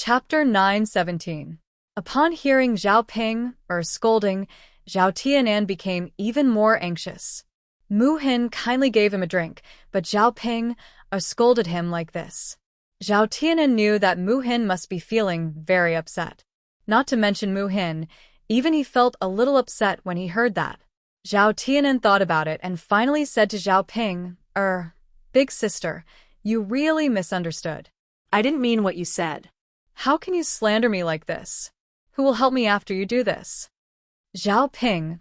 Chapter 9:17. Upon hearing Zhao Ping, scolding, Zhao Tianan became even more anxious. Mu Hin kindly gave him a drink, but Zhao Ping, scolded him like this. Zhao Tianan knew that Mu Hin must be feeling very upset. Not to mention Mu Hin, even he felt a little upset when he heard that. Zhao Tianan thought about it and finally said to Zhao Ping, Big sister, you really misunderstood. I didn't mean what you said. How can you slander me like this? Who will help me after you do this? Zhao Ping,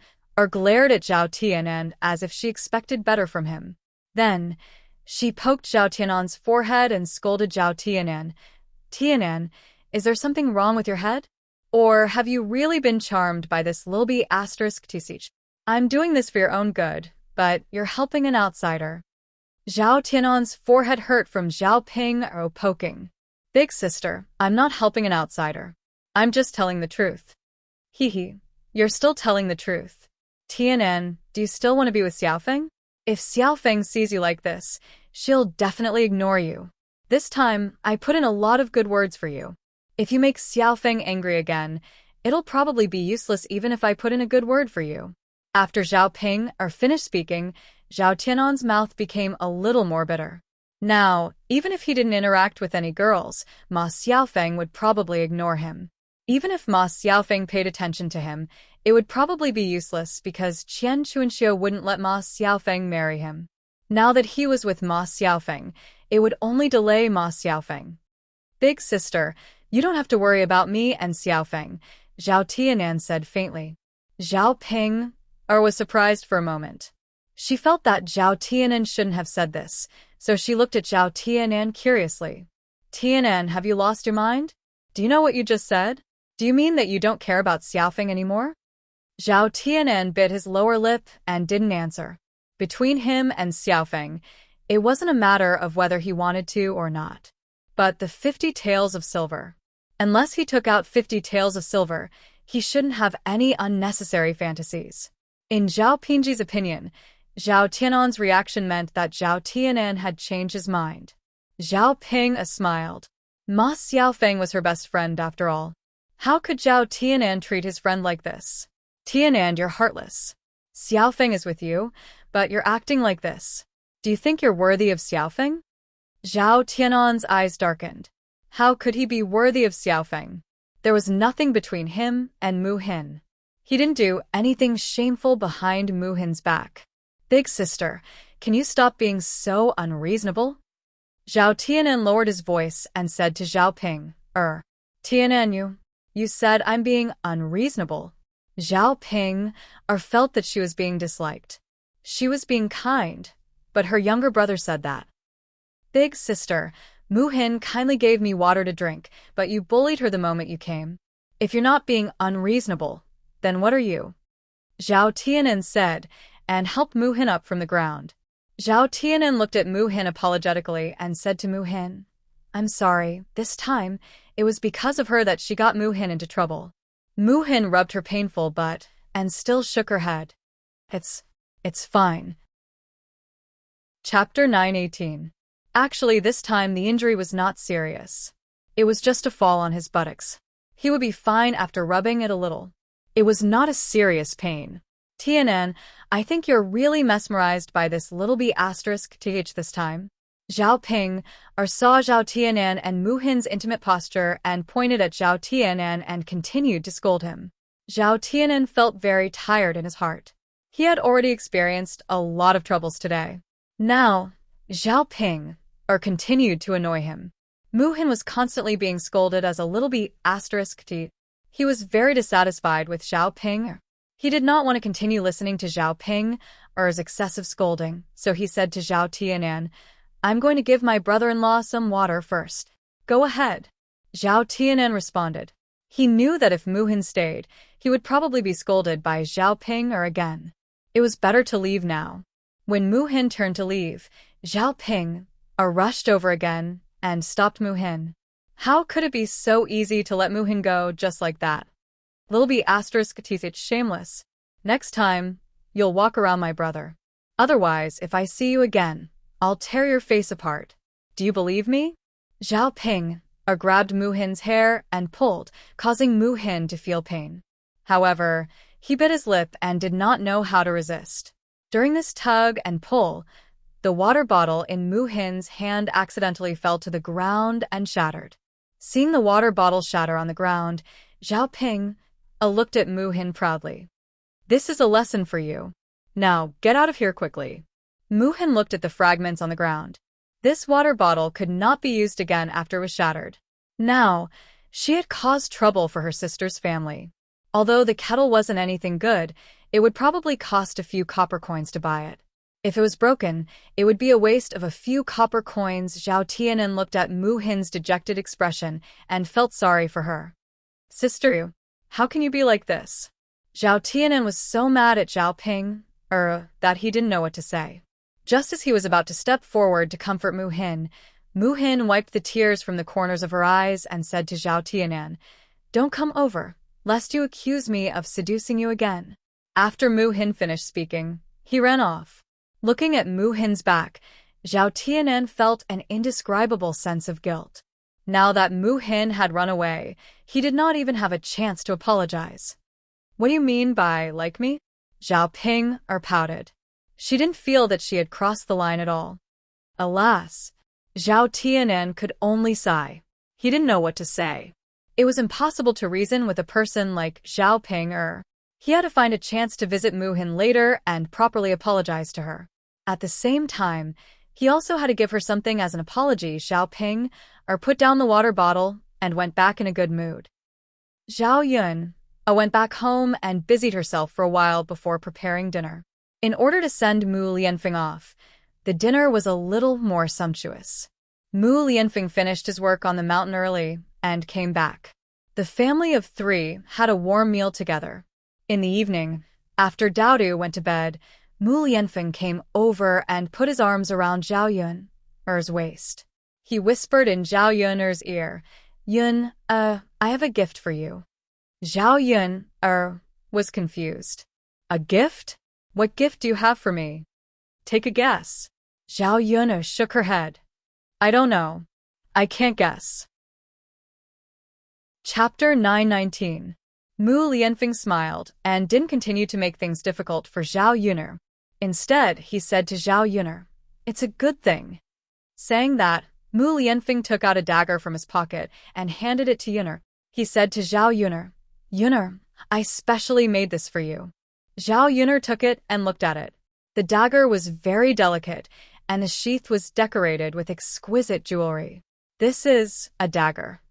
glared at Zhao Tianan as if she expected better from him. Then, she poked Zhao Tianan's forehead and scolded Zhao Tianan. Tianan, is there something wrong with your head? Or have you really been charmed by this Lilby *TCH? I'm doing this for your own good, but you're helping an outsider. Zhao Tianan's forehead hurt from Zhao Ping poking. Big sister, I'm not helping an outsider. I'm just telling the truth. Hee, you're still telling the truth. Tianan, do you still want to be with Xiaofeng? If Xiaofeng sees you like this, she'll definitely ignore you. This time, I put in a lot of good words for you. If you make Xiaofeng angry again, it'll probably be useless even if I put in a good word for you. After Zhao Ping finished speaking, Zhao Tianan's mouth became a little more bitter. Now, even if he didn't interact with any girls, Ma Xiaofeng would probably ignore him. Even if Ma Xiaofeng paid attention to him, it would probably be useless because Qian Chuanxiu wouldn't let Ma Xiaofeng marry him. Now that he was with Ma Xiaofeng, it would only delay Ma Xiaofeng. Big sister, you don't have to worry about me and Xiaofeng, Zhao Tianan said faintly. Zhao Ping, was surprised for a moment. She felt that Zhao Tianan shouldn't have said this, so she looked at Zhao Tianan curiously. Tianan, have you lost your mind? Do you know what you just said? Do you mean that you don't care about Xiaofeng anymore? Zhao Tianan bit his lower lip and didn't answer. Between him and Xiaofeng, it wasn't a matter of whether he wanted to or not. But the 50 taels of silver. Unless he took out 50 taels of silver, he shouldn't have any unnecessary fantasies. In Zhao Pingji's opinion, Zhao Tianan's reaction meant that Zhao Tianan had changed his mind. Zhao Ping smiled. Ma Xiaofeng was her best friend after all. How could Zhao Tianan treat his friend like this? Tianan, you're heartless. Xiaofeng is with you, but you're acting like this. Do you think you're worthy of Xiaofeng? Zhao Tianan's eyes darkened. How could he be worthy of Xiaofeng? There was nothing between him and Mu Hin. He didn't do anything shameful behind Mu Hin's back. Big sister, can you stop being so unreasonable? Zhao Tianan lowered his voice and said to Zhao Ping, Tianan, you said I'm being unreasonable. Zhao Ping, felt that she was being disliked. She was being kind, but her younger brother said that. Big sister, Mu Hin kindly gave me water to drink, but you bullied her the moment you came. If you're not being unreasonable, then what are you? Zhao Tianan said, and helped Mu Hin up from the ground. Zhao Tianan looked at Mu Hin apologetically and said to Mu Hin, I'm sorry, this time, it was because of her that she got Mu Hin into trouble. Mu Hin rubbed her painful butt and still shook her head. It's fine. Chapter 9:18. Actually, this time the injury was not serious. It was just a fall on his buttocks. He would be fine after rubbing it a little. It was not a serious pain. Tianan, I think you're really mesmerized by this Lilby *TH this time. Zhao Ping, saw Zhao Tianan and Mu Hin's intimate posture and pointed at Zhao Tianan and continued to scold him. Zhao Tianan felt very tired in his heart. He had already experienced a lot of troubles today. Now, Zhao Ping, continued to annoy him. Mu Hin was constantly being scolded as a Lilby *T. He was very dissatisfied with Zhao Ping. He did not want to continue listening to Zhao Ping's excessive scolding, so he said to Zhao Tianan, I'm going to give my brother-in-law some water first. Go ahead. Zhao Tianan responded. He knew that if Mu Hin stayed, he would probably be scolded by Zhao Ping again. It was better to leave now. When Mu Hin turned to leave, Zhao Ping rushed over again and stopped Mu Hin. How could it be so easy to let Mu Hin go just like that? Lilby *TH shameless. Next time, you'll walk around my brother. Otherwise, if I see you again, I'll tear your face apart. Do you believe me? Zhao Ping grabbed Mu Hin's hair and pulled, causing Mu Hin to feel pain. However, he bit his lip and did not know how to resist. During this tug and pull, the water bottle in Mu Hin's hand accidentally fell to the ground and shattered. Seeing the water bottle shatter on the ground, Zhao Ping looked at Mu Hin proudly. "This is a lesson for you. Now, get out of here quickly." Mu Hin looked at the fragments on the ground. This water bottle could not be used again after it was shattered. Now, she had caused trouble for her sister's family. Although the kettle wasn't anything good, it would probably cost a few copper coins to buy it. If it was broken, it would be a waste of a few copper coins. Zhao Tianan looked at Mu Hin's dejected expression and felt sorry for her. "Sister, how can you be like this?" Zhao Tianan was so mad at Zhao Ping, that he didn't know what to say. Just as he was about to step forward to comfort Mu Hin wiped the tears from the corners of her eyes and said to Zhao Tianan, "Don't come over, lest you accuse me of seducing you again." After Mu Hin finished speaking, he ran off. Looking at Mu Hin's back, Zhao Tianan felt an indescribable sense of guilt. Now that Mu Hin had run away, he did not even have a chance to apologize. "What do you mean by like me?" Zhao Ping pouted. She didn't feel that she had crossed the line at all. Alas, Zhao Tianan could only sigh. He didn't know what to say. It was impossible to reason with a person like Zhao Ping. He had to find a chance to visit Mu Hin later and properly apologize to her. At the same time, he also had to give her something as an apology. Zhao Ping put down the water bottle and went back in a good mood. Zhao Yun went back home and busied herself for a while before preparing dinner. In order to send Mu Lianfeng off, the dinner was a little more sumptuous. Mu Lianfeng finished his work on the mountain early and came back. The family of three had a warm meal together. In the evening, after Daodu went to bed, Mu Lianfeng came over and put his arms around Zhao Yun's waist. He whispered in Zhao Yun's ear, "Yun, I have a gift for you." Zhao Yun was confused. "A gift? What gift do you have for me?" "Take a guess." Zhao Yun shook her head. "I don't know. I can't guess." Chapter 919. Mu Lianfeng smiled and didn't continue to make things difficult for Zhao Yun. Instead, he said to Zhao Yun, "It's a good thing." Saying that, Mu Lianfeng took out a dagger from his pocket and handed it to Yun. He said to Zhao Yun, "Yun, I specially made this for you." Zhao Yun took it and looked at it. The dagger was very delicate, and the sheath was decorated with exquisite jewelry. "This is a dagger."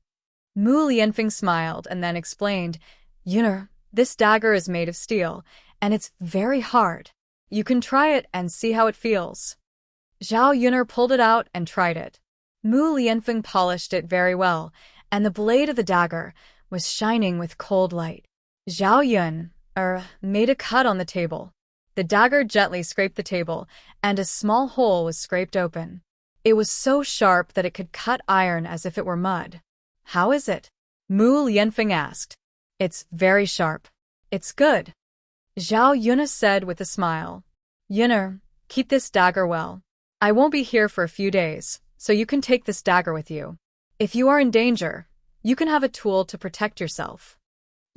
Mu Lianfeng smiled and then explained, "Yun, this dagger is made of steel, and it's very hard. You can try it and see how it feels." Zhao Yun pulled it out and tried it. Mu Lianfeng polished it very well, and the blade of the dagger was shining with cold light. Zhao Yun made a cut on the table. The dagger gently scraped the table, and a small hole was scraped open. It was so sharp that it could cut iron as if it were mud. "How is it?" Mu Lianfeng asked. "It's very sharp. It's good," Zhao Yun said with a smile. "Yun, keep this dagger well. I won't be here for a few days, so you can take this dagger with you. If you are in danger, you can have a tool to protect yourself."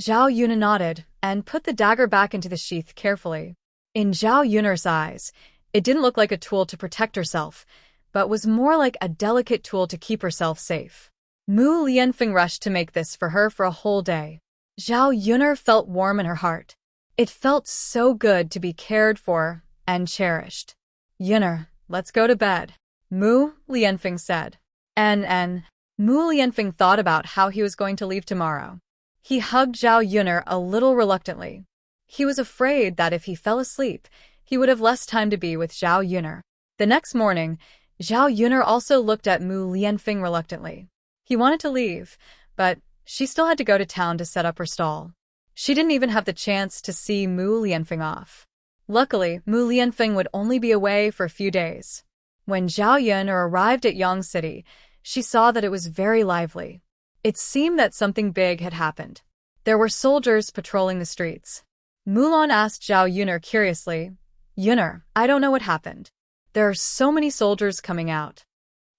Zhao Yun nodded and put the dagger back into the sheath carefully. In Zhao Yun's eyes, it didn't look like a tool to protect herself, but was more like a delicate tool to keep herself safe. Mu Lianfeng rushed to make this for her for a whole day. Zhao Yun felt warm in her heart. It felt so good to be cared for and cherished. "Yun, let's go to bed," Mu Lianfeng said. And Mu Lianfeng thought about how he was going to leave tomorrow. He hugged Zhao Yun a little reluctantly. He was afraid that if he fell asleep, he would have less time to be with Zhao Yun. The next morning, Zhao Yun also looked at Mu Lianfeng reluctantly. He wanted to leave, but she still had to go to town to set up her stall. She didn't even have the chance to see Mu Lianfeng off. Luckily, Mu Lianfeng would only be away for a few days. When Zhao Yun arrived at Yang City, she saw that it was very lively. It seemed that something big had happened. There were soldiers patrolling the streets. Mulan asked Zhao Yun curiously, "Yun, I don't know what happened. There are so many soldiers coming out."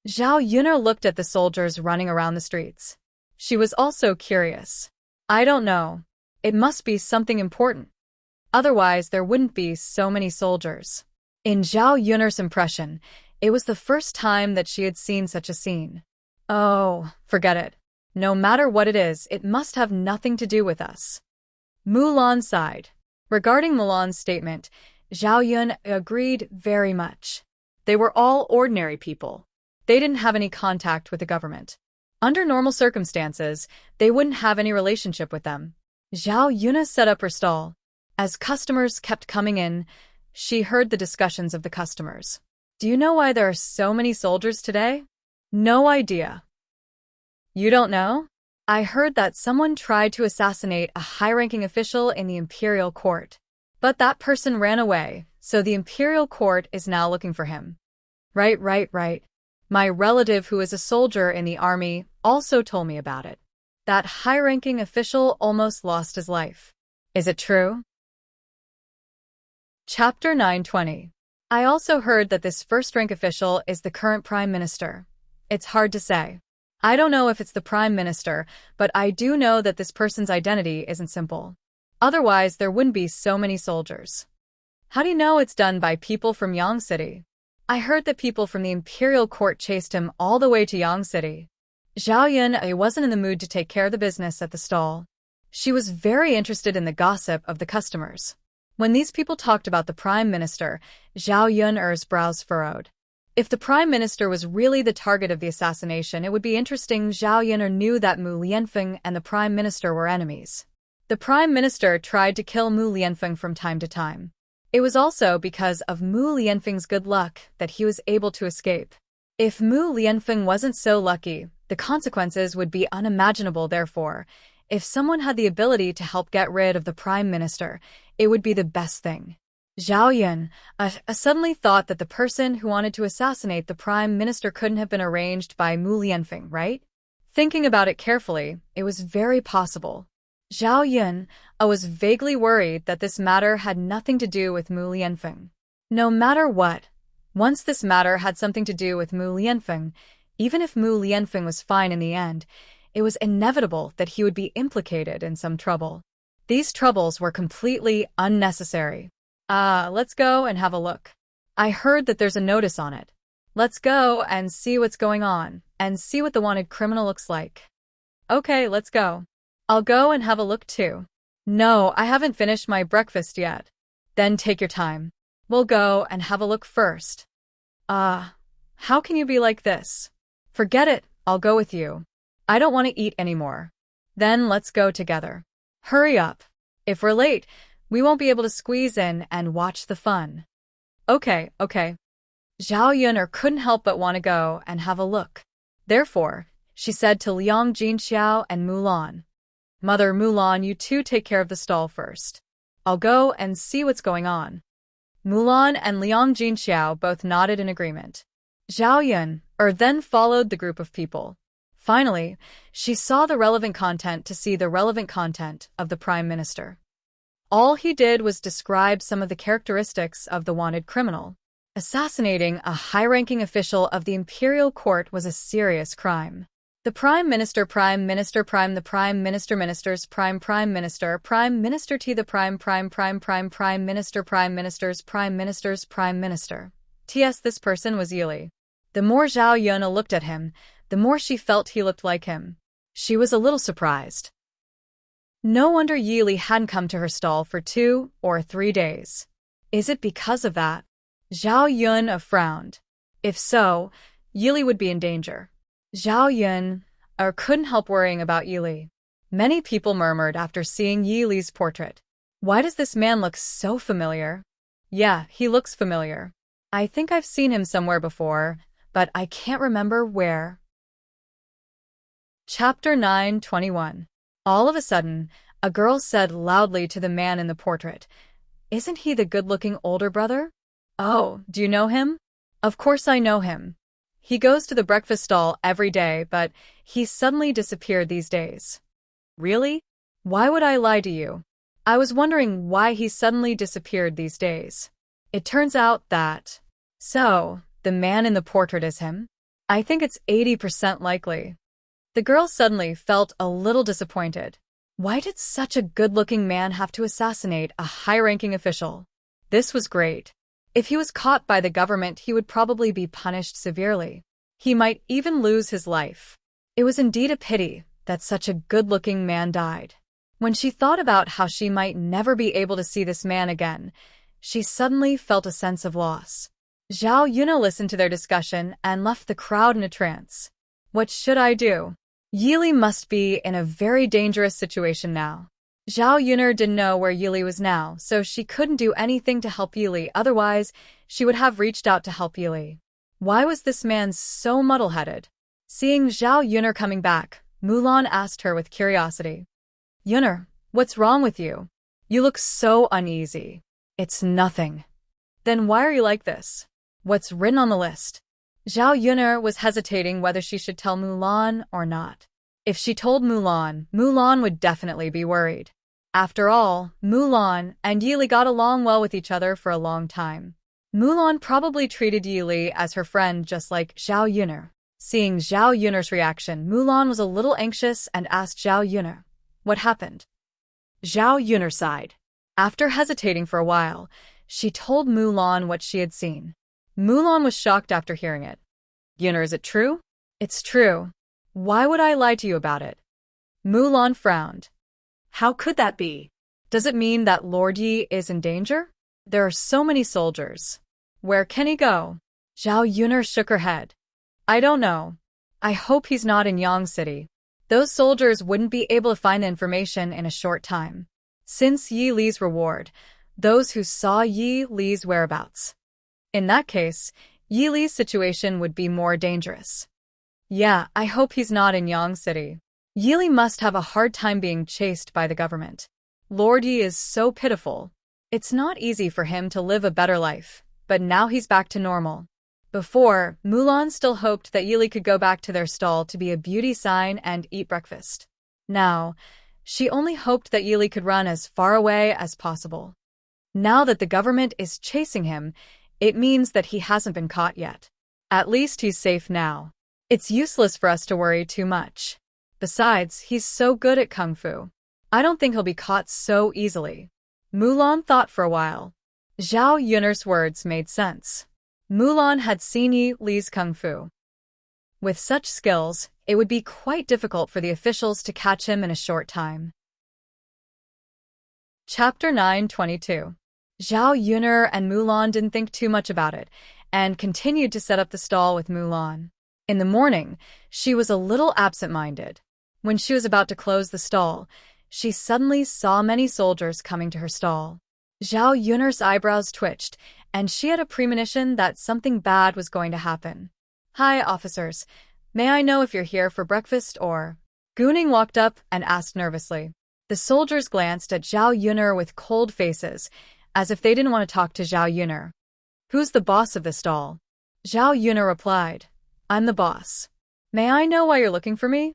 Zhao Yun'er looked at the soldiers running around the streets. She was also curious. I don't know. It must be something important. Otherwise, there wouldn't be so many soldiers. In Zhao Yun'er's impression, it was the first time that she had seen such a scene. Oh, forget it. No matter what it is, it must have nothing to do with us. Mulan sighed. Regarding Mulan's statement, Zhao Yun agreed very much. They were all ordinary people. They didn't have any contact with the government. Under normal circumstances, they wouldn't have any relationship with them. Zhao Yun set up her stall. As customers kept coming in, she heard the discussions of the customers. Do you know why there are so many soldiers today? No idea. You don't know? I heard that someone tried to assassinate a high-ranking official in the imperial court. But that person ran away, so the imperial court is now looking for him. Right. My relative who is a soldier in the army also told me about it. That high-ranking official almost lost his life. Is it true? Chapter 920. I also heard that this first-rank official is the current prime minister. It's hard to say. I don't know if it's the prime minister, but I do know that this person's identity isn't simple. Otherwise, there wouldn't be so many soldiers. How do you know it's done by people from Yang City? I heard that people from the imperial court chased him all the way to Yang City. Zhao Yun wasn't in the mood to take care of the business at the stall. She was very interested in the gossip of the customers. When these people talked about the prime minister, Zhao Yun's brows furrowed. If the prime minister was really the target of the assassination, it would be interesting. Zhao Yun knew that Mu Lianfeng and the prime minister were enemies. The prime minister tried to kill Mu Lianfeng from time to time. It was also because of Mu Lianfeng's good luck that he was able to escape. If Mu Lianfeng wasn't so lucky, the consequences would be unimaginable. Therefore, if someone had the ability to help get rid of the prime minister, it would be the best thing. Zhao Yun suddenly thought that the person who wanted to assassinate the prime minister couldn't have been arranged by Mu Lianfeng, right? Thinking about it carefully, it was very possible. Zhao Yun was vaguely worried that this matter had nothing to do with Mu Lianfeng. No matter what, once this matter had something to do with Mu Lianfeng, even if Mu Lianfeng was fine in the end, it was inevitable that he would be implicated in some trouble. These troubles were completely unnecessary. Let's go and have a look. I heard that there's a notice on it. Let's go and see what's going on, and see what the wanted criminal looks like. Okay, let's go. I'll go and have a look too. No, I haven't finished my breakfast yet. Then take your time. We'll go and have a look first. How can you be like this? Forget it, I'll go with you. I don't want to eat anymore. Then let's go together. Hurry up. If we're late, we won't be able to squeeze in and watch the fun. Okay. Zhao Yun couldn't help but want to go and have a look. Therefore, she said to Liang Jinxiao and Mulan, Mother Mulan, you two take care of the stall first. I'll go and see what's going on. Mulan and Liang Jinxiao both nodded in agreement. Zhao Yun then followed the group of people. Finally, she saw the relevant content to see the relevant content of the Prime Minister. All he did was describe some of the characteristics of the wanted criminal. Assassinating a high-ranking official of the imperial court was a serious crime. The Prime Minister, Prime Minister, Prime, the Prime Minister, Ministers, Prime, Prime Minister, Prime Minister T, the Prime, Prime, Prime, Prime, Prime Minister, Prime Ministers, Prime Ministers, Prime Minister. T.S. This person was Yili. The more Zhao Yun looked at him, the more she felt he looked like him. She was a little surprised. No wonder Yili hadn't come to her stall for 2 or 3 days. Is it because of that? Zhao Yun frowned. If so, Yili would be in danger. Zhao Yun couldn't help worrying about Yili. Many people murmured after seeing Yili's portrait. Why does this man look so familiar? Yeah, he looks familiar. I think I've seen him somewhere before, but I can't remember where. Chapter 921. All of a sudden, a girl said loudly to the man in the portrait, "Isn't he the good-looking older brother?" "Oh, do you know him?" "Of course I know him. He goes to the breakfast stall every day, but he suddenly disappeared these days." "Really? Why would I lie to you? I was wondering why he suddenly disappeared these days. It turns out that..." "So, the man in the portrait is him?" I think it's 80% likely. The girl suddenly felt a little disappointed. Why did such a good-looking man have to assassinate a high-ranking official? This was great. If he was caught by the government, he would probably be punished severely. He might even lose his life. It was indeed a pity that such a good-looking man died. When she thought about how she might never be able to see this man again, she suddenly felt a sense of loss. Zhao Yun'er listened to their discussion and left the crowd in a trance. What should I do? Yili must be in a very dangerous situation now. Zhao Yun'er didn't know where Yili was now, so she couldn't do anything to help Yili, otherwise she would have reached out to help Yili. Why was this man so muddle-headed? Seeing Zhao Yun'er coming back, Mulan asked her with curiosity. Yun'er, what's wrong with you? You look so uneasy. It's nothing. Then why are you like this? What's written on the list? Zhao Yun'er was hesitating whether she should tell Mulan or not. If she told Mulan, Mulan would definitely be worried. After all, Mulan and Yili got along well with each other for a long time. Mulan probably treated Yili as her friend just like Zhao Yun'er. Seeing Zhao Yun'er's reaction, Mulan was a little anxious and asked Zhao Yun'er, "What happened?" Zhao Yun'er sighed. After hesitating for a while, she told Mulan what she had seen. Mulan was shocked after hearing it. Yun'er, is it true? It's true. Why would I lie to you about it? Mulan frowned. How could that be? Does it mean that Lord Yi is in danger? There are so many soldiers. Where can he go? Zhao Yun'er shook her head. I don't know. I hope he's not in Yang City. Those soldiers wouldn't be able to find the information in a short time. Since Yi Li's reward, those who saw Yi Li's whereabouts. In that case, Yi Li's situation would be more dangerous. Yeah, I hope he's not in Yang City. Yi Li must have a hard time being chased by the government. Lord Yi is so pitiful. It's not easy for him to live a better life, but now he's back to normal. Before, Mulan still hoped that Yi Li could go back to their stall to be a beauty sign and eat breakfast. Now, she only hoped that Yi Li could run as far away as possible. Now that the government is chasing him, it means that he hasn't been caught yet. At least he's safe now. It's useless for us to worry too much. Besides, he's so good at kung fu. I don't think he'll be caught so easily. Mulan thought for a while. Zhao Yun'er's words made sense. Mulan had seen Yi Li's kung fu. With such skills, it would be quite difficult for the officials to catch him in a short time. Chapter 9:22. Zhao Yun'er and Mulan didn't think too much about it, and continued to set up the stall with Mulan. In the morning, she was a little absent-minded. When she was about to close the stall, she suddenly saw many soldiers coming to her stall. Zhao Yun'er's eyebrows twitched, and she had a premonition that something bad was going to happen. Hi, officers. May I know if you're here for breakfast or... Guning walked up and asked nervously. The soldiers glanced at Zhao Yun'er with cold faces, as if they didn't want to talk to Zhao Yun'er. Who's the boss of the stall? Zhao Yun'er replied. I'm the boss. May I know why you're looking for me?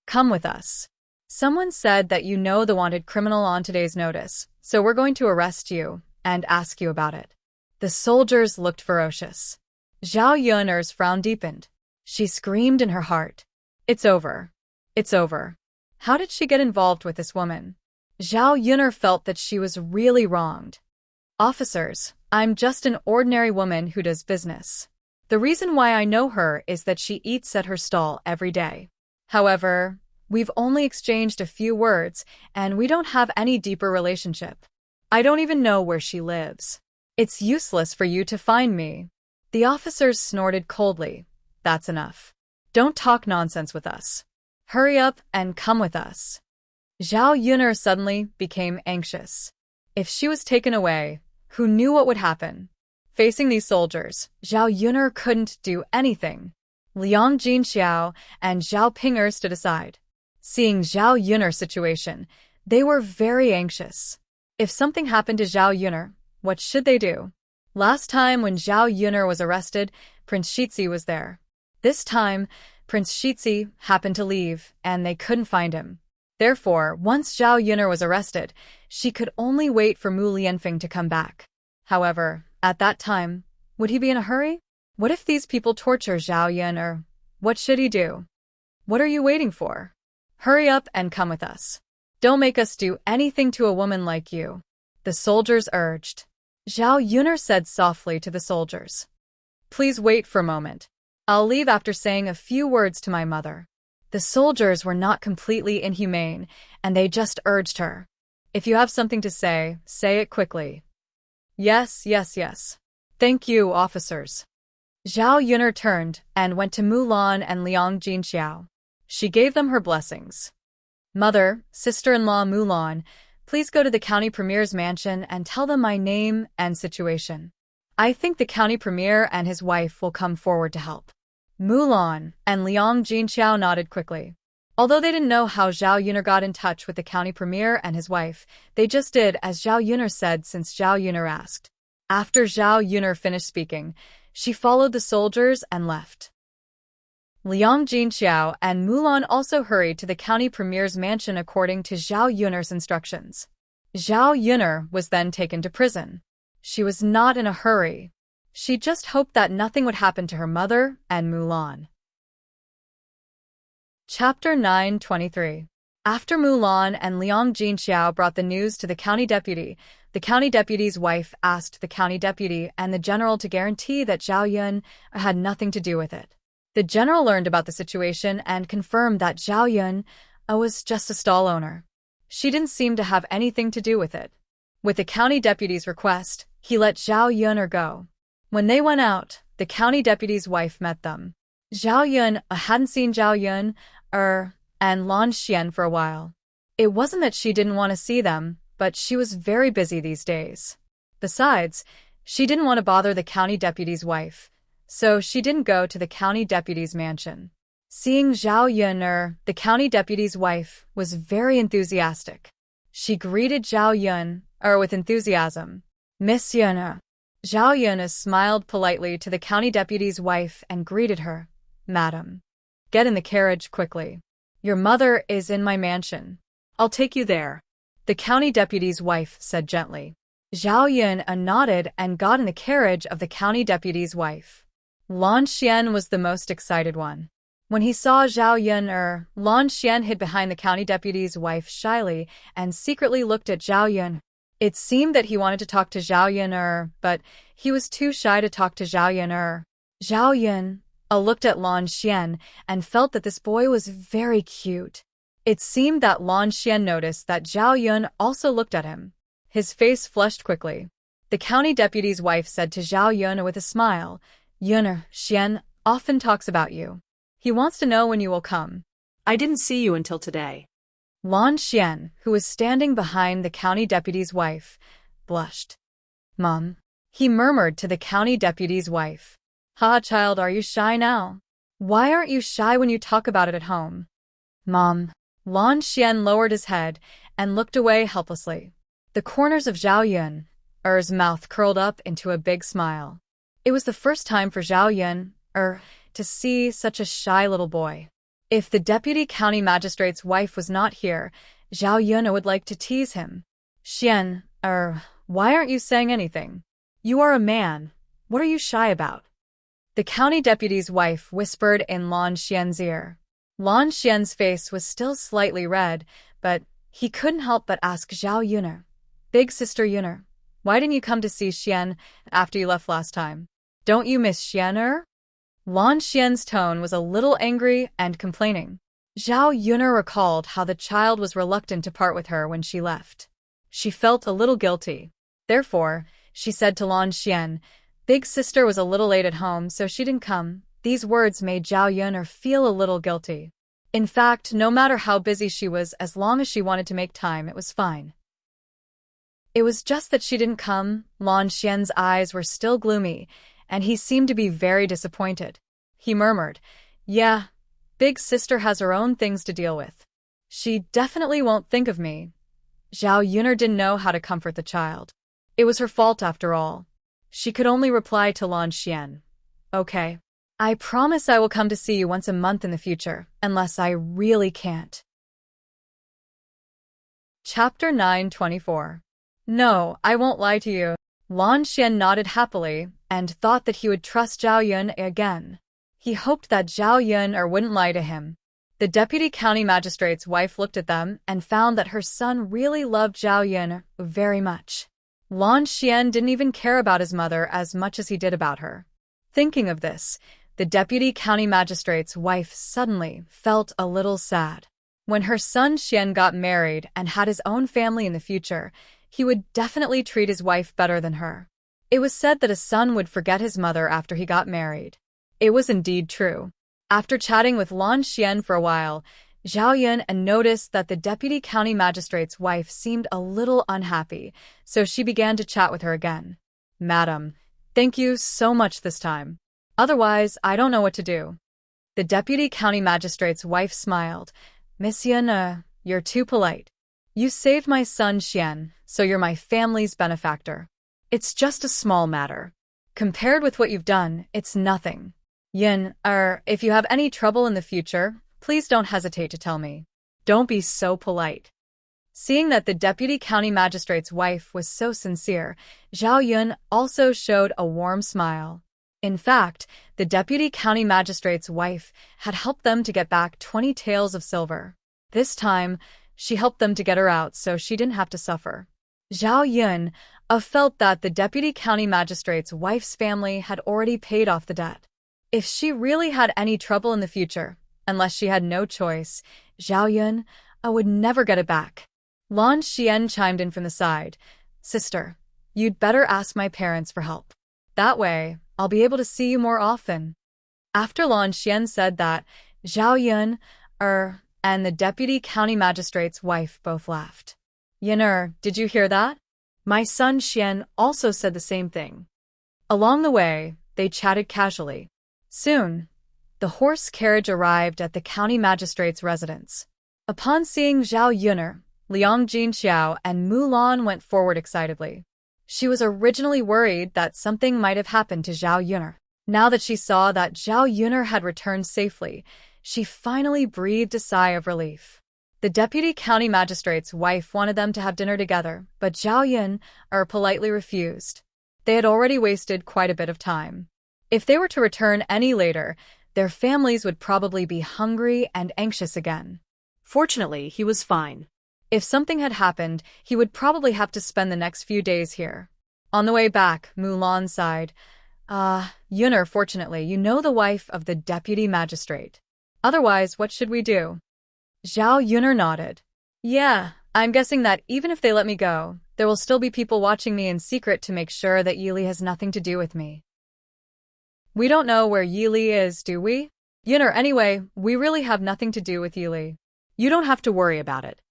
Come with us. Someone said that you know the wanted criminal on today's notice, so we're going to arrest you and ask you about it. The soldiers looked ferocious. Zhao Yun'er's frown deepened. She screamed in her heart. It's over. It's over. How did she get involved with this woman? Zhao Yun'er felt that she was really wronged. Officers, I'm just an ordinary woman who does business. The reason why I know her is that she eats at her stall every day. However, we've only exchanged a few words, and we don't have any deeper relationship. I don't even know where she lives. It's useless for you to find me. The officers snorted coldly. That's enough. Don't talk nonsense with us. Hurry up and come with us. Zhao Yun'er suddenly became anxious. If she was taken away, who knew what would happen? Facing these soldiers, Zhao Yun'er couldn't do anything. Liang Jinxiao and Zhao Ping'er stood aside. Seeing Zhao Yun'er's situation, they were very anxious. If something happened to Zhao Yun'er, what should they do? Last time when Zhao Yun'er was arrested, Prince Shizhi was there. This time, Prince Shizhi happened to leave, and they couldn't find him. Therefore, once Zhao Yun'er was arrested, she could only wait for Mu Lianfeng to come back. However, at that time, would he be in a hurry? What if these people torture Zhao Yun'er What should he do? What are you waiting for? Hurry up and come with us. Don't make us do anything to a woman like you, the soldiers urged. Zhao Yuner said softly to the soldiers. Please wait for a moment. I'll leave after saying a few words to my mother. The soldiers were not completely inhumane, and they just urged her. If you have something to say it quickly. Yes. Thank you, officers. Zhao Yuner turned and went to Mulan and Liang Jinxiao. She gave them her blessings. Mother, sister-in-law Mulan, please go to the county premier's mansion and tell them my name and situation. I think the county premier and his wife will come forward to help. Mulan and Liang Jinxiao nodded quickly. Although they didn't know how Zhao Yuner got in touch with the county premier and his wife, they just did as Zhao Yuner said since Zhao Yuner asked. After Zhao Yuner finished speaking, she followed the soldiers and left. Liang Jinxiao and Mulan also hurried to the county premier's mansion according to Zhao Yuner's instructions. Zhao Yuner was then taken to prison. She was not in a hurry. She just hoped that nothing would happen to her mother and Mulan. Chapter 9:23. After Mulan and Liang Jinxiao brought the news to the county deputy's wife asked the county deputy and the general to guarantee that Zhao Yun had nothing to do with it. The general learned about the situation and confirmed that Zhao Yun was just a stall owner. She didn't seem to have anything to do with it. With the county deputy's request, he let Zhao Yun go. When they went out, the county deputy's wife met them. Zhao Yun hadn't seen Zhao Yun and Lan Xian for a while. It wasn't that she didn't want to see them, but she was very busy these days. Besides, she didn't want to bother the county deputy's wife, so she didn't go to the county deputy's mansion. Seeing Zhao Yun, the county deputy's wife, was very enthusiastic. She greeted Zhao Yun with enthusiasm. Miss Yun. Zhao Yun smiled politely to the county deputy's wife and greeted her. Madam. Get in the carriage quickly. Your mother is in my mansion. I'll take you there. The county deputy's wife said gently. Zhao Yun nodded and got in the carriage of the county deputy's wife. Lan Xian was the most excited one. When he saw Zhao Yun, Lan Xian hid behind the county deputy's wife shyly and secretly looked at Zhao Yun. It seemed that he wanted to talk to Zhao Yun, but he was too shy to talk to Zhao Yun. Zhao Yun looked at Lan Xian and felt that this boy was very cute. It seemed that Lan Xian noticed that Zhao Yun also looked at him. His face flushed quickly. The county deputy's wife said to Zhao Yun with a smile, Yun, Xian often talks about you. He wants to know when you will come. I didn't see you until today. Lan Xian, who was standing behind the county deputy's wife, blushed. Mom, he murmured to the county deputy's wife. Ha, child, are you shy now? Why aren't you shy when you talk about it at home? Mom. Lan Xian lowered his head and looked away helplessly. The corners of Zhao Yun's mouth curled up into a big smile. It was the first time for Zhao Yun to see such a shy little boy. If the deputy county magistrate's wife was not here, Zhao Yun would like to tease him. Xian, why aren't you saying anything? You are a man. What are you shy about? The county deputy's wife whispered in Lan Xian's ear. Lan Xian's face was still slightly red, but he couldn't help but ask Zhao Yun, Big sister Yun, why didn't you come to see Xian after you left last time? Don't you miss Xian? Lan Xian's tone was a little angry and complaining. Zhao Yun recalled how the child was reluctant to part with her when she left. She felt a little guilty. Therefore, she said to Lan Xian, Big sister was a little late at home, so she didn't come. These words made Zhao Yun feel a little guilty. In fact, no matter how busy she was, as long as she wanted to make time, it was fine. It was just that she didn't come. Lan Xian's eyes were still gloomy, and he seemed to be very disappointed. He murmured, Yeah, big sister has her own things to deal with. She definitely won't think of me. Zhao Yun didn't know how to comfort the child. It was her fault after all. She could only reply to Lan Xian, Okay. I promise I will come to see you once a month in the future, unless I really can't. Chapter 9:24. No, I won't lie to you. Lan Xian nodded happily and thought that he would trust Zhao Yun again. He hoped that Zhao Yun wouldn't lie to him. The deputy county magistrate's wife looked at them and found that her son really loved Zhao Yun very much. Lan Xian didn't even care about his mother as much as he did about her. Thinking of this, the deputy county magistrate's wife suddenly felt a little sad. When her son Xian got married and had his own family in the future, he would definitely treat his wife better than her. It was said that a son would forget his mother after he got married. It was indeed true. After chatting with Lan Xian for a while, Zhao Yun noticed that the deputy county magistrate's wife seemed a little unhappy, so she began to chat with her again. "Madam, thank you so much this time. Otherwise, I don't know what to do." The deputy county magistrate's wife smiled. "Miss Yun, you're too polite. You saved my son Xian, so you're my family's benefactor. It's just a small matter. Compared with what you've done, it's nothing. Yun, if you have any trouble in the future, please don't hesitate to tell me. Don't be so polite." Seeing that the deputy county magistrate's wife was so sincere, Zhao Yun also showed a warm smile. In fact, the deputy county magistrate's wife had helped them to get back 20 taels of silver. This time, she helped them to get her out so she didn't have to suffer. Zhao Yun felt that the deputy county magistrate's wife's family had already paid off the debt. If she really had any trouble in the future, unless she had no choice, Zhao Yun would never get it back. Lan Xian chimed in from the side. "Sister, you'd better ask my parents for help. That way, I'll be able to see you more often." After Lan Xian said that, Zhao Yun and the deputy county magistrate's wife both laughed. "Yun, did you hear that? My son Xian also said the same thing." Along the way, they chatted casually. Soon, the horse carriage arrived at the county magistrate's residence. Upon seeing Zhao Yun, Liang Jinxiao and Mulan went forward excitedly. She was originally worried that something might have happened to Zhao Yun. Now that she saw that Zhao Yun had returned safely, she finally breathed a sigh of relief. The deputy county magistrate's wife wanted them to have dinner together, but Zhao Yun politely refused. They had already wasted quite a bit of time. If they were to return any later, their families would probably be hungry and anxious again. Fortunately, he was fine. If something had happened, he would probably have to spend the next few days here. On the way back, Mulan sighed. Yun, fortunately, you know the wife of the deputy magistrate. Otherwise, what should we do?" Zhao Yun nodded. "Yeah, I'm guessing that even if they let me go, there will still be people watching me in secret to make sure that Yili has nothing to do with me. We don't know where Yili is, do we? Yun, anyway, we really have nothing to do with Yili. You don't have to worry about it."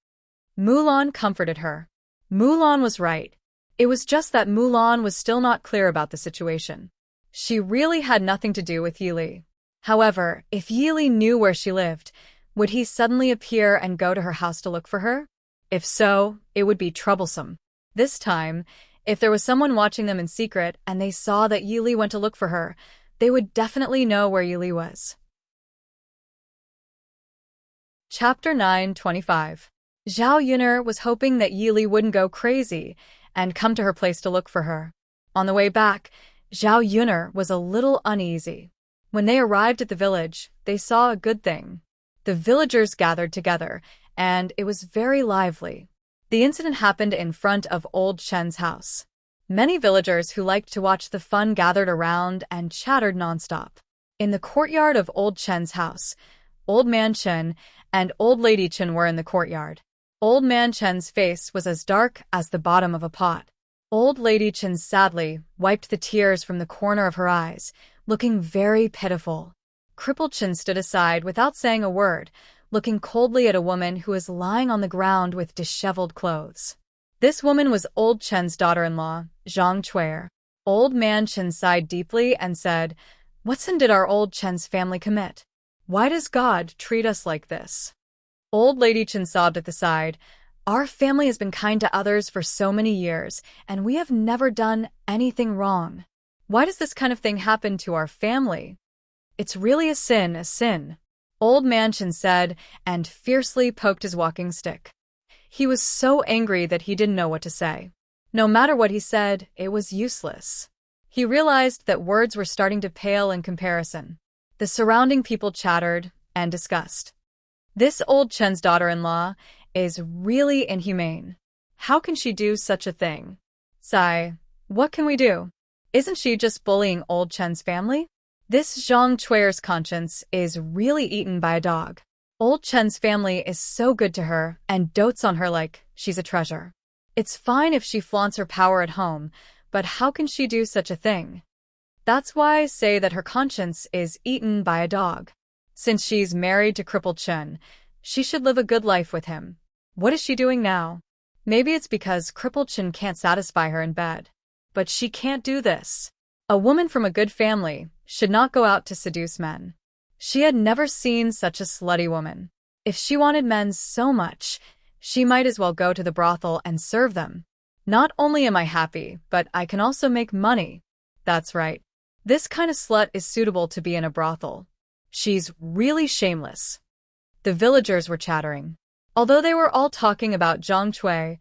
Mulan comforted her. Mulan was right. It was just that Mulan was still not clear about the situation. She really had nothing to do with Yili. However, if Yili knew where she lived, would he suddenly appear and go to her house to look for her? If so, it would be troublesome. This time, if there was someone watching them in secret and they saw that Yili went to look for her, they would definitely know where Yili was. Chapter 9:25. Zhao Yun was hoping that Yili wouldn't go crazy and come to her place to look for her. On the way back, Zhao Yun was a little uneasy. When they arrived at the village, they saw a good thing. The villagers gathered together, and it was very lively. The incident happened in front of Old Chen's house. Many villagers who liked to watch the fun gathered around and chattered nonstop. In the courtyard of Old Chen's house, Old Man Chen and Old Lady Chen were in the courtyard. Old Man Chen's face was as dark as the bottom of a pot. Old Lady Chen sadly wiped the tears from the corner of her eyes, looking very pitiful. Crippled Chen stood aside without saying a word, looking coldly at a woman who was lying on the ground with disheveled clothes. This woman was Old Chen's daughter-in-law, Zhang Chuer. Old Man Chen sighed deeply and said, "What sin did our Old Chen's family commit? Why does God treat us like this?" Old Lady Chen sobbed at the side. "Our family has been kind to others for so many years, and we have never done anything wrong. Why does this kind of thing happen to our family? It's really a sin, a sin." Old Man Chen said, and fiercely poked his walking stick. He was so angry that he didn't know what to say. No matter what he said, it was useless. He realized that words were starting to pale in comparison. The surrounding people chattered and discussed. This old Chen's daughter-in-law is really inhumane. How can she do such a thing? Sigh, what can we do? Isn't she just bullying old Chen's family? This Zhang Chui's conscience is really eaten by a dog. Old Chen's family is so good to her and dotes on her like she's a treasure. It's fine if she flaunts her power at home, but how can she do such a thing? That's why I say that her conscience is eaten by a dog. Since she's married to crippled Chen, she should live a good life with him. What is she doing now? Maybe it's because crippled Chen can't satisfy her in bed. But she can't do this. A woman from a good family should not go out to seduce men. She had never seen such a slutty woman. If she wanted men so much, she might as well go to the brothel and serve them. Not only am I happy, but I can also make money. That's right. This kind of slut is suitable to be in a brothel. She's really shameless. The villagers were chattering. Although they were all talking about Zhang Chui,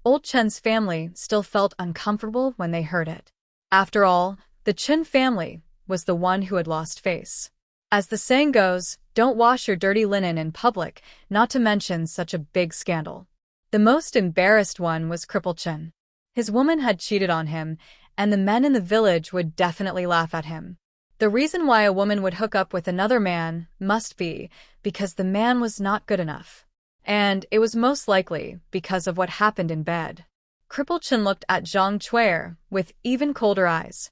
old Chen's family still felt uncomfortable when they heard it. After all, the Chen family was the one who had lost face. As the saying goes, don't wash your dirty linen in public, not to mention such a big scandal. The most embarrassed one was crippled Chen. His woman had cheated on him, and the men in the village would definitely laugh at him. The reason why a woman would hook up with another man must be because the man was not good enough. And it was most likely because of what happened in bed. Crippled Chen looked at Zhang Chui with even colder eyes.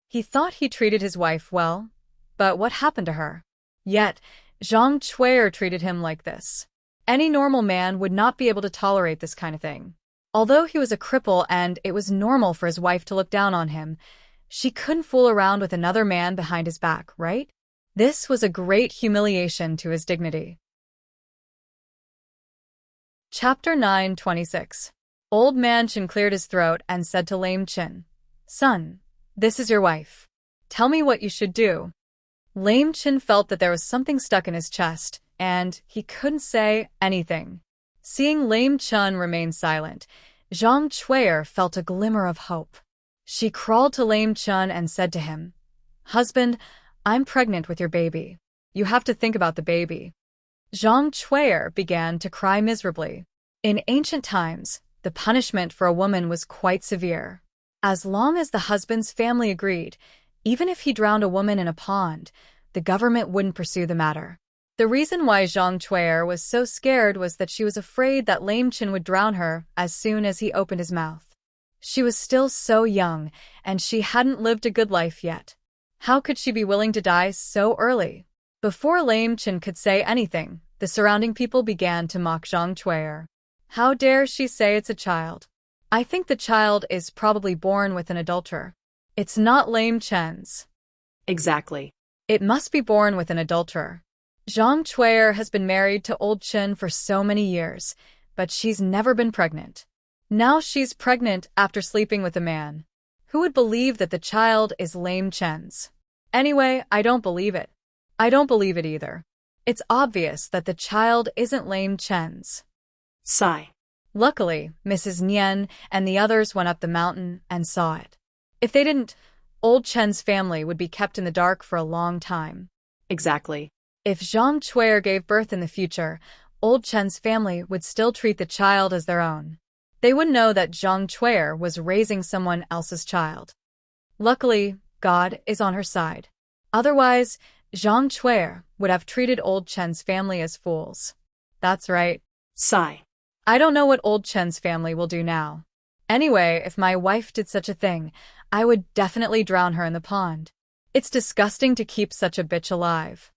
He thought he treated his wife well, but what happened to her? Yet, Zhang Chui treated him like this. Any normal man would not be able to tolerate this kind of thing. Although he was a cripple and it was normal for his wife to look down on him, she couldn't fool around with another man behind his back, right? This was a great humiliation to his dignity. Chapter 9:26. Old Man Chen cleared his throat and said to Lame Chen, "Son, this is your wife. Tell me what you should do." Lame Chen felt that there was something stuck in his chest, and he couldn't say anything. Seeing Lame Chen remain silent, Zhang Chui felt a glimmer of hope. She crawled to Lame Chen and said to him, "Husband, I'm pregnant with your baby. You have to think about the baby." Zhang Chui began to cry miserably. In ancient times, the punishment for a woman was quite severe. As long as the husband's family agreed, even if he drowned a woman in a pond, the government wouldn't pursue the matter. The reason why Zhang Chui was so scared was that she was afraid that Lame Chen would drown her as soon as he opened his mouth. She was still so young, and she hadn't lived a good life yet. How could she be willing to die so early? Before Lame Chen could say anything, the surrounding people began to mock Zhang Chui. How dare she say it's a child? I think the child is probably born with an adulterer. It's not Lame Chen's. Exactly. It must be born with an adulterer. Zhang Chui has been married to old Chen for so many years, but she's never been pregnant. Now she's pregnant after sleeping with a man. Who would believe that the child is Lame Chen's? Anyway, I don't believe it. I don't believe it either. It's obvious that the child isn't Lame Chen's. Sigh. Luckily, Mrs. Nian and the others went up the mountain and saw it. If they didn't, old Chen's family would be kept in the dark for a long time. Exactly. If Zhang Chui gave birth in the future, old Chen's family would still treat the child as their own. They would know that Zhang Chui was raising someone else's child. Luckily, God is on her side. Otherwise, Zhang Chui would have treated old Chen's family as fools. That's right. Sigh. I don't know what old Chen's family will do now. Anyway, if my wife did such a thing, I would definitely drown her in the pond. It's disgusting to keep such a bitch alive.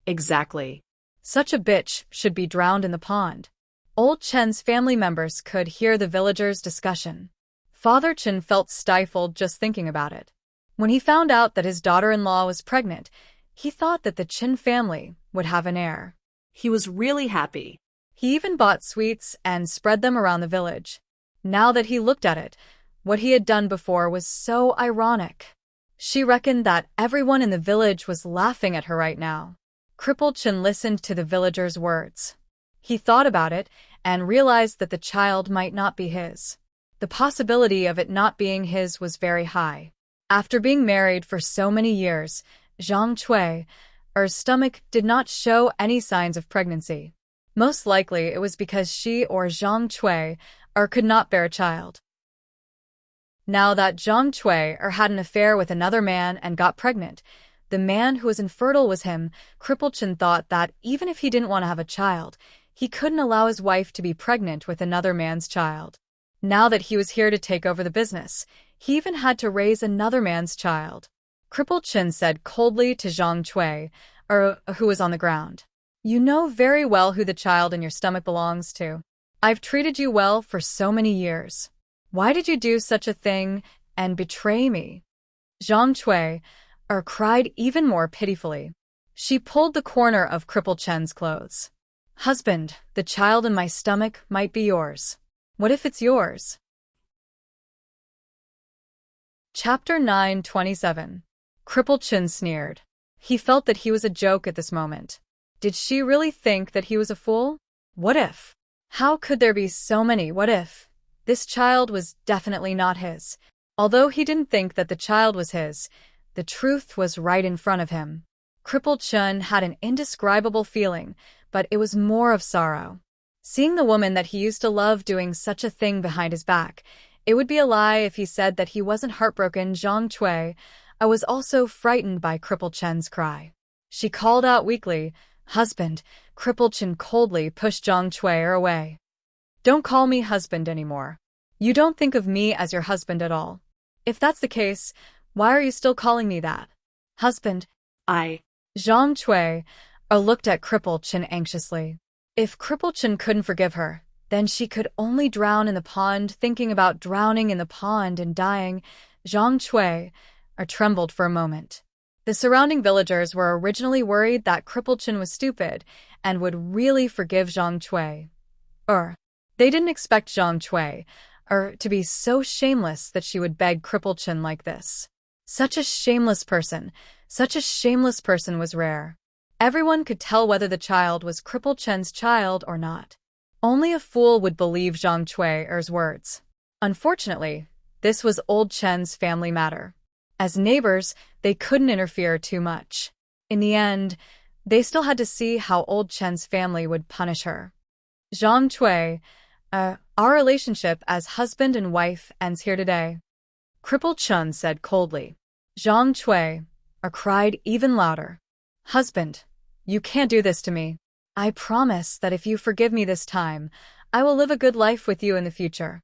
Exactly. Such a bitch should be drowned in the pond. Old Chen's family members could hear the villagers' discussion. Father Chen felt stifled just thinking about it. When he found out that his daughter-in-law was pregnant, he thought that the Chen family would have an heir. He was really happy. He even bought sweets and spread them around the village. Now that he looked at it, what he had done before was so ironic. She reckoned that everyone in the village was laughing at her right now. Crippled Chen listened to the villagers' words. He thought about it and realized that the child might not be his. The possibility of it not being his was very high. After being married for so many years, Zhang Cui, her stomach did not show any signs of pregnancy. Most likely it was because she or Zhang Cui could not bear a child. Now that Zhang Cui had an affair with another man and got pregnant, the man who was infertile was him. Crippled Chen thought that even if he didn't want to have a child, he couldn't allow his wife to be pregnant with another man's child. Now that he was here to take over the business, he even had to raise another man's child. Crippled Chen said coldly to Zhang Cui, who was on the ground, "You know very well who the child in your stomach belongs to. I've treated you well for so many years. Why did you do such a thing and betray me?" Zhang Cui cried even more pitifully. She pulled the corner of Crippled Chen's clothes. "Husband, the child in my stomach might be yours. What if it's yours?" Chapter 9:27. Crippled Chen sneered. He felt that he was a joke at this moment. Did she really think that he was a fool? What if? How could there be so many what if? This child was definitely not his. Although he didn't think that the child was his, the truth was right in front of him. Crippled Chen had an indescribable feeling, but it was more of sorrow. Seeing the woman that he used to love doing such a thing behind his back, it would be a lie if he said that he wasn't heartbroken. Zhang Cui was also frightened by Crippled Chen's cry. She called out weakly, "Husband." Crippled Chen coldly pushed Zhang Cui away. "Don't call me husband anymore. You don't think of me as your husband at all. If that's the case, why are you still calling me that? Husband." Zhang Cui looked at Crippled Chen anxiously. If Crippled Chen couldn't forgive her, then she could only drown in the pond. Thinking about drowning in the pond and dying, Zhang Cui trembled for a moment. The surrounding villagers were originally worried that Crippled Chen was stupid and would really forgive Zhang Cui. They didn't expect Zhang Cui to be so shameless that she would beg Crippled Chen like this. Such a shameless person was rare. Everyone could tell whether the child was Crippled Chen's child or not. Only a fool would believe Zhang Cui's words. Unfortunately, this was old Chen's family matter. As neighbors, they couldn't interfere too much. In the end, they still had to see how old Chen's family would punish her. "Zhang Cui, our relationship as husband and wife ends here today," Crippled Chen said coldly. Zhang Cui cried even louder. "Husband, you can't do this to me. I promise that if you forgive me this time, I will live a good life with you in the future.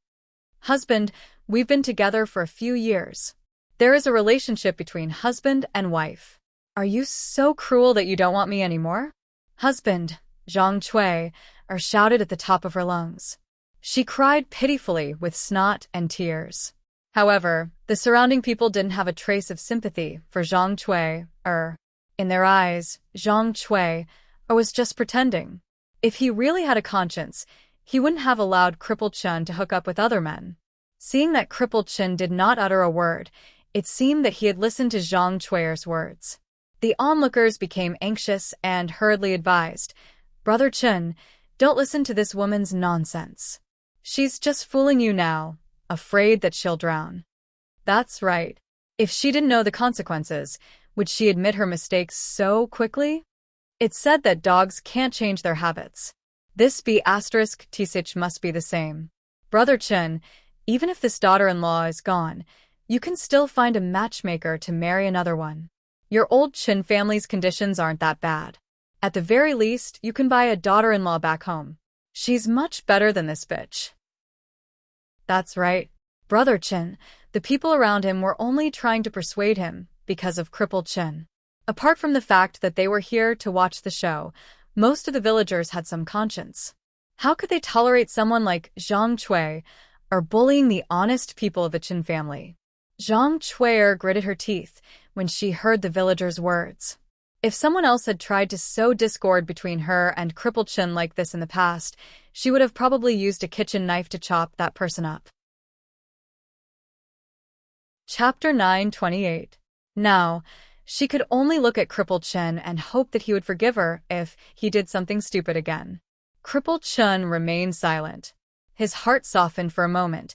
Husband, we've been together for a few years. There is a relationship between husband and wife. Are you so cruel that you don't want me anymore?" "Husband," Zhang Cui shouted at the top of her lungs. She cried pitifully with snot and tears. However, the surrounding people didn't have a trace of sympathy for Zhang Cui. In their eyes, Zhang Cui was just pretending. If he really had a conscience, he wouldn't have allowed Crippled Chen to hook up with other men. Seeing that Crippled Chen did not utter a word, it seemed that he had listened to Zhang Cui's words. The onlookers became anxious and hurriedly advised, "Brother Chen, don't listen to this woman's nonsense. She's just fooling you now, afraid that she'll drown." That's right. If she didn't know the consequences, would she admit her mistakes so quickly? It's said that dogs can't change their habits. This B*Tsich must be the same. Brother Chen, even if this daughter-in-law is gone, you can still find a matchmaker to marry another one. Your old Chen family's conditions aren't that bad. At the very least, you can buy a daughter-in-law back home. She's much better than this bitch. That's right. Brother Chen, the people around him were only trying to persuade him because of Crippled Chen. Apart from the fact that they were here to watch the show, most of the villagers had some conscience. How could they tolerate someone like Zhang Cui bullying the honest people of the Chen family? Zhang Cui gritted her teeth when she heard the villagers' words. If someone else had tried to sow discord between her and Crippled Chen like this in the past, she would have probably used a kitchen knife to chop that person up. Chapter 9:28. Now, she could only look at Crippled Chen and hope that he would forgive her if he did something stupid again. Crippled Chen remained silent. His heart softened for a moment,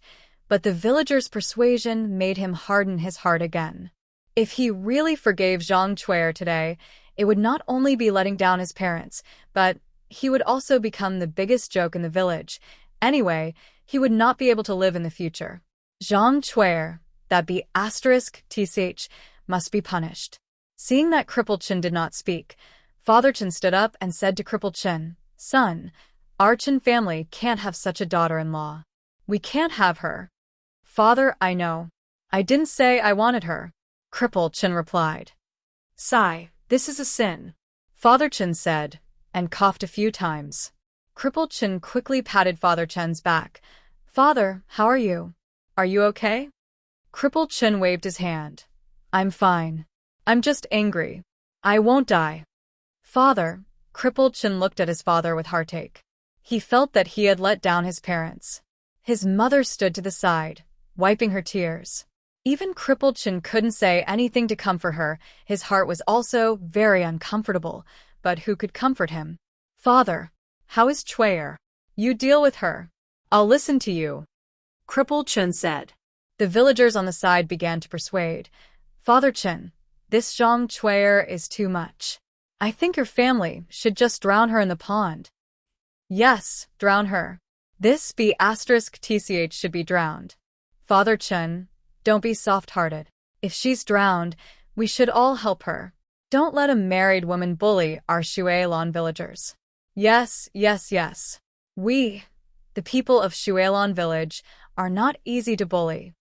but the villager's persuasion made him harden his heart again. If he really forgave Zhang Chuer today, it would not only be letting down his parents, but he would also become the biggest joke in the village. Anyway, he would not be able to live in the future. Zhang Chuer, that be asterisk tch, must be punished. Seeing that Cripple Chin did not speak, Father Chin stood up and said to Cripple Chin, "Son, our Chin family can't have such a daughter-in-law. We can't have her." "Father, I know. I didn't say I wanted her," Cripple Chin replied. "Sigh, this is a sin," Father Chin said, and coughed a few times. Cripple Chin quickly patted Father Chin's back. "Father, how are you? Are you okay?" Cripple Chin waved his hand. "I'm fine. I'm just angry. I won't die." "Father," Cripple Chin looked at his father with heartache. He felt that he had let down his parents. His mother stood to the side, wiping her tears. Even Cripple Chin couldn't say anything to comfort her. His heart was also very uncomfortable, but who could comfort him? "Father, how is Chuer? You deal with her. I'll listen to you," Cripple Chin said. The villagers on the side began to persuade. "Father Chin, this Zhang Chuer is too much. I think your family should just drown her in the pond." "Yes, drown her. This be asterisk tch should be drowned." "Father Chin, don't be soft-hearted. If she's drowned, we should all help her. Don't let a married woman bully our Shueilon villagers." Yes. We, the people of Shueilon village, are not easy to bully.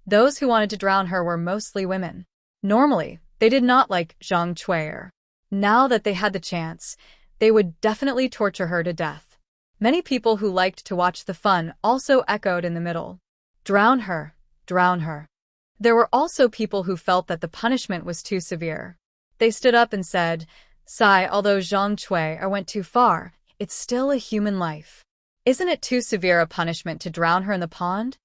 Those who wanted to drown her were mostly women. Normally, they did not like Zhang Chuer. Now that they had the chance, they would definitely torture her to death. Many people who liked to watch the fun also echoed in the middle. "Drown her, drown her." There were also people who felt that the punishment was too severe. They stood up and said, "Sigh, although Zhang Chuer went too far, it's still a human life. Isn't it too severe a punishment to drown her in the pond?"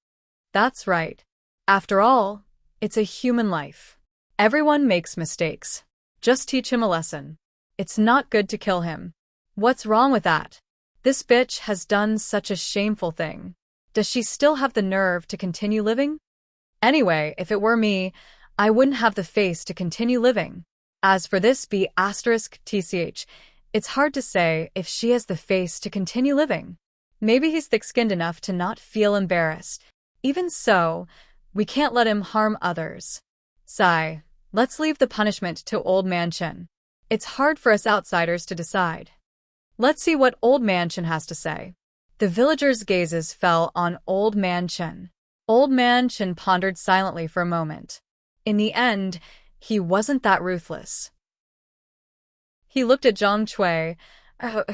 "That's right. After all, it's a human life. Everyone makes mistakes. Just teach him a lesson. It's not good to kill him. What's wrong with that? This bitch has done such a shameful thing. Does she still have the nerve to continue living? Anyway, if it were me, I wouldn't have the face to continue living. As for this be asterisk tch, it's hard to say if she has the face to continue living. Maybe he's thick-skinned enough to not feel embarrassed. Even so, we can't let him harm others. Sigh, let's leave the punishment to Old Man Chin. It's hard for us outsiders to decide. Let's see what Old Man Chin has to say." The villagers' gazes fell on Old Man Chin. Old Man Chin pondered silently for a moment. In the end, he wasn't that ruthless. He looked at Zhang Chuer,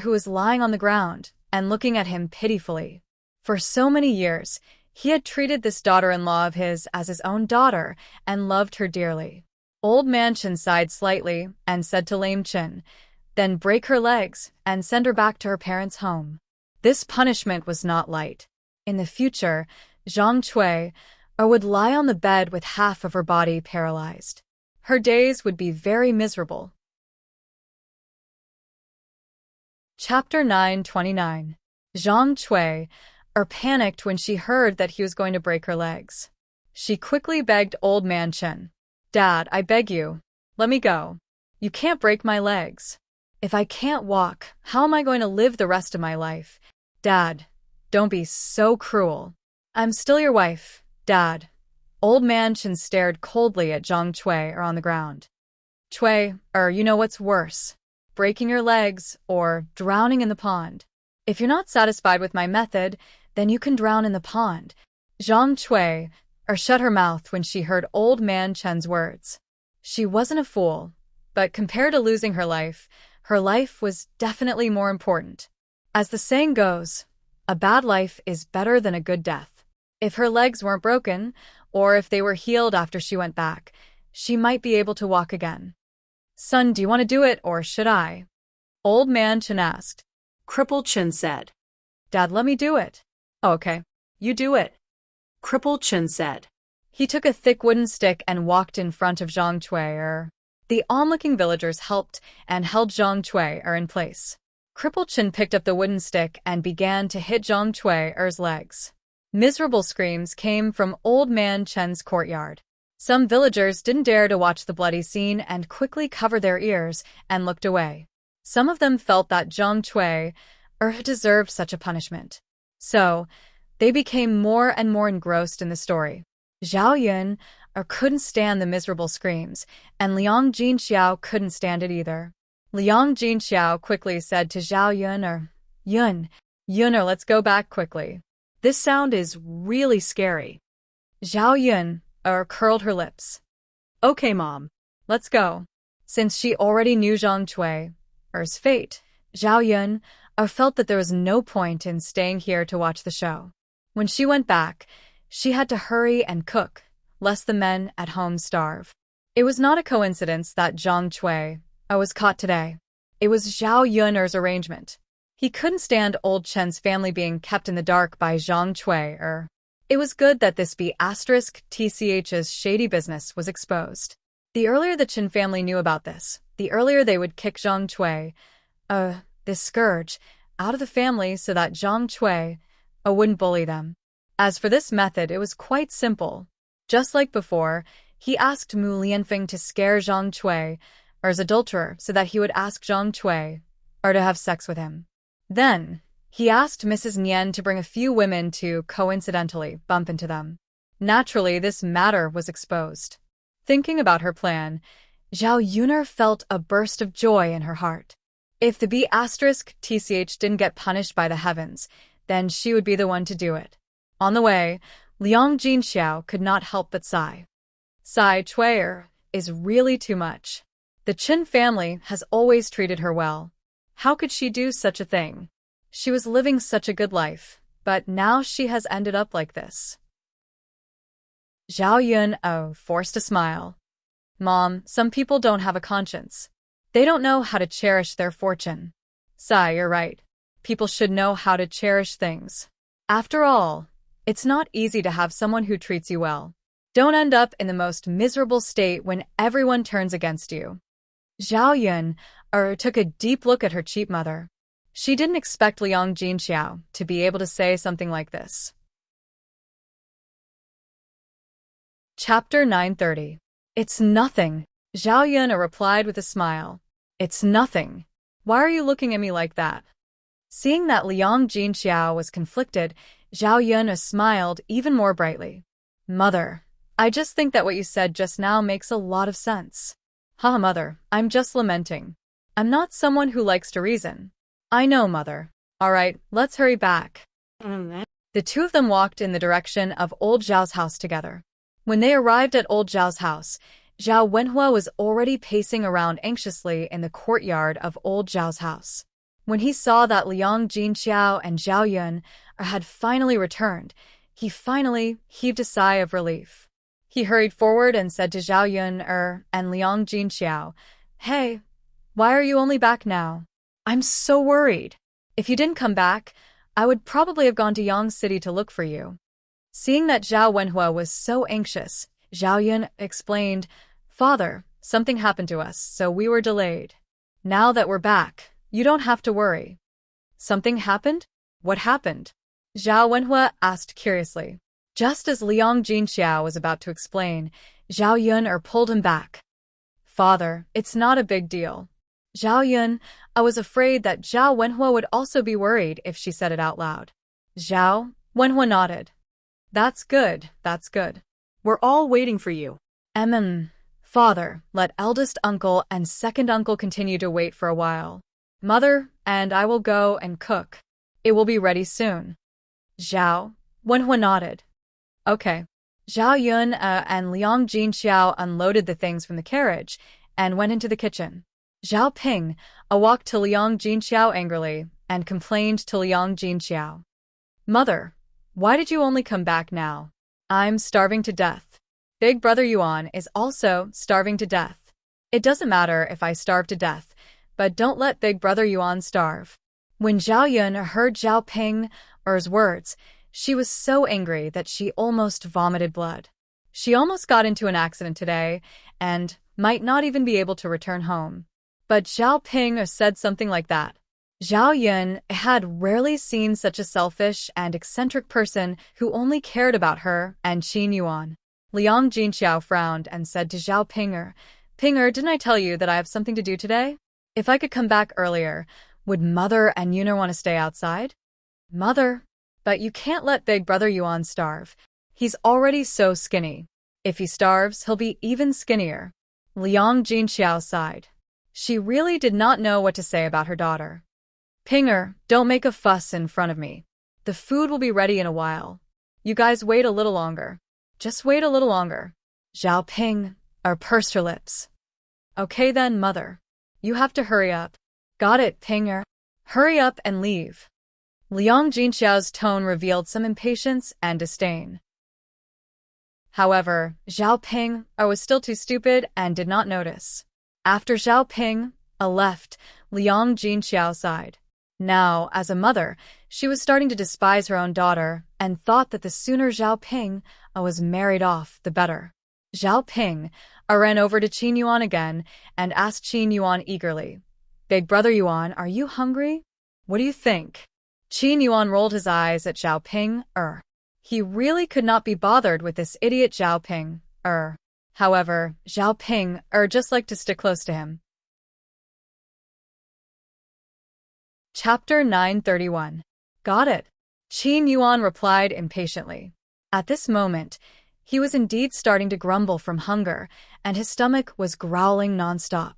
who was lying on the ground, and looking at him pitifully. For so many years, he had treated this daughter-in-law of his as his own daughter and loved her dearly. Old Man Chin sighed slightly and said to Lame Chin, "Then break her legs and send her back to her parents' home." This punishment was not light. In the future, Zhang Chuer would lie on the bed with half of her body paralyzed. Her days would be very miserable. Chapter 929. Zhang Chuer panicked when she heard that he was going to break her legs. She quickly begged Old Man Chin, "Dad, I beg you, let me go. You can't break my legs. If I can't walk, how am I going to live the rest of my life? Dad, don't be so cruel. I'm still your wife, Dad." Old Man Chin stared coldly at Zhang Chuer on the ground. "Chuer, you know what's worse? Breaking your legs or drowning in the pond. If you're not satisfied with my method, then you can drown in the pond." Zhang Chuer shut her mouth when she heard Old Man Chin's words. She wasn't a fool, but compared to losing her life was definitely more important. As the saying goes, a bad life is better than a good death. If her legs weren't broken, or if they were healed after she went back, she might be able to walk again. "Son, do you want to do it, or should I?" Old Man Chin asked. Cripple Chin said. "Dad, let me do it." "Oh, okay, you do it," Cripple Chin said. He took a thick wooden stick and walked in front of Zhang Chuer. The onlooking villagers helped and held Zhang Chuer in place. Cripple Chin picked up the wooden stick and began to hit Zhang Chuer's legs. Miserable screams came from Old Man Chin's courtyard. Some villagers didn't dare to watch the bloody scene and quickly covered their ears and looked away. Some of them felt that Zhang Cui deserved such a punishment. So, they became more and more engrossed in the story. Zhao Yun couldn't stand the miserable screams, and Liang Jinxiao couldn't stand it either. Liang Jinxiao quickly said to Zhao Yun, let's go back quickly. This sound is really scary. Zhao Yun curled her lips. Okay, Mom. Let's go. Since she already knew Zhang Cui's fate, Zhao Yun felt that there was no point in staying here to watch the show. When she went back, she had to hurry and cook, lest the men at home starve. It was not a coincidence that Zhang Cui was caught today. It was Zhao Yun's arrangement. He couldn't stand old Chen's family being kept in the dark by Zhang Cui. It was good that this B*TCH's shady business was exposed. The earlier the Chen family knew about this, the earlier they would kick Zhang Cui, this scourge, out of the family so that Zhang Cui wouldn't bully them. As for this method, it was quite simple. Just like before, he asked Mu Lianfeng to scare Zhang Cui's adulterer so that he would ask Zhang Cui to have sex with him. Then, he asked Mrs. Nian to bring a few women to coincidentally bump into them. Naturally, this matter was exposed. Thinking about her plan, Zhao Yun felt a burst of joy in her heart. If the B*TCH didn't get punished by the heavens, then she would be the one to do it. On the way, Liang Jinxiao could not help but sigh. Sai Cui is really too much. The Qin family has always treated her well. How could she do such a thing? She was living such a good life, but now she has ended up like this. Zhao Yun forced a smile. Mom, some people don't have a conscience. They don't know how to cherish their fortune. Sai, you're right. People should know how to cherish things. After all, it's not easy to have someone who treats you well. Don't end up in the most miserable state when everyone turns against you. Zhao Yun took a deep look at her cheap mother. She didn't expect Liang Jinxiao to be able to say something like this. Chapter 930. It's nothing. Zhao Yun replied with a smile. It's nothing. Why are you looking at me like that? Seeing that Liang Jinxiao was conflicted, Zhao Yun smiled even more brightly. Mother, I just think that what you said just now makes a lot of sense. Haha, Mother, I'm just lamenting. I'm not someone who likes to reason. I know, Mother. All right, let's hurry back. The two of them walked in the direction of old Zhao's house together. When they arrived at old Zhao's house, Zhao Wenhua was already pacing around anxiously in the courtyard of old Zhao's house. When he saw that Liang Jinxiao and Zhao Yun had finally returned, he finally heaved a sigh of relief. He hurried forward and said to Zhao Yun and Liang Jinxiao, Hey, why are you only back now? I'm so worried. If you didn't come back, I would probably have gone to Yang City to look for you. Seeing that Zhao Wenhua was so anxious, Zhao Yun explained, Father, something happened to us, so we were delayed. Now that we're back, you don't have to worry. Something happened? What happened? Zhao Wenhua asked curiously. Just as Liang Jinxiao was about to explain, Zhao Yun pulled him back. Father, it's not a big deal. Zhao Yun, I was afraid that Zhao Wenhua would also be worried if she said it out loud. Zhao Wenhua nodded. That's good, that's good. We're all waiting for you. Father, let eldest uncle and second uncle continue to wait for a while. Mother and I will go and cook. It will be ready soon. Zhao Wenhua nodded. Okay. Zhao Yun and Liang Jinxiao unloaded the things from the carriage and went into the kitchen. Zhao Ping walked to Liang Jinxiao angrily and complained to Liang Jinxiao. Mother, why did you only come back now? I'm starving to death. Big brother Yuan is also starving to death. It doesn't matter if I starve to death, but don't let big brother Yuan starve. When Zhao Yun heard Zhao Ping's words, she was so angry that she almost vomited blood. She almost got into an accident today and might not even be able to return home. But Zhao Ping said something like that. Zhao Yun had rarely seen such a selfish and eccentric person who only cared about her and Qin Yuan. Liang Jinxiao frowned and said to Zhao Pinger, Pinger, didn't I tell you that I have something to do today? If I could come back earlier, would Mother and Yuner want to stay outside? Mother, but you can't let Big Brother Yuan starve. He's already so skinny. If he starves, he'll be even skinnier. Liang Jinxiao sighed. She really did not know what to say about her daughter. Pinger, don't make a fuss in front of me. The food will be ready in a while. You guys wait a little longer. Just wait a little longer. Zhao Ping pursed her lips. Okay then, Mother. You have to hurry up. Got it, Pinger. Hurry up and leave. Liang Jinxiao's tone revealed some impatience and disdain. However, Zhao Ping was still too stupid and did not notice. After Zhao Ping left, Liang Jinxiao sighed. Now, as a mother, she was starting to despise her own daughter and thought that the sooner Zhao Ping was married off, the better. Zhao Ping ran over to Qin Yuan again and asked Qin Yuan eagerly, Big Brother Yuan, are you hungry? What do you think? Qin Yuan rolled his eyes at Zhao Ping. He really could not be bothered with this idiot Zhao Ping. However, Zhao Ping just liked to stick close to him. Chapter 931. Got it. Qin Yuan replied impatiently. At this moment, he was indeed starting to grumble from hunger, and his stomach was growling nonstop.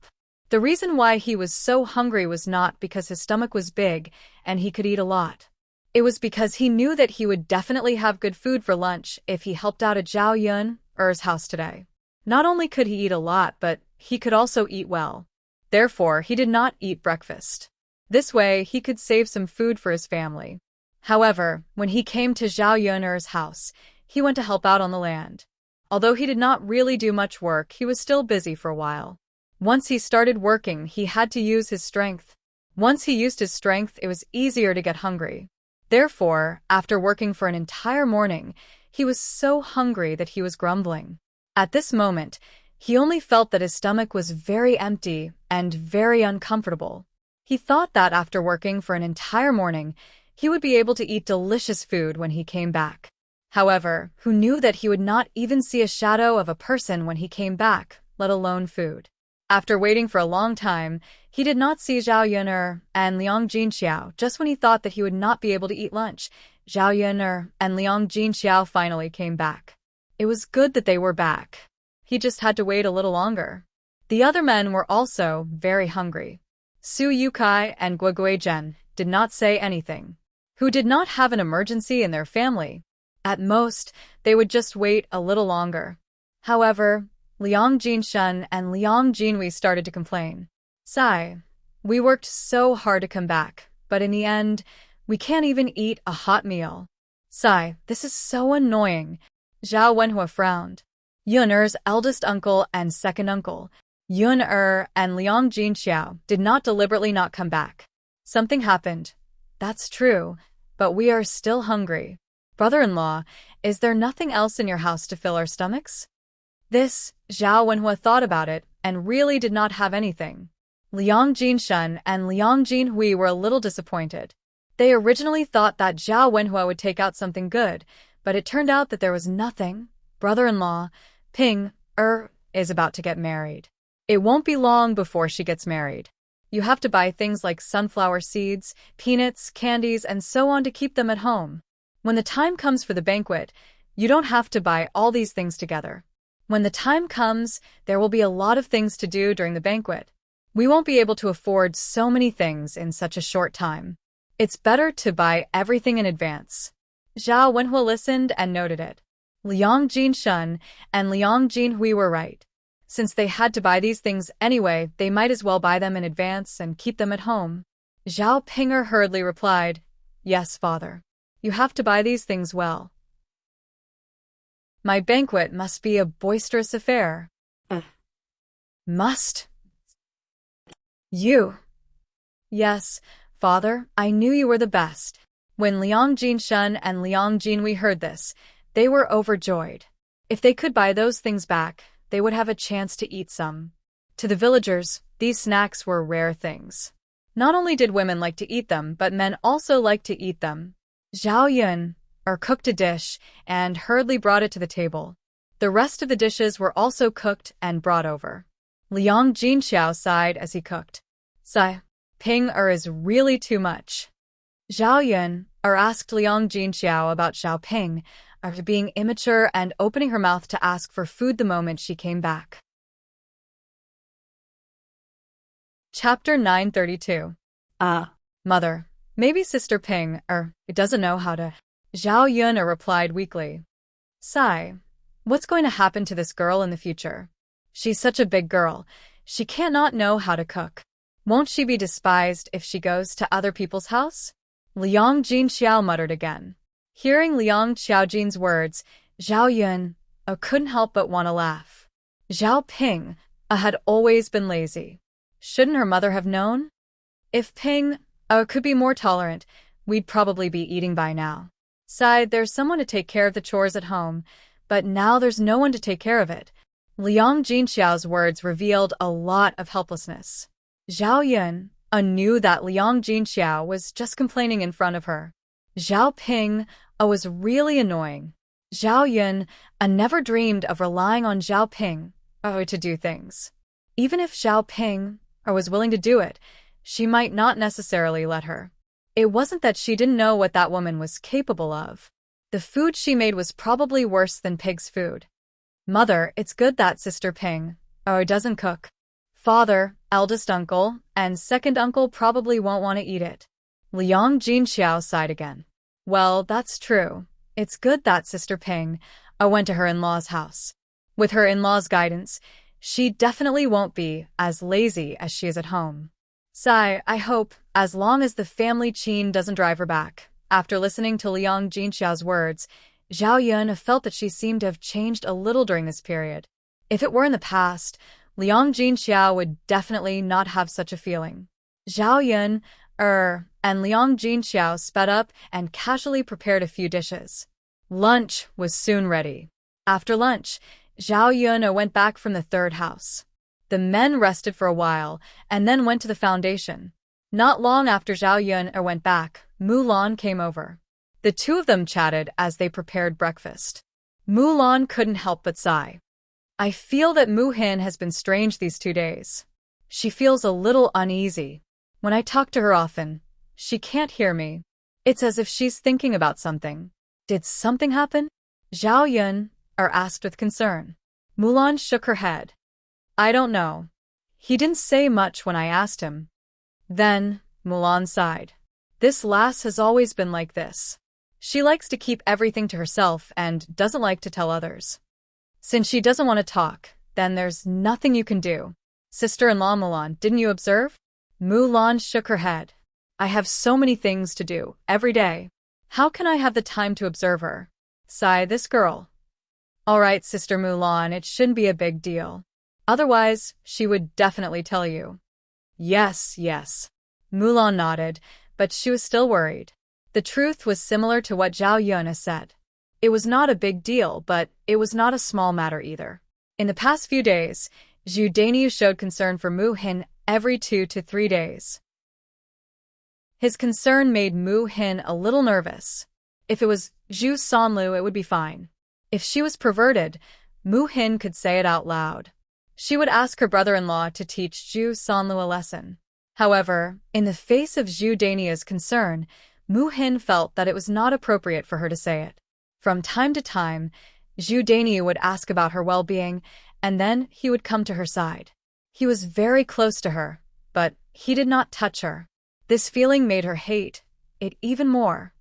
The reason why he was so hungry was not because his stomach was big and he could eat a lot. It was because he knew that he would definitely have good food for lunch if he helped out at Zhao Yun's house today. Not only could he eat a lot, but he could also eat well. Therefore, he did not eat breakfast. This way, he could save some food for his family. However, when he came to Zhao Yun's house, he went to help out on the land. Although he did not really do much work, he was still busy for a while. Once he started working, he had to use his strength. Once he used his strength, it was easier to get hungry. Therefore, after working for an entire morning, he was so hungry that he was grumbling. At this moment, he only felt that his stomach was very empty and very uncomfortable. He thought that after working for an entire morning, he would be able to eat delicious food when he came back. However, who knew that he would not even see a shadow of a person when he came back, let alone food? After waiting for a long time, he did not see Zhao Yuner and Liang Jinxiao. Just when he thought that he would not be able to eat lunch, Zhao Yuner and Liang Jinxiao finally came back. It was good that they were back. He just had to wait a little longer. The other men were also very hungry. Su Yukai and Guiguizhen did not say anything. Who did not have an emergency in their family? At most, they would just wait a little longer. However, Liang Jinshen and Liang Jinhui started to complain. Sigh, we worked so hard to come back, but in the end, we can't even eat a hot meal. Sigh, this is so annoying. Zhao Wenhua frowned. Yuner's eldest uncle and second uncle, Yun and Liang Jinxiao, did not deliberately not come back. Something happened. That's true, but we are still hungry. Brother-in-law, is there nothing else in your house to fill our stomachs? This, Zhao Wenhua thought about it and really did not have anything. Liang Jinshen and Liang Jinhui were a little disappointed. They originally thought that Zhao Wenhua would take out something good, but it turned out that there was nothing. Brother-in-law, Ping is about to get married. It won't be long before she gets married. You have to buy things like sunflower seeds, peanuts, candies, and so on to keep them at home. When the time comes for the banquet, you don't have to buy all these things together. When the time comes, there will be a lot of things to do during the banquet. We won't be able to afford so many things in such a short time. It's better to buy everything in advance. Zhao Wenhua listened and noted it. Liang Jinshen and Liang Jinhui were right. Since they had to buy these things anyway, they might as well buy them in advance and keep them at home. Zhao Pinger hurriedly replied, Yes, father. You have to buy these things well. My banquet must be a boisterous affair. Must? You? Yes, father, I knew you were the best. When Liang Jinshen and Liang Jinhui heard this, they were overjoyed. If they could buy those things back, they would have a chance to eat some. To the villagers, these snacks were rare things. Not only did women like to eat them, but men also liked to eat them. Zhao Yun cooked a dish and hurriedly brought it to the table. The rest of the dishes were also cooked and brought over. Liang Jinxiao sighed as he cooked. Sigh, Ping is really too much. Zhao Yun asked Liang Jinxiao about Zhao Ping after being immature and opening her mouth to ask for food the moment she came back. Chapter 932. Mother, maybe Sister Ping it doesn't know how to. Zhao Yun replied weakly. Sigh, what's going to happen to this girl in the future? She's such a big girl. She can't not know how to cook. Won't she be despised if she goes to other people's house? Liang Jinxiao muttered again. Hearing Liang Xiaojin's words, Zhao Yun couldn't help but want to laugh. Zhao Ping had always been lazy. Shouldn't her mother have known? If Ping could be more tolerant, we'd probably be eating by now. Sighed, there's someone to take care of the chores at home, but now there's no one to take care of it. Liang Jinxiao's words revealed a lot of helplessness. Zhao Yun knew that Liang Jinxiao was just complaining in front of her. Zhao Ping was really annoying. Zhao Yun never dreamed of relying on Zhao Ping to do things. Even if Zhao Ping was willing to do it, she might not necessarily let her. It wasn't that she didn't know what that woman was capable of. The food she made was probably worse than Pig's food. Mother, it's good that Sister Ping doesn't cook. Father, eldest uncle, and second uncle probably won't want to eat it. Liang Jinxiao sighed again. Well, that's true. It's good that Sister Ping went to her in-laws' house. With her in-laws' guidance, she definitely won't be as lazy as she is at home. Sigh, I hope, as long as the family Qin doesn't drive her back. After listening to Liang Jinxiao's words, Zhao Yun felt that she seemed to have changed a little during this period. If it were in the past, Liang Jinxiao would definitely not have such a feeling. Zhao Yun, and Liang Jinxiao sped up and casually prepared a few dishes. Lunch was soon ready. After lunch, Zhao Yun went back from the third house. The men rested for a while and then went to the foundation. Not long after Zhao Yun went back, Mulan came over. The two of them chatted as they prepared breakfast. Mulan couldn't help but sigh. I feel that Mu Hin has been strange these 2 days. She feels a little uneasy. When I talk to her often, she can't hear me. It's as if she's thinking about something. Did something happen? Zhao Yun asked with concern. Mulan shook her head. I don't know. He didn't say much when I asked him. Then, Mulan sighed. This lass has always been like this. She likes to keep everything to herself and doesn't like to tell others. Since she doesn't want to talk, then there's nothing you can do. Sister-in-law Mulan, didn't you observe? Mulan shook her head. I have so many things to do, every day. How can I have the time to observe her? Sigh, this girl. All right, Sister Mulan, it shouldn't be a big deal. Otherwise, she would definitely tell you. Yes. Mulan nodded, but she was still worried. The truth was similar to what Zhao Yun said. It was not a big deal, but it was not a small matter either. In the past few days, Zhu Daniu showed concern for Mu Hin every 2 to 3 days. His concern made Mu Hin a little nervous. If it was Zhu Sanlu, it would be fine. If she was perverted, Mu Hin could say it out loud. She would ask her brother-in-law to teach Zhu Sanlu a lesson. However, in the face of Zhu Daniu's concern, Mu Hin felt that it was not appropriate for her to say it. From time to time, Zhu Daniu would ask about her well-being, and then he would come to her side. He was very close to her, but he did not touch her. This feeling made her hate it even more.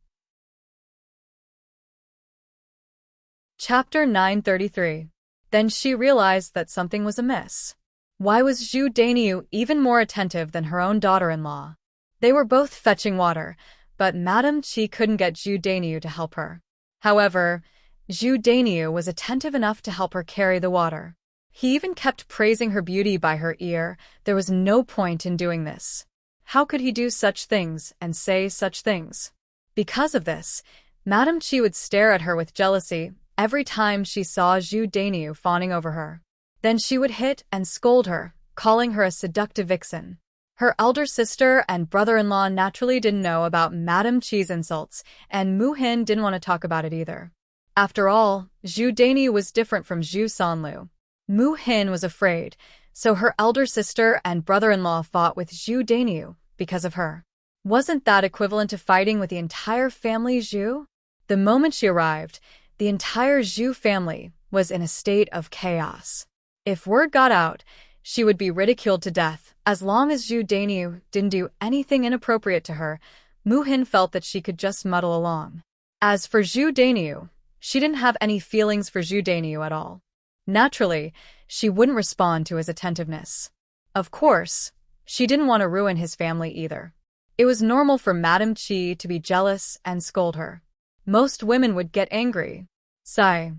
Chapter 933. Then she realized that something was amiss. Why was Zhu Daniu even more attentive than her own daughter-in-law? They were both fetching water, but Madame Qi couldn't get Zhu Daniu to help her. However, Zhu Daniu was attentive enough to help her carry the water. He even kept praising her beauty by her ear. There was no point in doing this. How could he do such things and say such things? Because of this, Madame Qi would stare at her with jealousy every time she saw Zhu Daniu fawning over her. Then she would hit and scold her, calling her a seductive vixen. Her elder sister and brother-in-law naturally didn't know about Madame Qi's insults, and Mu Hin didn't want to talk about it either. After all, Zhu Dainyu was different from Zhu Sanlu. Mu Hin was afraid, so her elder sister and brother-in-law fought with Zhu Dainyu because of her. Wasn't that equivalent to fighting with the entire family Zhu? The moment she arrived, the entire Zhu family was in a state of chaos. If word got out, she would be ridiculed to death. As long as Zhu Dainyu didn't do anything inappropriate to her, Mu Hin felt that she could just muddle along. As for Zhu Dainyu, she didn't have any feelings for Zhu Dainyu at all. Naturally, she wouldn't respond to his attentiveness. Of course, she didn't want to ruin his family either. It was normal for Madame Qi to be jealous and scold her. Most women would get angry. Sigh.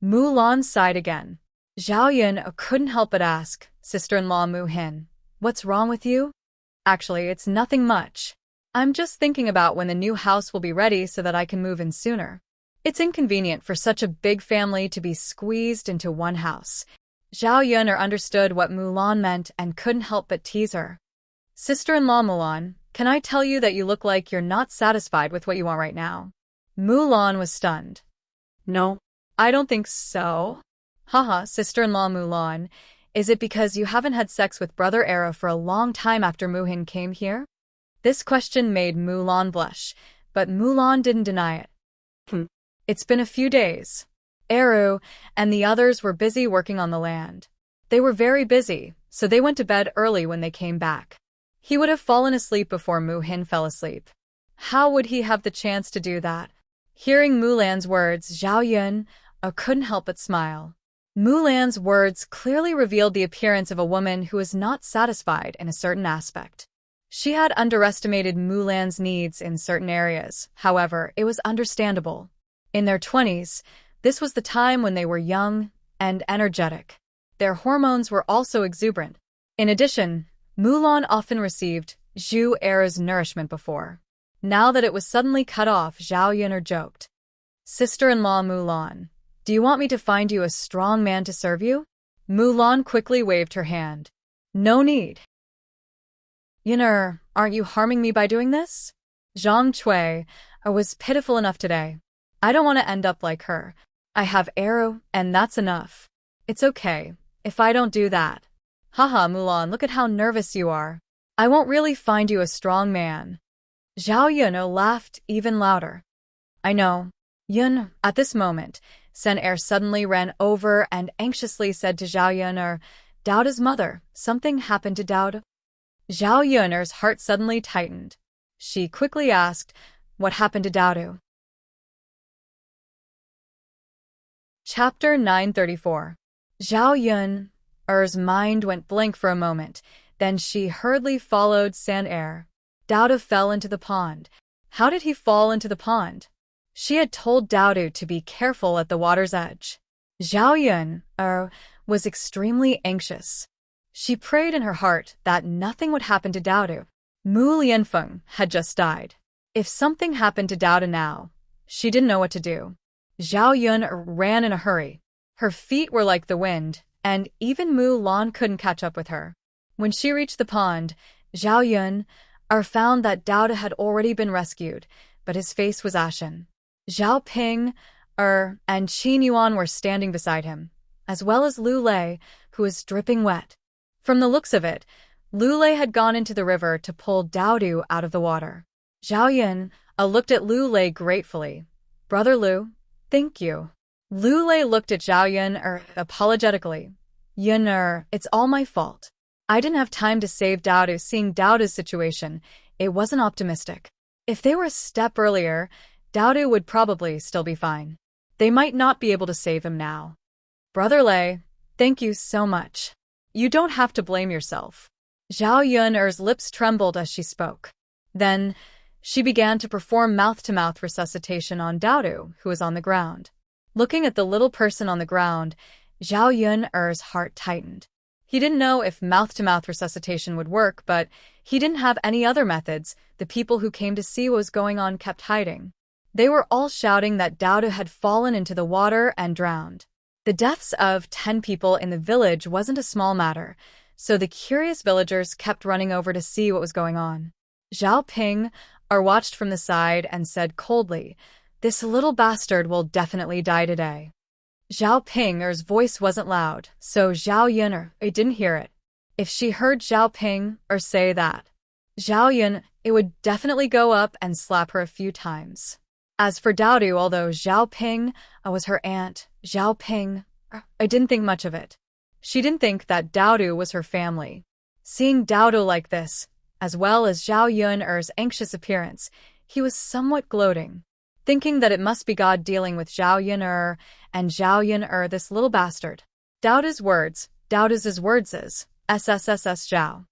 Mu Lan sighed again. Zhao Yun couldn't help but ask, sister-in-law Mu Hin, "What's wrong with you?" "Actually, it's nothing much. I'm just thinking about when the new house will be ready so that I can move in sooner. It's inconvenient for such a big family to be squeezed into one house." Zhao Yun understood what Mulan meant and couldn't help but tease her. "Sister-in-law Mulan, can I tell you that you look like you're not satisfied with what you want right now?" Mulan was stunned. No. "I don't think so." "Haha, sister-in-law Mulan, is it because you haven't had sex with Brother Era for a long time after Mu Hin came here?" This question made Mulan blush, but Mulan didn't deny it. "It's been a few days. Eru and the others were busy working on the land. They were very busy, so they went to bed early when they came back. He would have fallen asleep before Mu Hin fell asleep. How would he have the chance to do that?" Hearing Mulan's words, Zhao Yun couldn't help but smile. Mulan's words clearly revealed the appearance of a woman who was not satisfied in a certain aspect. She had underestimated Mulan's needs in certain areas. However, it was understandable. In their 20s, this was the time when they were young and energetic. Their hormones were also exuberant. In addition, Mulan often received Zhu Era's nourishment before. Now that it was suddenly cut off, Zhao Yun joked. "Sister-in-law Mulan, do you want me to find you a strong man to serve you?" Mulan quickly waved her hand. "No need. Yun'er, aren't you harming me by doing this?" Zhang Cui was pitiful enough today. "I don't want to end up like her. I have Eru, and that's enough. It's okay if I don't do that." "Haha, Mulan, look at how nervous you are. I won't really find you a strong man." Zhao Yun laughed even louder. "I know." Yun, at this moment, Sen Er suddenly ran over and anxiously said to Zhao Yun, "Daoda's mother, something happened to Daoda?" Zhao Yun's heart suddenly tightened. She quickly asked, "What happened to Daoda?" Chapter 934. Zhao Yun's mind went blank for a moment, then she hurriedly followed San Er. Daoda fell into the pond. How did he fall into the pond? She had told Daoda to be careful at the water's edge. Zhao Yun was extremely anxious. She prayed in her heart that nothing would happen to Daoda. Mu Lianfeng had just died. If something happened to Daoda now, she didn't know what to do. Zhao Yun ran in a hurry. Her feet were like the wind, and even Mu Lan couldn't catch up with her. When she reached the pond, Zhao Yun found that Daoda had already been rescued, but his face was ashen. Zhao Ping and Qin Yuan were standing beside him, as well as Lu Lei, who was dripping wet. From the looks of it, Lu Lei had gone into the river to pull Daoda out of the water. Zhao Yun looked at Lu Lei gratefully. "Brother Lu, thank you." Lu Lei looked at Zhao Yun apologetically. "Yun, it's all my fault. I didn't have time to save Daoda." Seeing Daoda's situation, it wasn't optimistic. If they were a step earlier, Daoda would probably still be fine. They might not be able to save him now. "Brother Lei, thank you so much. You don't have to blame yourself." Zhao Yun's lips trembled as she spoke. Then, she began to perform mouth-to-mouth resuscitation on Daoda, who was on the ground. Looking at the little person on the ground, Zhao Yun's heart tightened. He didn't know if mouth-to-mouth resuscitation would work, but he didn't have any other methods. The people who came to see what was going on kept hiding. They were all shouting that Daoda had fallen into the water and drowned. The deaths of 10 people in the village wasn't a small matter, so the curious villagers kept running over to see what was going on. Zhao Ping watched from the side and said coldly, This little bastard will definitely die today. Zhao Ping's voice wasn't loud, so Zhao Yun didn't hear it. If she heard Zhao Ping say that, Zhao Yun, it would definitely go up and slap her a few times. As for Daodu, although Zhao Ping was her aunt, Zhao Ping, I didn't think much of it. She didn't think that Daodu was her family. Seeing Daodu like this, as well as Zhao Yun's anxious appearance, he was somewhat gloating, thinking that it must be God dealing with Zhao Yun and Zhao Yun this little bastard. Daodu's words is SSSS Zhao.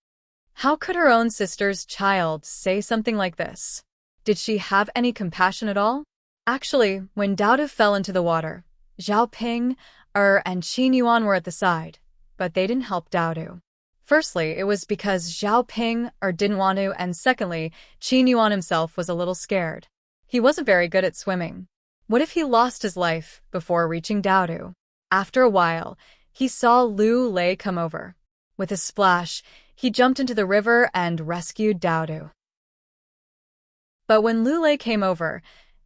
How could her own sister's child say something like this? Did she have any compassion at all? Actually, when Daodu fell into the water, Zhao Ping and Qin Yuan were at the side, but they didn't help Daodu. Firstly, it was because Zhao Ping didn't want to, and secondly, Qin Yuan himself was a little scared. He wasn't very good at swimming. What if he lost his life before reaching Daodu? After a while, he saw Lu Lei come over. With a splash, he jumped into the river and rescued Daodu. But when Lu Lei came over,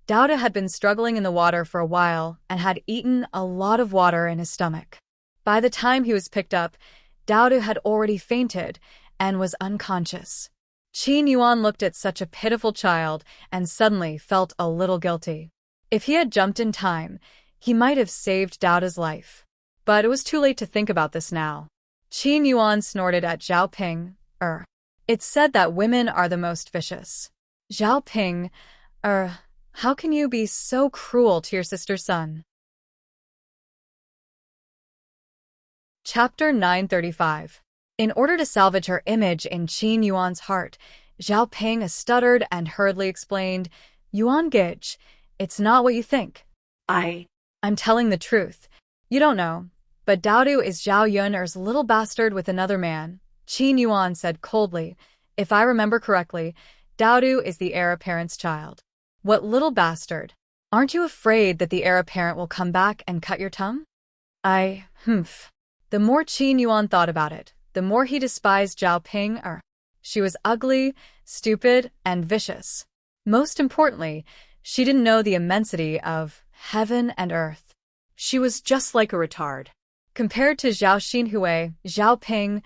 Daodu had been struggling in the water for a while and had eaten a lot of water in his stomach. By the time he was picked up, Daodu had already fainted and was unconscious. Qin Yuan looked at such a pitiful child and suddenly felt a little guilty. If he had jumped in time, he might have saved Daodu's life. But it was too late to think about this now. Qin Yuan snorted at Zhao Ping. It's said that women are the most vicious. Zhao Ping, how can you be so cruel to your sister's son? Chapter 935. In order to salvage her image in Qin Yuan's heart, Zhao Ping stuttered and hurriedly explained, Yuan Gij, it's not what you think. I'm telling the truth. You don't know, but Daodu is Zhao Yun's little bastard with another man, Qin Yuan said coldly. If I remember correctly, Daodu is the heir apparent's child. What little bastard? Aren't you afraid that the heir apparent will come back and cut your tongue? The more Qin Yuan thought about it, the more he despised Zhao Ping. She was ugly, stupid, and vicious. Most importantly, she didn't know the immensity of heaven and earth. She was just like a retard. Compared to Zhao Xinhui, Zhao Ping,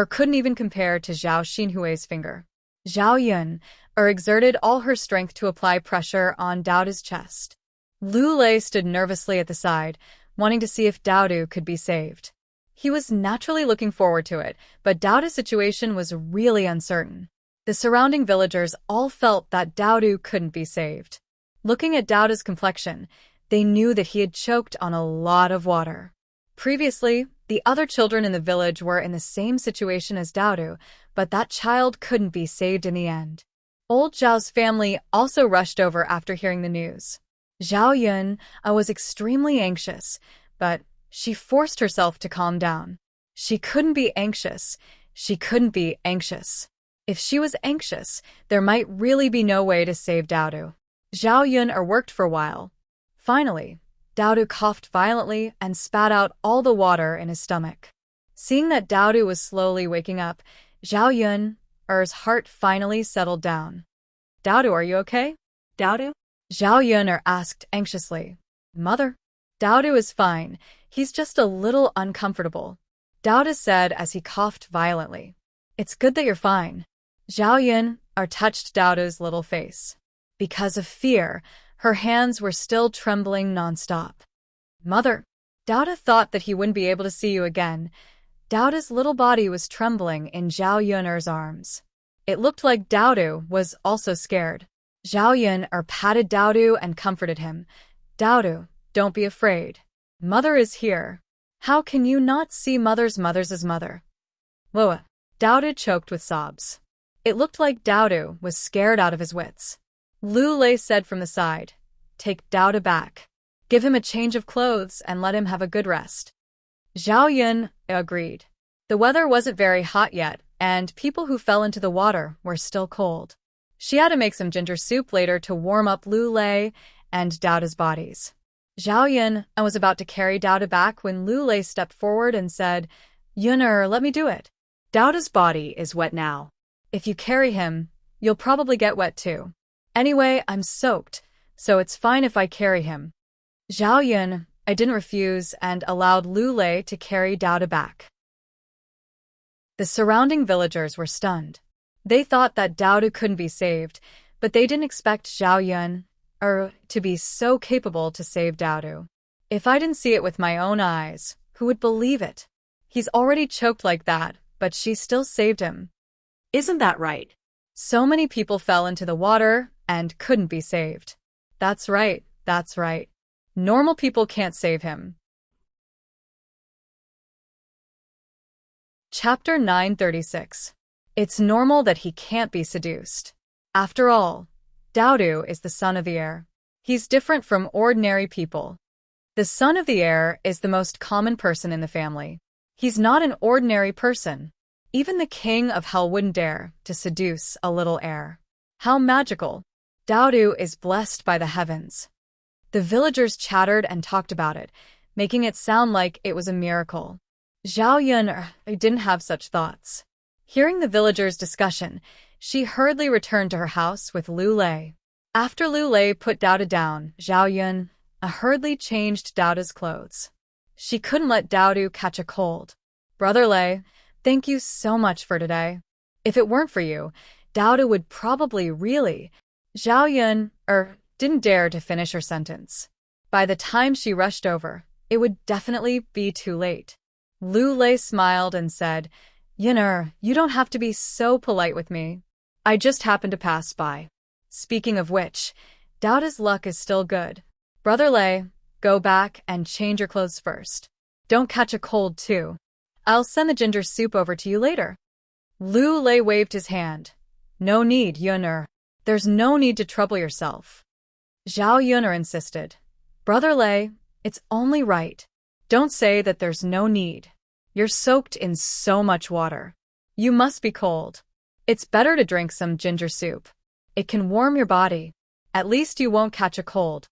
couldn't even compare to Zhao Xinhui's finger. Zhao Yun, exerted all her strength to apply pressure on Daodu's chest. Lu Lei stood nervously at the side, wanting to see if Daodu could be saved. He was naturally looking forward to it, but Daodu's situation was really uncertain. The surrounding villagers all felt that Daodu couldn't be saved. Looking at Daodu's complexion, they knew that he had choked on a lot of water. Previously, the other children in the village were in the same situation as Daodu, but that child couldn't be saved in the end. Old Zhao's family also rushed over after hearing the news. Zhao Yun was extremely anxious, but she forced herself to calm down. She couldn't be anxious. She couldn't be anxious. If she was anxious, there might really be no way to save Daodu. Zhao Yun worked for a while. Finally, Daodu coughed violently and spat out all the water in his stomach. Seeing that Daodu was slowly waking up, Zhao Yun's heart finally settled down. Daodu, are you okay? Daodu? Zhao Yun asked anxiously. Mother? Daodu is fine. He's just a little uncomfortable, Daodu said as he coughed violently. It's good that you're fine. Zhao Yun touched Daodu's little face. Because of fear, her hands were still trembling nonstop. Mother, Daodu thought that he wouldn't be able to see you again. Daodu's little body was trembling in Zhao Yun's arms. It looked like Daodu was also scared. Zhao Yun patted Daodu and comforted him. Daodu, don't be afraid. Mother is here. How can you not see mother's mother? Loa. Daodu choked with sobs. It looked like Daodu was scared out of his wits. Lu Lei said from the side, Take Daodu back. Give him a change of clothes and let him have a good rest. Zhao Yun agreed. The weather wasn't very hot yet, and people who fell into the water were still cold. She had to make some ginger soup later to warm up Lu Lei and Daodu's bodies. Zhao Yun was about to carry Daodu back when Lu Lei stepped forward and said, Yun'er, let me do it. Daodu's body is wet now. If you carry him, you'll probably get wet too. Anyway, I'm soaked, so it's fine if I carry him. Zhao Yun, I didn't refuse and allowed Lu Lei to carry Dao back. The surrounding villagers were stunned. They thought that Dao couldn't be saved, but they didn't expect Zhao Yun to be so capable to save Dao. If I didn't see it with my own eyes, who would believe it? He's already choked like that, but she still saved him. Isn't that right? So many people fell into the water and couldn't be saved. That's right, that's right. Normal people can't save him. Chapter 936. It's normal that he can't be seduced. After all, Dao is the son of the air. He's different from ordinary people. The son of the heir is the most common person in the family. He's not an ordinary person. Even the king of hell wouldn't dare to seduce a little heir. How magical! Dao is blessed by the heavens. The villagers chattered and talked about it, making it sound like it was a miracle. Zhao Yun didn't have such thoughts. Hearing the villagers' discussion, she hurriedly returned to her house with Lu Lei. After Lu Lei put Dao down, Zhao Yun hurriedly changed Dao's clothes. She couldn't let Dao catch a cold. Brother Lei, thank you so much for today. If it weren't for you, Dao would probably really... Zhao Yun didn't dare to finish her sentence. By the time she rushed over, it would definitely be too late. Lu Lei smiled and said, Yun, you don't have to be so polite with me. I just happened to pass by. Speaking of which, Dao's luck is still good. Brother Lei, go back and change your clothes first. Don't catch a cold, too. I'll send the ginger soup over to you later. Lu Lei waved his hand. No need, Yun. There's no need to trouble yourself. Zhao Yun insisted. Brother Lei, it's only right. Don't say that there's no need. You're soaked in so much water. You must be cold. It's better to drink some ginger soup. It can warm your body. At least you won't catch a cold.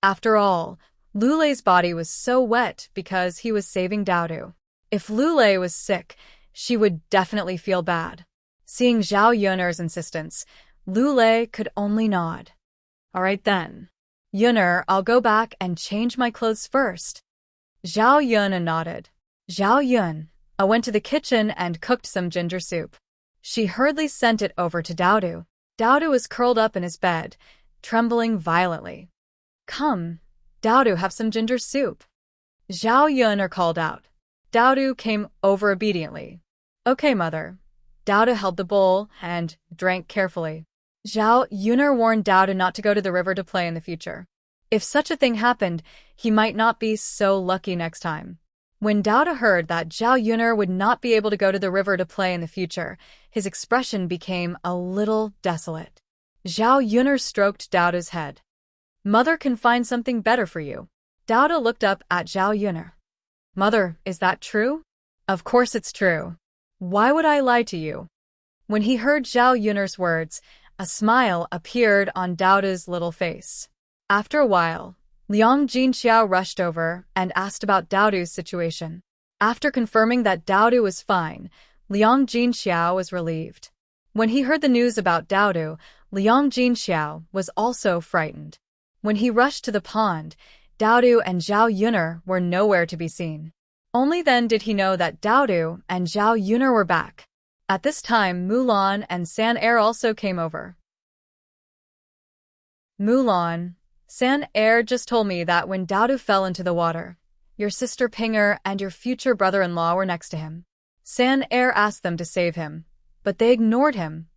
After all, Lu Lei's body was so wet because he was saving Dao. If Lu Lei was sick, she would definitely feel bad. Seeing Zhao Yun's insistence, Lu Lei could only nod. All right then. Yun, I'll go back and change my clothes first. Zhao Yun nodded. Zhao Yun went to the kitchen and cooked some ginger soup. She hurriedly sent it over to Dao. Dao was curled up in his bed, trembling violently. Come, Dao, have some ginger soup. Zhao Yun called out. Dao came over obediently. Okay, mother. Dao held the bowl and drank carefully. Zhao Yun warned Dao not to go to the river to play in the future. If such a thing happened, he might not be so lucky next time. When Dao heard that Zhao Yun would not be able to go to the river to play in the future, his expression became a little desolate. Zhao Yun stroked Dao's head. Mother can find something better for you. Dao looked up at Zhao Yun. Mother, is that true? Of course it's true. Why would I lie to you? When he heard Zhao Yun's words, a smile appeared on Dao's little face. After a while, Liang Jinxiao rushed over and asked about Dao's situation. After confirming that Dao was fine, Liang Jinxiao was relieved. When he heard the news about Dao, Liang Jinxiao was also frightened. When he rushed to the pond, Dao and Zhao Yun were nowhere to be seen. Only then did he know that Dao and Zhao Yun were back. At this time, Mulan and San Er also came over. Mulan, San Er just told me that when Dao fell into the water, your sister Pinger and your future brother-in-law were next to him. San Er asked them to save him, but they ignored him.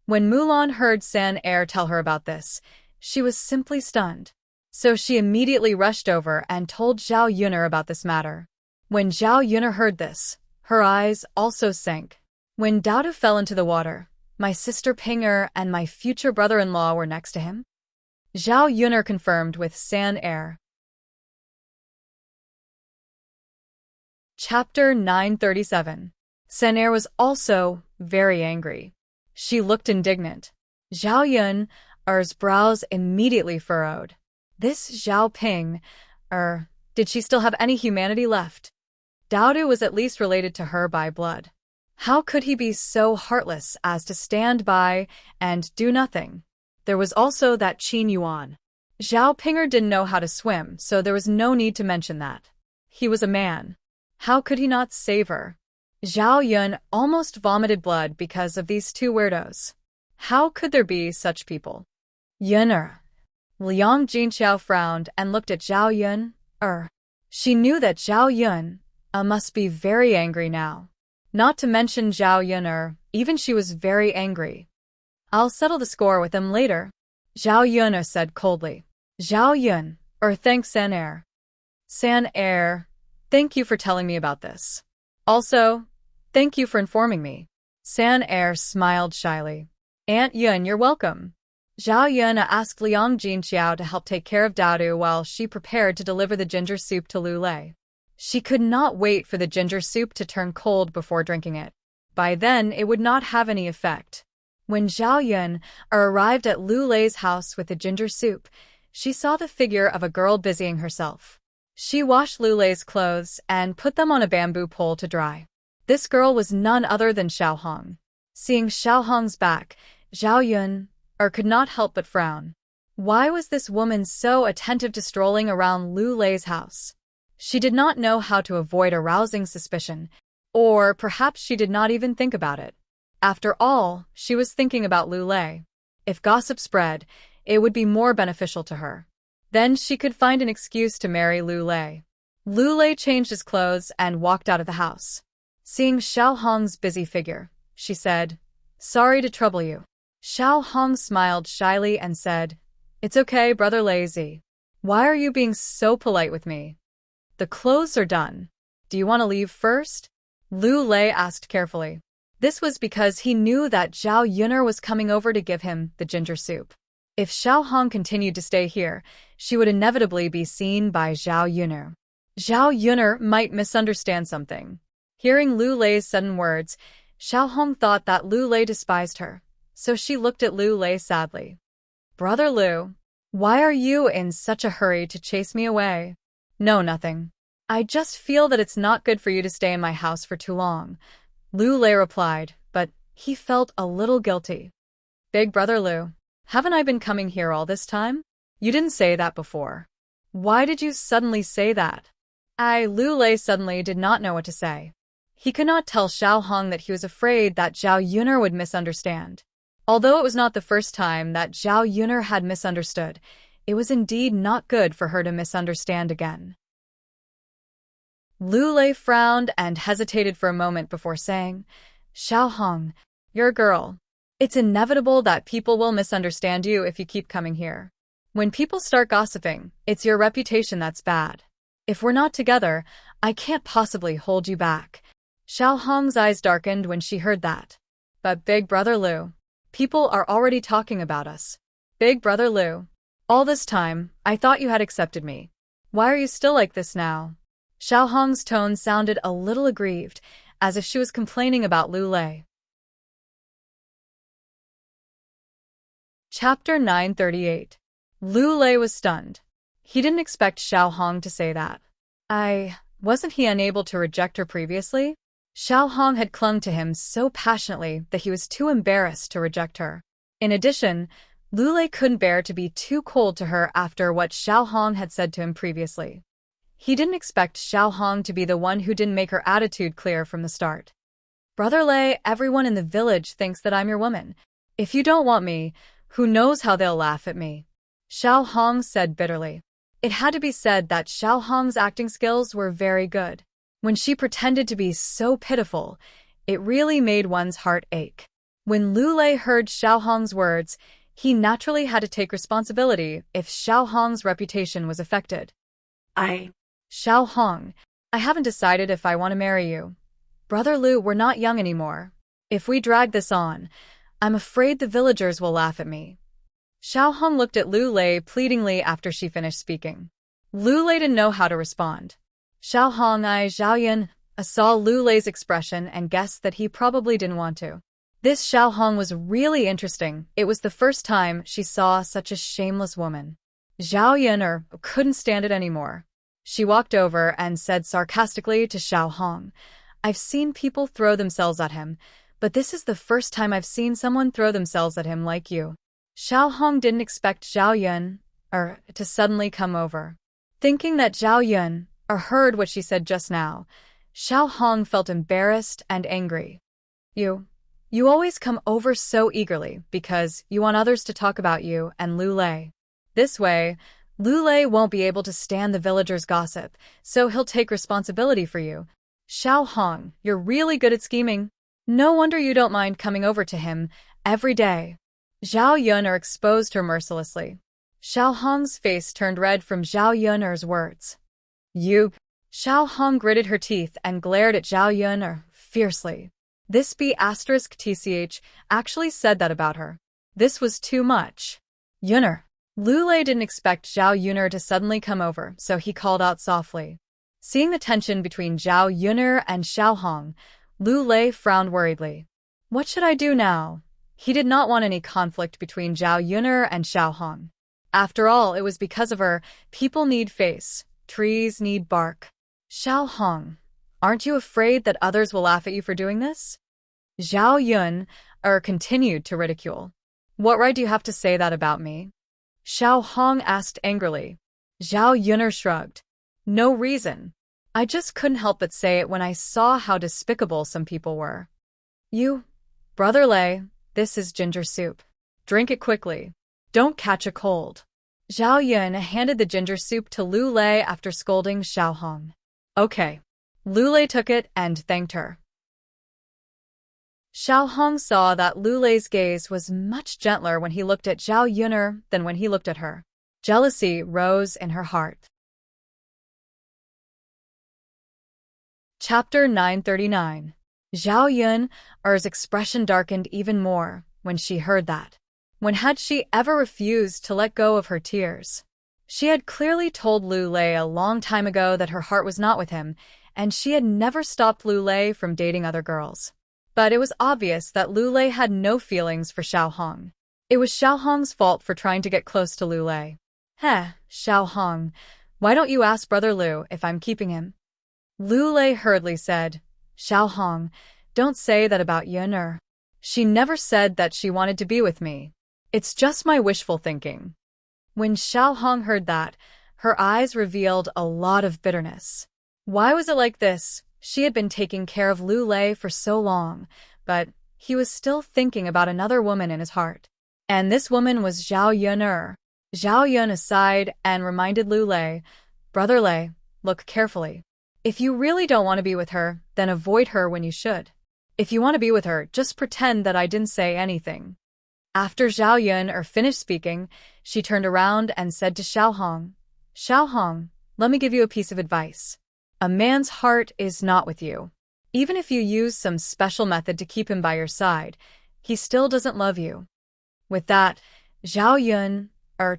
When Mulan heard San Er tell her about this, she was simply stunned. So she immediately rushed over and told Zhao Yun about this matter. When Zhao Yun heard this, her eyes also sank. When Dao fell into the water, my sister Pinger and my future brother-in-law were next to him? Zhao Yun confirmed with San Er. Chapter 937. San Er was very angry. She looked indignant. Zhao Yun's brows immediately furrowed. This Zhao Ping, did she still have any humanity left? Dao was at least related to her by blood. How could he be so heartless as to stand by and do nothing? There was also that Qin Yuan. Zhao Pinger didn't know how to swim, so there was no need to mention that. He was a man. How could he not save her? Zhao Yun almost vomited blood because of these two weirdos. How could there be such people? Yun. Liang Jinqiao frowned and looked at Zhao Yun. She knew that Zhao Yun must be very angry now. Not to mention Zhao Yun, even she was very angry. I'll settle the score with him later, Zhao Yun said coldly. Zhao Yun, thanks San Er, thank you for telling me about this. Also, thank you for informing me. San Er smiled shyly. Aunt Yun, you're welcome. Zhao Yun asked Liang Jinqiao to help take care of Daodu while she prepared to deliver the ginger soup to Lu Lei. She could not wait for the ginger soup to turn cold before drinking it. By then, it would not have any effect. When Zhao Yun arrived at Lu Lei's house with the ginger soup, she saw the figure of a girl busying herself. She washed Lu Lei's clothes and put them on a bamboo pole to dry. This girl was none other than Xiao Hong. Seeing Xiao Hong's back, Zhao Yun could not help but frown. Why was this woman so attentive to strolling around Lu Lei's house? She did not know how to avoid arousing suspicion, or perhaps she did not even think about it. After all, she was thinking about Lu Lei. If gossip spread, it would be more beneficial to her. Then she could find an excuse to marry Lu Lei. Lu Lei changed his clothes and walked out of the house. Seeing Xiao Hong's busy figure, she said, "Sorry to trouble you." Xiao Hong smiled shyly and said, "It's okay, brother Lazy. Why are you being so polite with me? The clothes are done. Do you want to leave first?" Lu Lei asked carefully. This was because he knew that Zhao Yun'er was coming over to give him the ginger soup. If Xiao Hong continued to stay here, she would inevitably be seen by Zhao Yun'er. Zhao Yun'er might misunderstand something. Hearing Lu Lei's sudden words, Xiao Hong thought that Lu Lei despised her, so she looked at Lu Lei sadly. "Brother Lu, why are you in such a hurry to chase me away?" "No, nothing. I just feel that it's not good for you to stay in my house for too long," Lu Lei replied, but he felt a little guilty. "Big brother Lu, haven't I been coming here all this time? You didn't say that before. Why did you suddenly say that?" Lu Lei suddenly did not know what to say. He could not tell Xiao Hong that he was afraid that Zhao Yun'er would misunderstand. Although it was not the first time that Zhao Yun'er had misunderstood, it was indeed not good for her to misunderstand again. Lu Lei frowned and hesitated for a moment before saying, "Xiao Hong, you're a girl. It's inevitable that people will misunderstand you if you keep coming here. When people start gossiping, it's your reputation that's bad. If we're not together, I can't possibly hold you back." Xiao Hong's eyes darkened when she heard that. "But Big Brother Lu, people are already talking about us. Big Brother Lu, all this time, I thought you had accepted me. Why are you still like this now?" Xiao Hong's tone sounded a little aggrieved, as if she was complaining about Lu Lei. Chapter 938. Lu Lei was stunned. He didn't expect Xiao Hong to say that. Wasn't he unable to reject her previously? Xiao Hong had clung to him so passionately that he was too embarrassed to reject her. In addition, Lu Lei couldn't bear to be too cold to her after what Xiao Hong had said to him previously. He didn't expect Xiao Hong to be the one who didn't make her attitude clear from the start. "Brother Lei, everyone in the village thinks that I'm your woman. If you don't want me, who knows how they'll laugh at me," Xiao Hong said bitterly. It had to be said that Xiao Hong's acting skills were very good. When she pretended to be so pitiful, it really made one's heart ache. When Lu Lei heard Xiao Hong's words, he naturally had to take responsibility if Xiao Hong's reputation was affected. "Xiao Hong, I haven't decided if I want to marry you. Brother Lu, we're not young anymore. If we drag this on, I'm afraid the villagers will laugh at me." Xiao Hong looked at Lu Lei pleadingly after she finished speaking. Lu Lei didn't know how to respond. Xiao Hong Zhao Yun saw Lu Lei's expression and guessed that he probably didn't want to. This Xiao Hong was really interesting. It was the first time she saw such a shameless woman. Zhao Yun couldn't stand it anymore. She walked over and said sarcastically to Xiao Hong, "I've seen people throw themselves at him, but this is the first time I've seen someone throw themselves at him like you." Xiao Hong didn't expect Zhao Yun to suddenly come over. Thinking that Zhao Yun heard what she said just now, Xiao Hong felt embarrassed and angry. You always come over so eagerly because you want others to talk about you and Lu Lei. This way, Lu Lei won't be able to stand the villagers' gossip, so he'll take responsibility for you. Xiao Hong, you're really good at scheming. No wonder you don't mind coming over to him every day. Zhao Yun exposed her mercilessly. Xiao Hong's face turned red from Zhao Yun's words. You. Xiao Hong gritted her teeth and glared at Zhao Yun fiercely. This B***tch actually said that about her. This was too much. Yun'er. Lu Lei didn't expect Zhao Yun'er to suddenly come over, so he called out softly. Seeing the tension between Zhao Yun'er and Xiao Hong, Lu Lei frowned worriedly. What should I do now? He did not want any conflict between Zhao Yun'er and Xiao Hong. After all, it was because of her. People need face. Trees need bark. Xiao Hong, aren't you afraid that others will laugh at you for doing this? Zhao Yun continued to ridicule. What right do you have to say that about me? Xiao Hong asked angrily. Zhao Yun shrugged. No reason. I just couldn't help but say it when I saw how despicable some people were. You, Brother Lei, this is ginger soup. Drink it quickly. Don't catch a cold. Zhao Yun handed the ginger soup to Lu Lei after scolding Xiao Hong. Okay. Lu Lei took it and thanked her. Xiao Hong saw that Lu Lei's gaze was much gentler when he looked at Zhao Yun than when he looked at her. Jealousy rose in her heart. Chapter 939. Zhao Yun's expression darkened even more when she heard that. When had she ever refused to let go of her tears? She had clearly told Lu Lei a long time ago that her heart was not with him, and she had never stopped Lu Lei from dating other girls. But it was obvious that Lu Lei had no feelings for Xiao Hong. It was Xiao Hong's fault for trying to get close to Lu Lei. Xiao Hong, why don't you ask Brother Lu if I'm keeping him? Lu Lei hurriedly said. Xiao Hong, don't say that about Yun. She never said that she wanted to be with me. It's just my wishful thinking. When Xiao Hong heard that, her eyes revealed a lot of bitterness. Why was it like this? She had been taking care of Lu Lei for so long, but he was still thinking about another woman in his heart. And this woman was Zhao Yun. Zhao Yun sighed and reminded Lu Lei, Brother Lei, look carefully. If you really don't want to be with her, then avoid her when you should. If you want to be with her, just pretend that I didn't say anything. After Zhao Yun finished speaking, she turned around and said to Xiao Hong, let me give you a piece of advice. A man's heart is not with you. Even if you use some special method to keep him by your side, he still doesn't love you. With that, Zhao Yun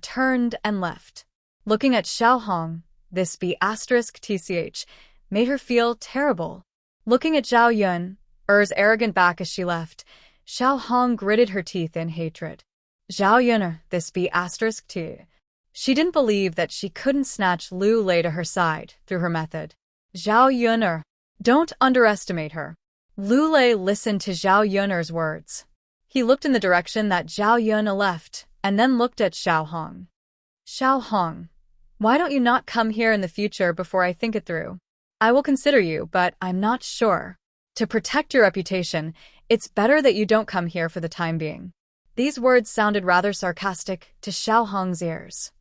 turned and left. Looking at Xiao Hong, this B***tch made her feel terrible. Looking at Zhao Yun's arrogant back as she left, Xiao Hong gritted her teeth in hatred. Zhao Yun, this B***t. She didn't believe that she couldn't snatch Lu Lei to her side through her method. Zhao Yun, don't underestimate her. Lu Lei listened to Zhao Yun's words. He looked in the direction that Zhao Yun left, and then looked at Xiao Hong. Xiao Hong, why don't you not come here in the future before I think it through? I will consider you, but I'm not sure. To protect your reputation, it's better that you don't come here for the time being. These words sounded rather sarcastic to Xiao Hong's ears.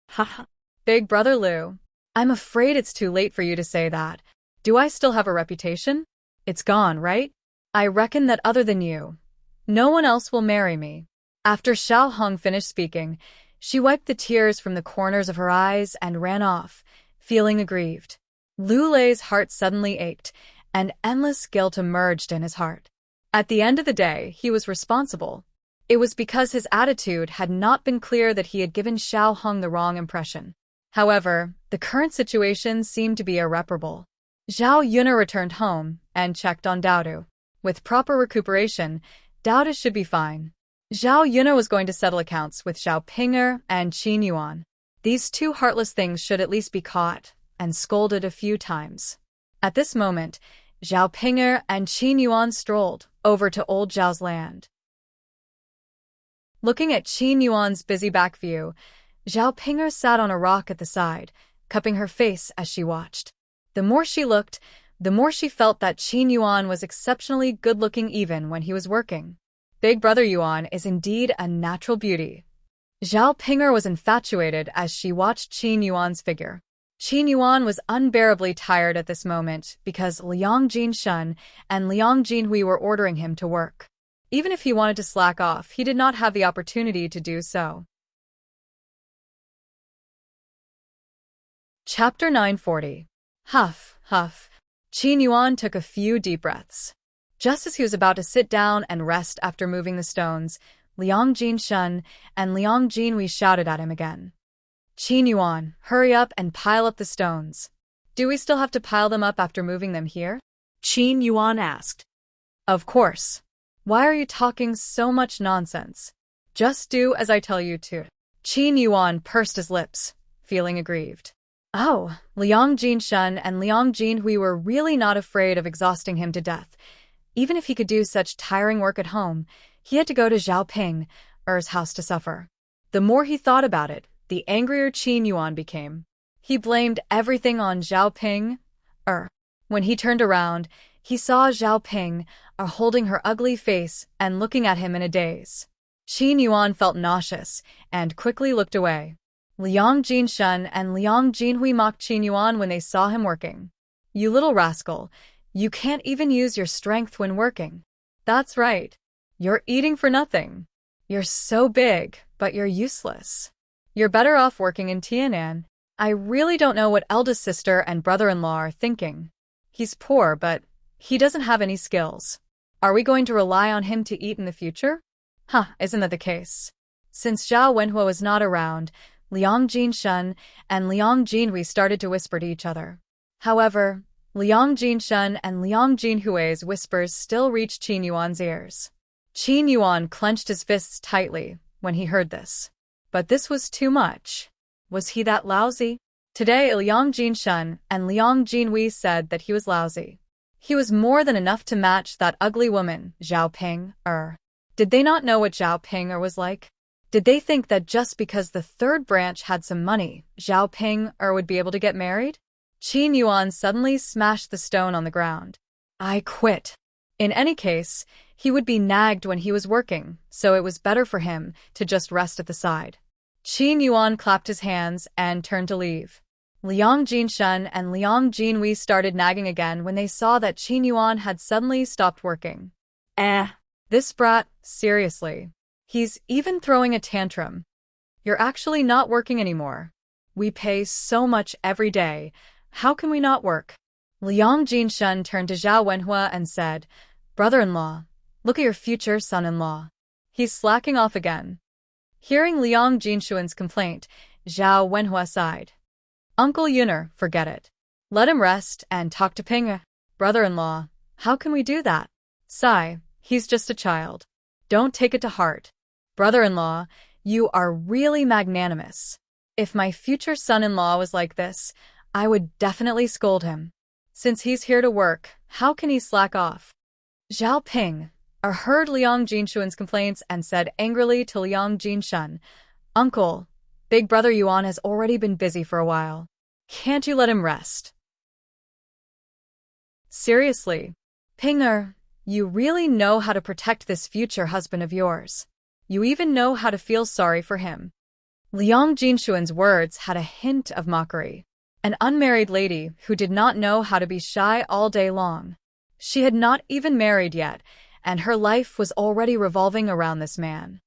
Haha. Big Brother Lu, I'm afraid it's too late for you to say that. Do I still have a reputation? It's gone, right? I reckon that other than you, no one else will marry me. After Xiao Hong finished speaking, she wiped the tears from the corners of her eyes and ran off, feeling aggrieved. Lu Lei's heart suddenly ached, and endless guilt emerged in his heart. At the end of the day, he was responsible. It was because his attitude had not been clear that he had given Xiao Hong the wrong impression. However, the current situation seemed to be irreparable. Zhao Yun returned home and checked on Daodu. With proper recuperation, Daodu should be fine. Zhao Yun was going to settle accounts with Zhao Ping and Qin Yuan. These two heartless things should at least be caught and scolded a few times. At this moment, Zhao Ping and Qin Yuan strolled over to old Zhao's land. Looking at Qin Yuan's busy back view, Zhao Ping'er sat on a rock at the side, cupping her face as she watched. The more she looked, the more she felt that Qin Yuan was exceptionally good-looking even when he was working. Big Brother Yuan is indeed a natural beauty. Zhao Ping'er was infatuated as she watched Qin Yuan's figure. Qin Yuan was unbearably tired at this moment because Liang Jinshun and Liang Jinhui were ordering him to work. Even if he wanted to slack off, he did not have the opportunity to do so. Chapter 940. Huff, huff. Qin Yuan took a few deep breaths. Just as he was about to sit down and rest after moving the stones, Liang Jinshun and Liang Jinhui shouted at him again. Qin Yuan, hurry up and pile up the stones. Do we still have to pile them up after moving them here? Qin Yuan asked. Of course. Why are you talking so much nonsense? Just do as I tell you to. Qin Yuan pursed his lips, feeling aggrieved. Oh, Liang Jinshun and Liang Jinhui were really not afraid of exhausting him to death. Even if he could do such tiring work at home, he had to go to Zhao Ping'er's house to suffer. The more he thought about it, the angrier Qin Yuan became. He blamed everything on Zhao Ping'er. When he turned around, he saw Zhao Ping'er holding her ugly face and looking at him in a daze. Qin Yuan felt nauseous and quickly looked away. Liang Jinshun and Liang Jinhui mocked Qin Yuan when they saw him working. You little rascal, you can't even use your strength when working. That's right. You're eating for nothing. You're so big, but you're useless. You're better off working in Tianan. I really don't know what eldest sister and brother-in-law are thinking. He's poor, but he doesn't have any skills. Are we going to rely on him to eat in the future? Isn't that the case? Since Zhao Wenhua was not around, Liang Jinshun and Liang Jinhui started to whisper to each other. However, Liang Jinshun and Liang Jinhui's whispers still reached Qin Yuan's ears. Qin Yuan clenched his fists tightly when he heard this. But this was too much. Was he that lousy? Today, Liang Jinshun and Liang Jinhui said that he was lousy. He was more than enough to match that ugly woman, Zhao Ping'er. Did they not know what Zhao Ping'er was like? Did they think that just because the third branch had some money, Zhao Ping'er would be able to get married? Qin Yuan suddenly smashed the stone on the ground. I quit. In any case, he would be nagged when he was working, so it was better for him to just rest at the side. Qin Yuan clapped his hands and turned to leave. Liang Jinshun and Liang Jinhui started nagging again when they saw that Qin Yuan had suddenly stopped working. This brat, seriously. He's even throwing a tantrum. You're actually not working anymore. We pay so much every day. How can we not work? Liang Jinshun turned to Zhao Wenhua and said, Brother-in-law, look at your future son-in-law. He's slacking off again. Hearing Liang Jinshun's complaint, Zhao Wenhua sighed. Uncle Yuner, forget it. Let him rest and talk to Ping'er. Brother-in-law, how can we do that? Sigh, he's just a child. Don't take it to heart. Brother-in-law, you are really magnanimous. If my future son-in-law was like this, I would definitely scold him. Since he's here to work, how can he slack off? Zhao Ping'er heard Liang Jinshun's complaints and said angrily to Liang Jinshun, Uncle, Big Brother Yuan has already been busy for a while. Can't you let him rest? Seriously, Ping'er, you really know how to protect this future husband of yours. You even know how to feel sorry for him. Liang Jinshun's words had a hint of mockery. An unmarried lady who did not know how to be shy all day long. She had not even married yet, and her life was already revolving around this man.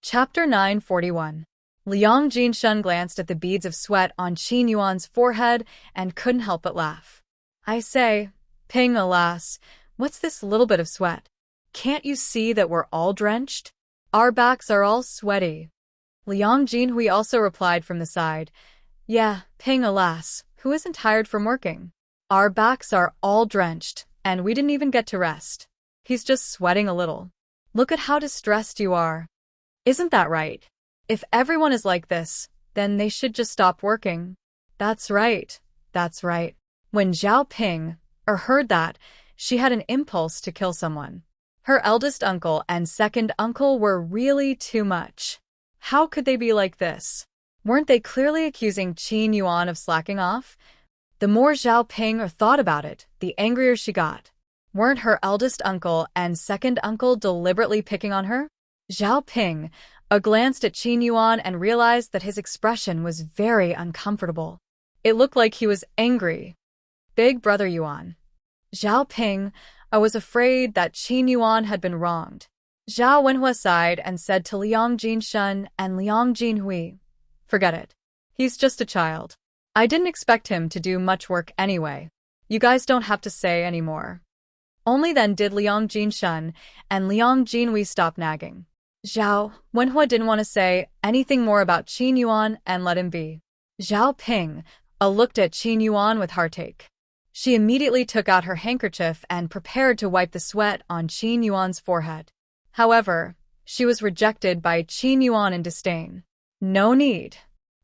Chapter 941. Liang Jinshun glanced at the beads of sweat on Qin Yuan's forehead and couldn't help but laugh. I say, Ping, alas, what's this little bit of sweat? Can't you see that we're all drenched? Our backs are all sweaty. Liang Jinhui also replied from the side, Yeah, Ping, alas, who isn't tired from working? Our backs are all drenched, and we didn't even get to rest. He's just sweating a little. Look at how distressed you are. Isn't that right? If everyone is like this, then they should just stop working. That's right. That's right. When Zhao Ping'er heard that, she had an impulse to kill someone. Her eldest uncle and second uncle were really too much. How could they be like this? Weren't they clearly accusing Qin Yuan of slacking off? The more Zhao Ping thought about it, the angrier she got. Weren't her eldest uncle and second uncle deliberately picking on her? Zhao Ping glanced at Qin Yuan and realized that his expression was very uncomfortable. It looked like he was angry. Big brother Yuan. Zhao Ping, I was afraid that Qin Yuan had been wronged. Zhao Wenhua sighed and said to Liang Jinshun and Liang Jinhui, forget it. He's just a child. I didn't expect him to do much work anyway. You guys don't have to say any more. Only then did Liang Jinshun and Liang Jinhui stop nagging. Zhao Wenhua didn't want to say anything more about Qin Yuan and let him be. Zhao Ping looked at Qin Yuan with heartache. She immediately took out her handkerchief and prepared to wipe the sweat on Qin Yuan's forehead. However, she was rejected by Qin Yuan in disdain. No need.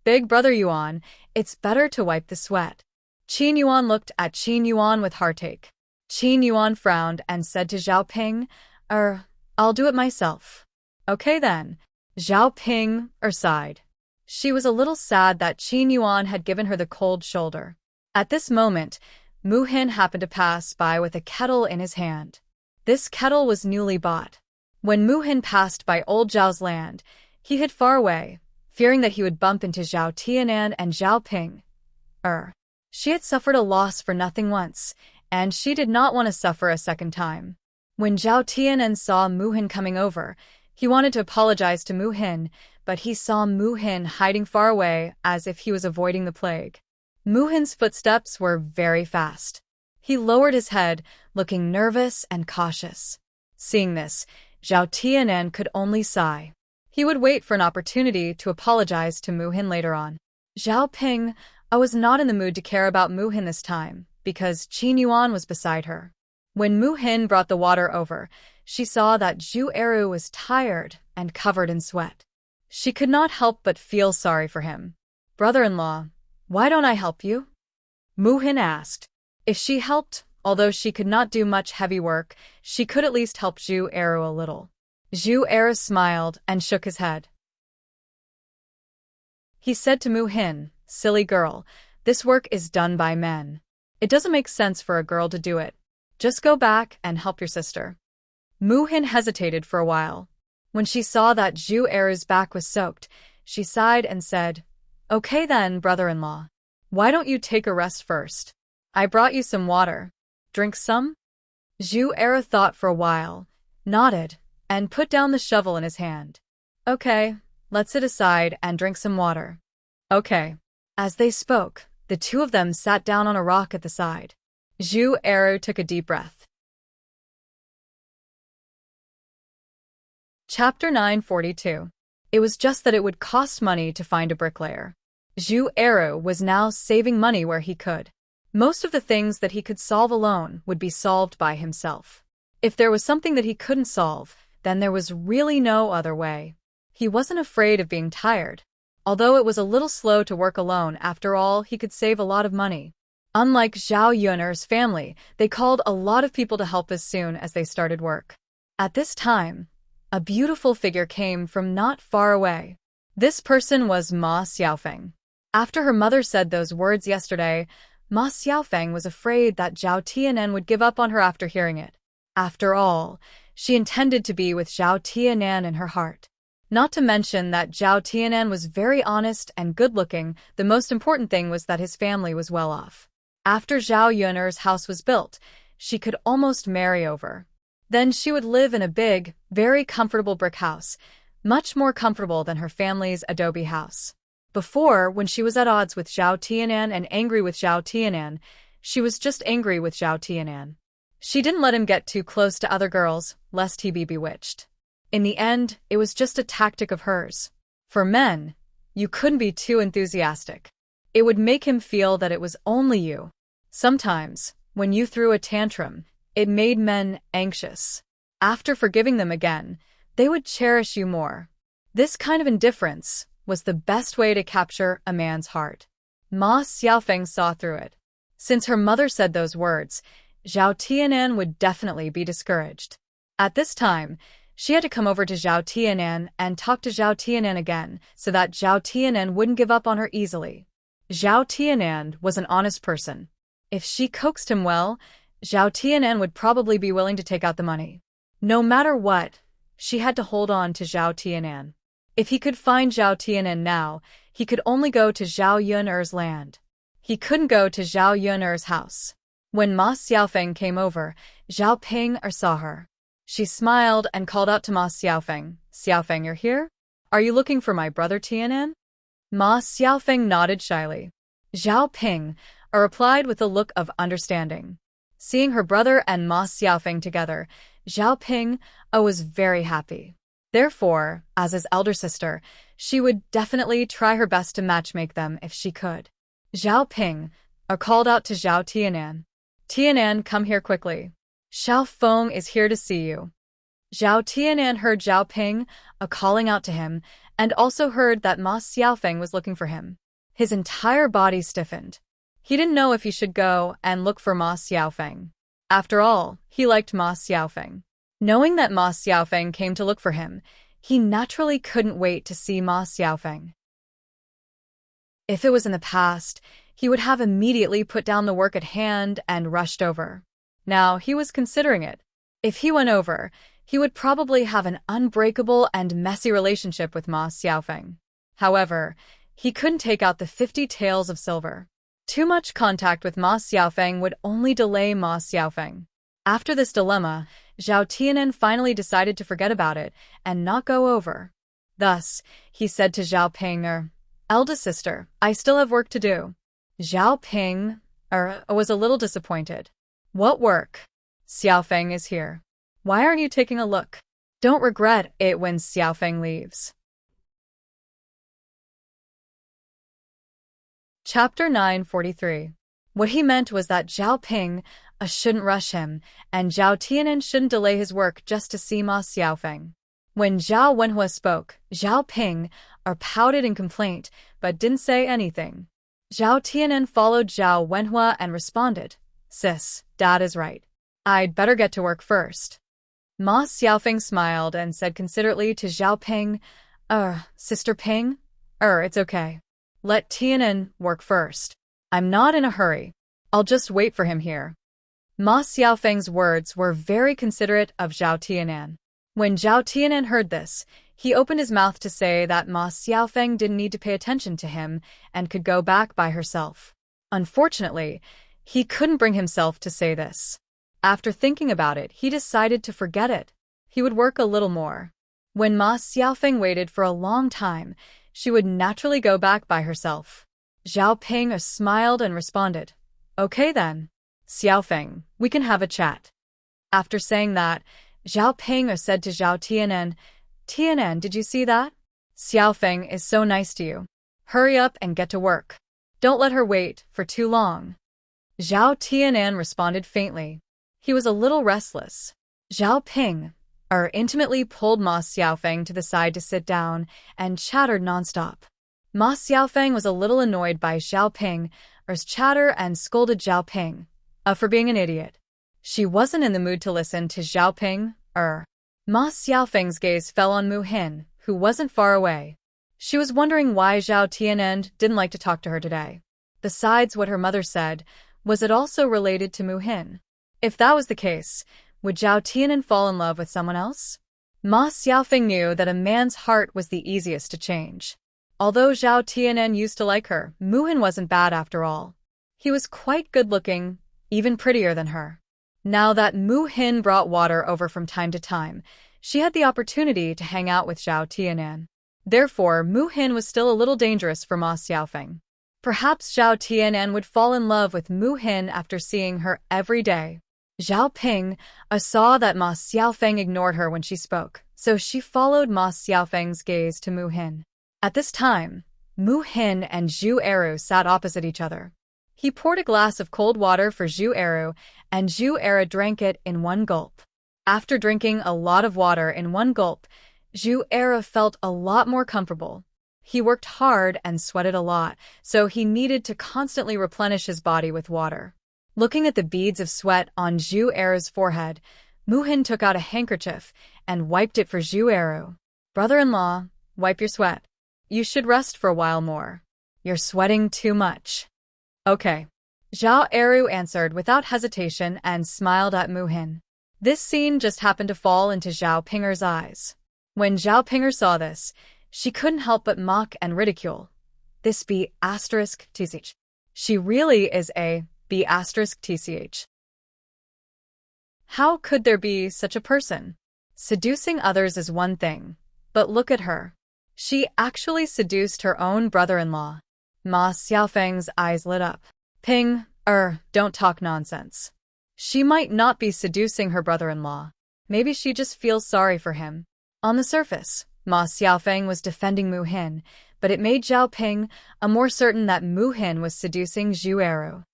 Big brother Yuan, it's better to wipe the sweat. Qin Yuan looked at Qin Yuan with heartache. Qin Yuan frowned and said to Zhao Ping, I'll do it myself. Okay then. Zhao Ping sighed. She was a little sad that Qin Yuan had given her the cold shoulder. At this moment, Mu Hin happened to pass by with a kettle in his hand. This kettle was newly bought. When Mu Hin passed by old Zhao's land, he hid far away, fearing that he would bump into Zhao Tianan and Zhao Ping. She had suffered a loss for nothing once, and she did not want to suffer a second time. When Zhao Tianan saw Mu Hin coming over, he wanted to apologize to Mu Hin, but he saw Mu Hin hiding far away as if he was avoiding the plague. Mu Hin's footsteps were very fast. He lowered his head, looking nervous and cautious. Seeing this, Zhao Tianan could only sigh. He would wait for an opportunity to apologize to Mu Hin later on. Zhao Ping, I was not in the mood to care about Mu Hin this time, because Qin Yuan was beside her. When Mu Hin brought the water over, she saw that Zhu Eru was tired and covered in sweat. She could not help but feel sorry for him. Brother-in-law, why don't I help you? Mu Hin asked. If she helped, although she could not do much heavy work, she could at least help Zhu Eru a little. Zhu Eru smiled and shook his head. He said to Mu Hin, silly girl, this work is done by men. It doesn't make sense for a girl to do it. Just go back and help your sister. Mu Hin hesitated for a while. When she saw that Zhu Eru's back was soaked, she sighed and said, okay then, brother-in-law. Why don't you take a rest first? I brought you some water. Drink some? Zhu Eru thought for a while, nodded, and put down the shovel in his hand. Okay, let's sit aside and drink some water. Okay. As they spoke, the two of them sat down on a rock at the side. Zhu Eru took a deep breath. Chapter 942. It was just that it would cost money to find a bricklayer. Zhu Eru was now saving money where he could. Most of the things that he could solve alone would be solved by himself. If there was something that he couldn't solve, then there was really no other way. He wasn't afraid of being tired. Although it was a little slow to work alone, after all, he could save a lot of money. Unlike Zhao Yuner's family, they called a lot of people to help as soon as they started work. At this time, a beautiful figure came from not far away. This person was Ma Xiaofeng. After her mother said those words yesterday, Ma Xiaofeng was afraid that Zhao Tianan would give up on her after hearing it. After all, she intended to be with Zhao Tianan in her heart. Not to mention that Zhao Tianan was very honest and good-looking. The most important thing was that his family was well off. After Zhao Yuner's house was built, she could almost marry over. Then she would live in a big, very comfortable brick house, much more comfortable than her family's adobe house. Before, when she was at odds with Zhao Tianan and angry with Zhao Tianan, she was just angry with Zhao Tianan. She didn't let him get too close to other girls, lest he be bewitched. In the end, it was just a tactic of hers. For men, you couldn't be too enthusiastic. It would make him feel that it was only you. Sometimes, when you threw a tantrum, it made men anxious. After forgiving them again, they would cherish you more. This kind of indifference was the best way to capture a man's heart. Ma Xiaofeng saw through it. Since her mother said those words, Zhao Tianan would definitely be discouraged. At this time, she had to come over to Zhao Tianan and talk to Zhao Tianan again so that Zhao Tianan wouldn't give up on her easily. Zhao Tianan was an honest person. If she coaxed him well, Zhao Tianan would probably be willing to take out the money. No matter what, she had to hold on to Zhao Tianan. If he could find Zhao Tianan now, he could only go to Zhao Yuner's land. He couldn't go to Zhao Yuner's house. When Ma Xiaofeng came over, Zhao Ping saw her. She smiled and called out to Ma Xiaofeng, "Xiaofeng, you're here? Are you looking for my brother Tianan?" Ma Xiaofeng nodded shyly. Zhao Ping replied with a look of understanding. Seeing her brother and Ma Xiaofeng together, Zhao Ping was very happy. Therefore, as his elder sister, she would definitely try her best to matchmake them if she could. Zhao Ping called out to Zhao Tianan. "Tianan, come here quickly. Xiao Feng is here to see you." Zhao Tianan heard Zhao Ping calling out to him and also heard that Ma Xiaofeng was looking for him. His entire body stiffened. He didn't know if he should go and look for Ma Xiaofeng. After all, he liked Ma Xiaofeng. Knowing that Ma Xiaofeng came to look for him, he naturally couldn't wait to see Ma Xiaofeng. If it was in the past, he would have immediately put down the work at hand and rushed over. Now he was considering it. If he went over, he would probably have an unbreakable and messy relationship with Ma Xiaofeng. However, he couldn't take out the 50 taels of silver. Too much contact with Ma Xiaofeng would only delay Ma Xiaofeng. After this dilemma, Zhao Tianan finally decided to forget about it and not go over. Thus, he said to Zhao Ping, "Eldest sister, I still have work to do." Zhao Ping was a little disappointed. "What work?" "Xiaofeng is here. Why aren't you taking a look? Don't regret it when Xiaofeng leaves." Chapter 943. What he meant was that Zhao Ping shouldn't rush him, and Zhao Tianan shouldn't delay his work just to see Ma Xiaofeng. When Zhao Wenhua spoke, Zhao Ping pouted in complaint, but didn't say anything. Zhao Tianan followed Zhao Wenhua and responded, "Sis, Dad is right. I'd better get to work first." Ma Xiaofeng smiled and said considerately to Zhao Ping, Sister Ping? It's okay. Let Tianan work first. I'm not in a hurry. I'll just wait for him here." Ma Xiaofeng's words were very considerate of Zhao Tianan. When Zhao Tianan heard this, he opened his mouth to say that Ma Xiaofeng didn't need to pay attention to him and could go back by herself. Unfortunately, he couldn't bring himself to say this. After thinking about it, he decided to forget it. He would work a little more. When Ma Xiaofeng waited for a long time, she would naturally go back by herself. Zhao Ping smiled and responded, "Okay then. Xiaofeng, we can have a chat." After saying that, Zhao Ping said to Zhao Tianan, "Tianan, did you see that? Xiaofeng is so nice to you. Hurry up and get to work. Don't let her wait for too long." Zhao Tianan responded faintly. He was a little restless. Zhao Ping intimately pulled Ma Xiaofeng to the side to sit down and chattered nonstop. Ma Xiaofeng was a little annoyed by Zhao Ping's chatter and scolded Zhao Ping for being an idiot. She wasn't in the mood to listen to Zhao Ping. Ma Xiaofeng's gaze fell on Mu Hin, who wasn't far away. She was wondering why Zhao Tianan didn't like to talk to her today. Besides what her mother said, was it also related to Mu Hin? If that was the case, would Zhao Tianan fall in love with someone else? Ma Xiaofeng knew that a man's heart was the easiest to change. Although Zhao Tianan used to like her, Mu Hin wasn't bad after all. He was quite good-looking, even prettier than her. Now that Mu Hin brought water over from time to time, she had the opportunity to hang out with Zhao Tianan. Therefore, Mu Hin was still a little dangerous for Ma Xiaofeng. Perhaps Zhao Tianan would fall in love with Mu Hin after seeing her every day. Zhao Ping saw that Ma Xiaofeng ignored her when she spoke, so she followed Ma Xiaofeng's gaze to Mu Hin. At this time, Mu Hin and Zhu Eru sat opposite each other. He poured a glass of cold water for Zhu Eru, and Zhu Eru drank it in one gulp. After drinking a lot of water in one gulp, Zhu Eru felt a lot more comfortable. He worked hard and sweated a lot, so he needed to constantly replenish his body with water. Looking at the beads of sweat on Zhu Eru's forehead, Muhin took out a handkerchief and wiped it for Zhu Eru. Brother-in-law, wipe your sweat. You should rest for a while more. You're sweating too much. Okay. Zhao Eru answered without hesitation and smiled at Muhin. This scene just happened to fall into Zhao Pinger's eyes. When Zhao Pinger saw this, she couldn't help but mock and ridicule. This B***tch. She really is a B***tch. How could there be such a person? Seducing others is one thing, but look at her. She actually seduced her own brother-in-law. Ma Xiaofeng's eyes lit up. Ping, don't talk nonsense. She might not be seducing her brother-in-law. Maybe she just feels sorry for him. On the surface, Ma Xiaofeng was defending Muhin, but it made Zhao Ping more certain that Muhin was seducing Zhu Eru.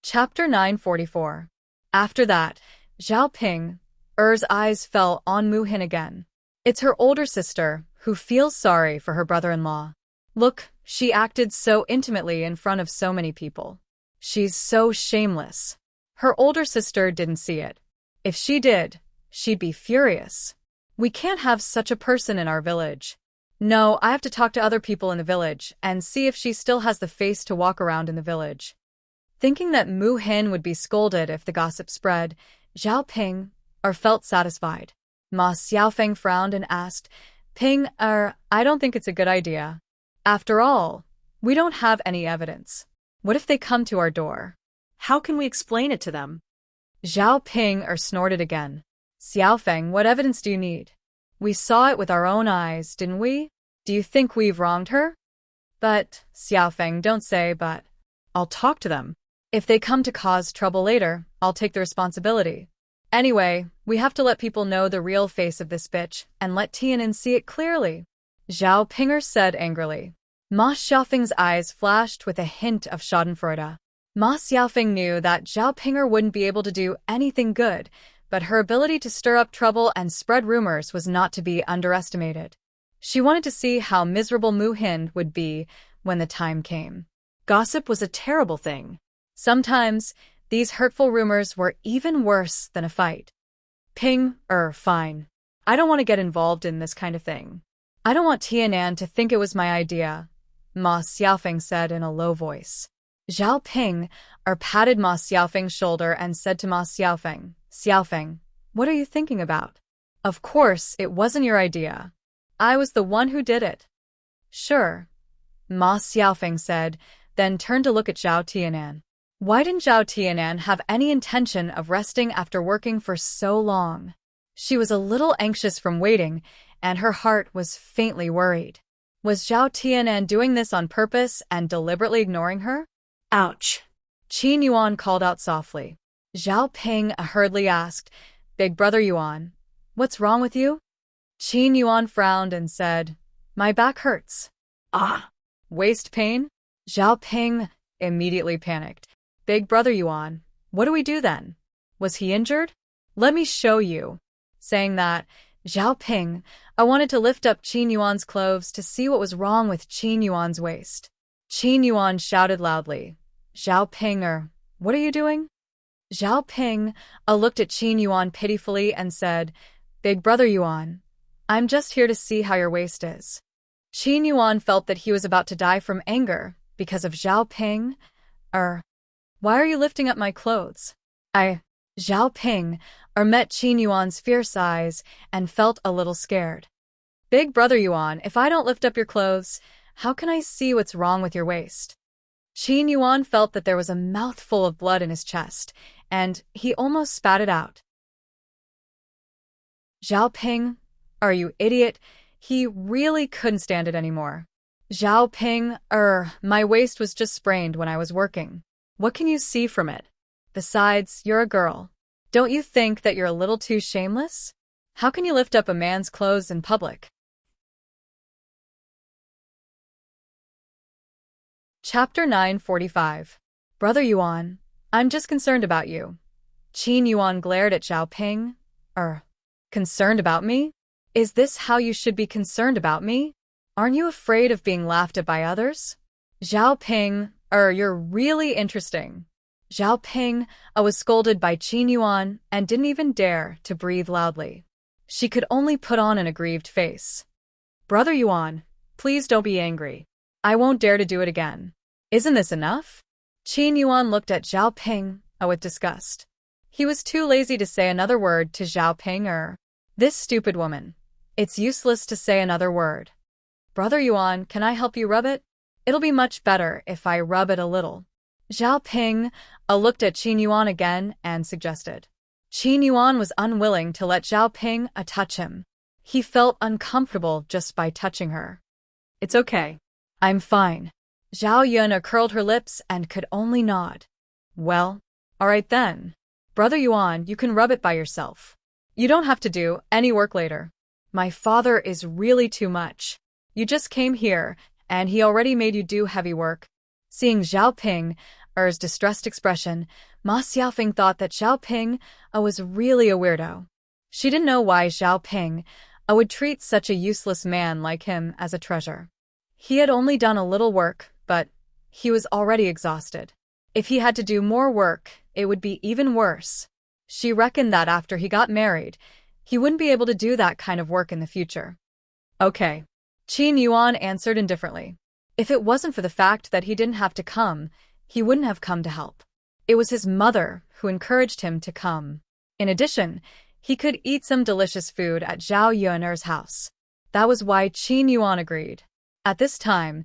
Chapter 944. After that, Zhao Ping's eyes fell on Muhin again. It's her older sister who feels sorry for her brother-in-law. Look, she acted so intimately in front of so many people. She's so shameless. Her older sister didn't see it. If she did, she'd be furious. We can't have such a person in our village. No, I have to talk to other people in the village and see if she still has the face to walk around in the village. Thinking that Muhin would be scolded if the gossip spread, Zhao Ping felt satisfied. Ma Xiaofeng frowned and asked, Ping, I don't think it's a good idea. After all, we don't have any evidence. What if they come to our door? How can we explain it to them? Zhao Ping snorted again. Xiaofeng, what evidence do you need? We saw it with our own eyes, didn't we? Do you think we've wronged her? But, Xiaofeng, don't say but. I'll talk to them. If they come to cause trouble later, I'll take the responsibility. Anyway, we have to let people know the real face of this bitch and let Tianan see it clearly. Zhao Pinger said angrily. Ma Xiaofeng's eyes flashed with a hint of schadenfreude. Ma Xiaofeng knew that Zhao Pinger wouldn't be able to do anything good, but her ability to stir up trouble and spread rumors was not to be underestimated. She wanted to see how miserable Muhin would be when the time came. Gossip was a terrible thing. Sometimes, these hurtful rumors were even worse than a fight. Ping, fine. I don't want to get involved in this kind of thing. I don't want Tianan to think it was my idea, Ma Xiaofeng said in a low voice. Zhao Ping patted Ma Xiaofeng's shoulder and said to Ma Xiaofeng, Xiaofeng, what are you thinking about? Of course, it wasn't your idea. I was the one who did it. Sure, Ma Xiaofeng said, then turned to look at Zhao Tianan. Why didn't Zhao Tianan have any intention of resting after working for so long? She was a little anxious from waiting, and her heart was faintly worried. Was Zhao Tianan doing this on purpose and deliberately ignoring her? Ouch. Qin Yuan called out softly. Zhao Ping hurriedly asked, Big brother Yuan, what's wrong with you? Qin Yuan frowned and said, My back hurts. Ah. Waist pain? Zhao Ping immediately panicked. Big brother Yuan, what do we do then? Was he injured? Let me show you. Saying that, Zhao Ping wanted to lift up Qin Yuan's clothes to see what was wrong with Qin Yuan's waist. Qin Yuan shouted loudly, Zhao Ping, what are you doing? Zhao Ping looked at Qin Yuan pitifully and said, Big brother Yuan, I'm just here to see how your waist is. Qin Yuan felt that he was about to die from anger because of Zhao Ping. Why are you lifting up my clothes? Zhao Ping met Qin Yuan's fierce eyes and felt a little scared. Big brother Yuan, if I don't lift up your clothes, how can I see what's wrong with your waist? Qin Yuan felt that there was a mouthful of blood in his chest, and he almost spat it out. Zhao Ping, are you idiot? He really couldn't stand it anymore. Zhao Ping, my waist was just sprained when I was working. What can you see from it? Besides, you're a girl. Don't you think that you're a little too shameless? How can you lift up a man's clothes in public? Chapter 945. Brother Yuan, I'm just concerned about you. Qin Yuan glared at Zhao Ping. Concerned about me? Is this how you should be concerned about me? Aren't you afraid of being laughed at by others? Zhao Ping, you're really interesting. Zhao Ping was scolded by Qin Yuan and didn't even dare to breathe loudly. She could only put on an aggrieved face. Brother Yuan, please don't be angry. I won't dare to do it again. Isn't this enough? Qin Yuan looked at Zhao Ping with disgust. He was too lazy to say another word to Zhao Ping This stupid woman. It's useless to say another word. Brother Yuan, can I help you rub it? It'll be much better if I rub it a little. Zhao Ping looked at Qin Yuan again and suggested. Qin Yuan was unwilling to let Zhao Ping touch him. He felt uncomfortable just by touching her. It's okay. I'm fine. Zhao Yun curled her lips and could only nod. Well, all right then. Brother Yuan, you can rub it by yourself. You don't have to do any work later. My father is really too much. You just came here, and he already made you do heavy work. Seeing Zhao Ping's distressed expression, Ma Xiaofeng thought that Zhao Ping was really a weirdo. She didn't know why Zhao Ping would treat such a useless man like him as a treasure. He had only done a little work, but he was already exhausted. If he had to do more work, it would be even worse. She reckoned that after he got married, he wouldn't be able to do that kind of work in the future. Okay. Qin Yuan answered indifferently. If it wasn't for the fact that he didn't have to come, he wouldn't have come to help. It was his mother who encouraged him to come. In addition, he could eat some delicious food at Zhao Yun'er's house. That was why Qin Yuan agreed. At this time,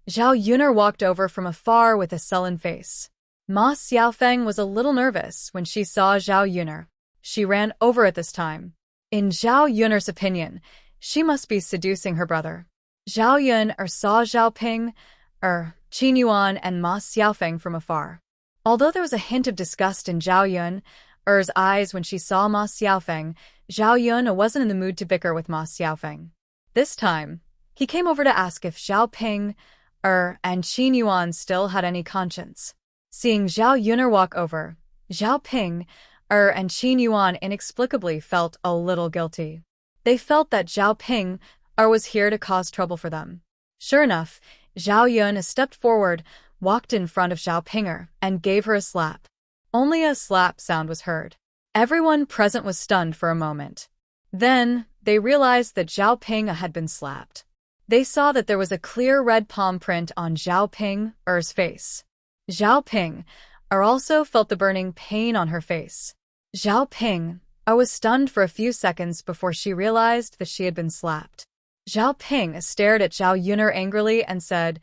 Zhao Yun'er walked over from afar with a sullen face. Ma Xiaofeng was a little nervous when she saw Zhao Yun'er. She ran over at this time. In Zhao Yun'er's opinion, she must be seducing her brother. Zhao Yun'er saw Zhao Ping, Qin Yuan and Ma Xiaofeng from afar. Although there was a hint of disgust in Zhao Yun'er's eyes when she saw Ma Xiaofeng, Zhao Yun wasn't in the mood to bicker with Ma Xiaofeng. This time, he came over to ask if Zhao Ping and Qin Yuan still had any conscience. Seeing Zhao Yun'er walk over, Zhao Ping and Qin Yuan inexplicably felt a little guilty. They felt that Zhao Ping was here to cause trouble for them. Sure enough, Zhao Yun stepped forward, walked in front of Zhao Ping and gave her a slap. Only a slap sound was heard. Everyone present was stunned for a moment. Then, they realized that Zhao Ping had been slapped. They saw that there was a clear red palm print on Zhao Ping's face. Zhao Ping also felt the burning pain on her face. Zhao Ping was stunned for a few seconds before she realized that she had been slapped. Zhao Ping stared at Zhao Yun'er angrily and said,